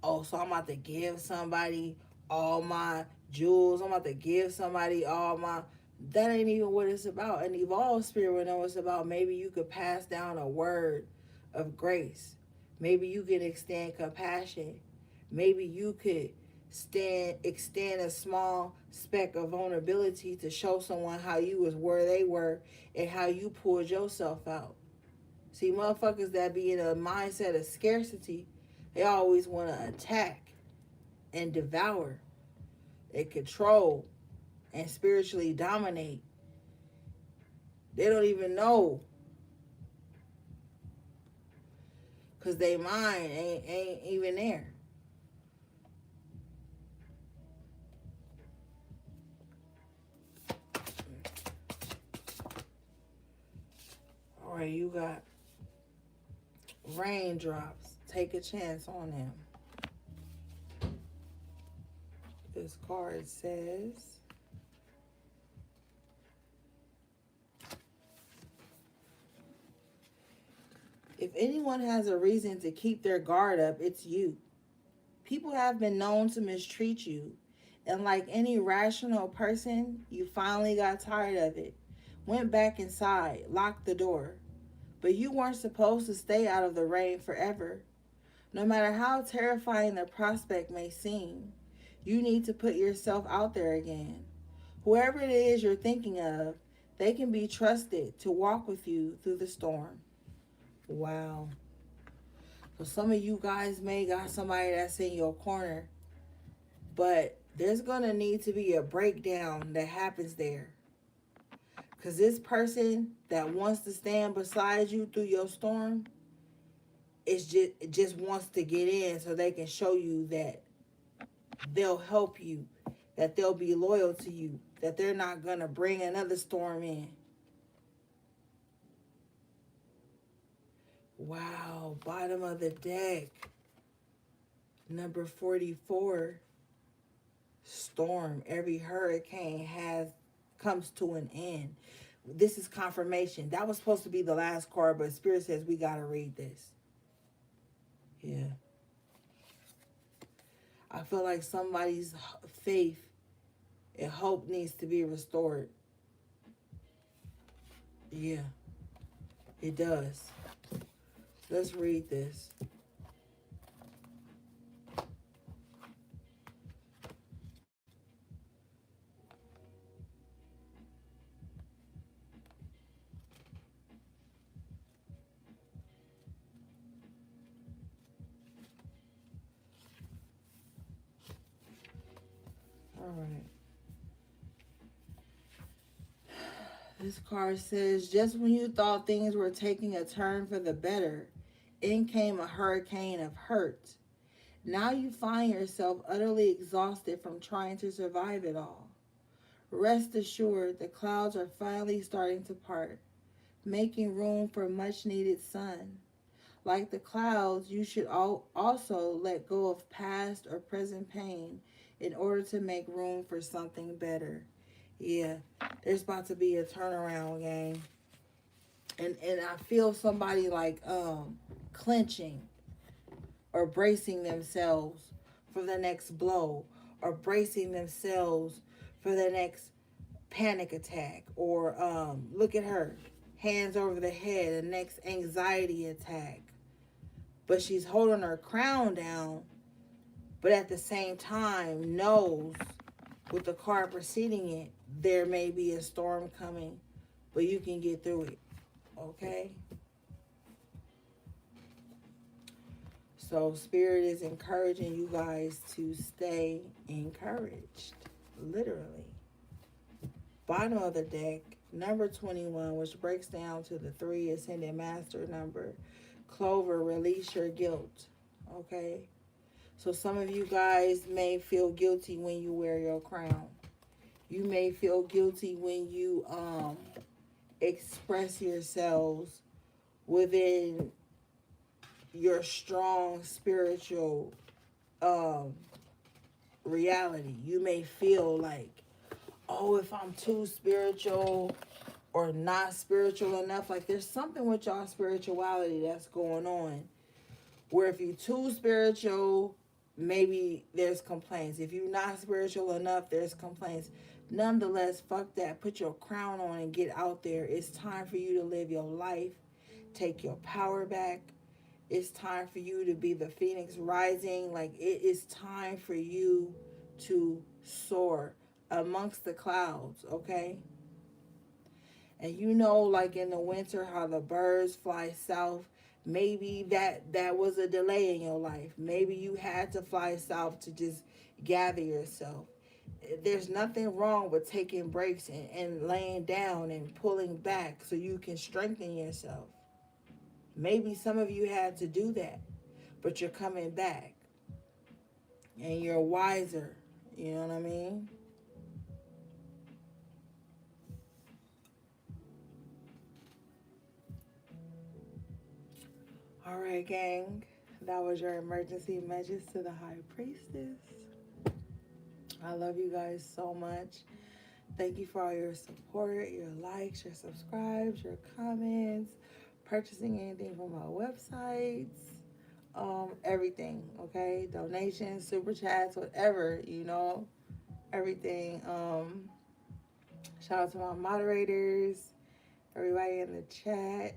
Speaker 1: oh, so I'm about to give somebody all my jewels. I'm about to give somebody all my... That ain't even what it's about. An evolved spirit would know what it's about. Maybe you could pass down a word of grace. Maybe you can extend compassion. Maybe you could extend a small speck of vulnerability to show someone how you was where they were and how you pulled yourself out. See, motherfuckers that be in a mindset of scarcity, they always want to attack and devour and control and spiritually dominate. They don't even know because they mind ain't even there. All right, you got raindrops. Take a chance on them. This card says, if anyone has a reason to keep their guard up, it's you. People have been known to mistreat you, and like any rational person, you finally got tired of it, went back inside, locked the door. But you weren't supposed to stay out of the rain forever. No matter how terrifying the prospect may seem, you need to put yourself out there again. Whoever it is you're thinking of, they can be trusted to walk with you through the storm. Wow. So some of you guys may got somebody that's in your corner, but there's going to need to be a breakdown that happens there. Because this person that wants to stand beside you through your storm, it just wants to get in so they can show you that they'll help you, that they'll be loyal to you, that they're not going to bring another storm in. Wow, bottom of the deck. Number 44. Storm. Every hurricane comes to an end. This is confirmation. That was supposed to be the last card, but Spirit says we got to read this. Yeah. I feel like somebody's faith and hope needs to be restored. Yeah, it does. Let's read this. All right. This card says, just when you thought things were taking a turn for the better, in came a hurricane of hurt. Now you find yourself utterly exhausted from trying to survive it all. Rest assured, the clouds are finally starting to part, making room for much needed sun. Like the clouds, you should also let go of past or present pain in order to make room for something better. Yeah, there's about to be a turnaround, gang. And I feel somebody like clenching or bracing themselves for the next blow, or bracing themselves for the next panic attack, or look at her, hands over the head, the next anxiety attack. But she's holding her crown down, but at the same time knows, with the card preceding it, there may be a storm coming, but you can get through it. Okay? So Spirit is encouraging you guys to stay encouraged. Literally. Bottom of the deck, number 21, which breaks down to the 3 Ascended Master number. Clover, release your guilt. Okay? So some of you guys may feel guilty when you wear your crown. You may feel guilty when you express yourselves within your strong spiritual reality. You may feel like, oh, if I'm too spiritual or not spiritual enough, like there's something with y'all spirituality that's going on, where if you're too spiritual, maybe there's complaints. If you're not spiritual enough, there's complaints. Nonetheless, fuck that. Put your crown on and get out there. It's time for you to live your life. Take your power back. It's time for you to be the phoenix rising. Like, it is time for you to soar amongst the clouds, okay? And you know, like in the winter, how the birds fly south. Maybe that was a delay in your life. Maybe you had to fly south to just gather yourself. There's nothing wrong with taking breaks and laying down and pulling back so you can strengthen yourself. Maybe some of you had to do that, but you're coming back and you're wiser. You know what I mean? All right, gang. That was your emergency message to the High Priestess. I love you guys so much. Thank you for all your support, your likes, your subscribes, your comments, purchasing anything from our websites, everything, okay? Donations, super chats, whatever, everything. Shout out to my moderators, everybody in the chat.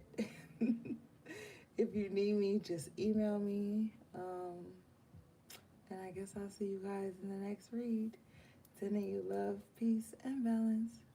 Speaker 1: If you need me, just email me. And I guess I'll see you guys in the next read. Sending you love, peace, and balance.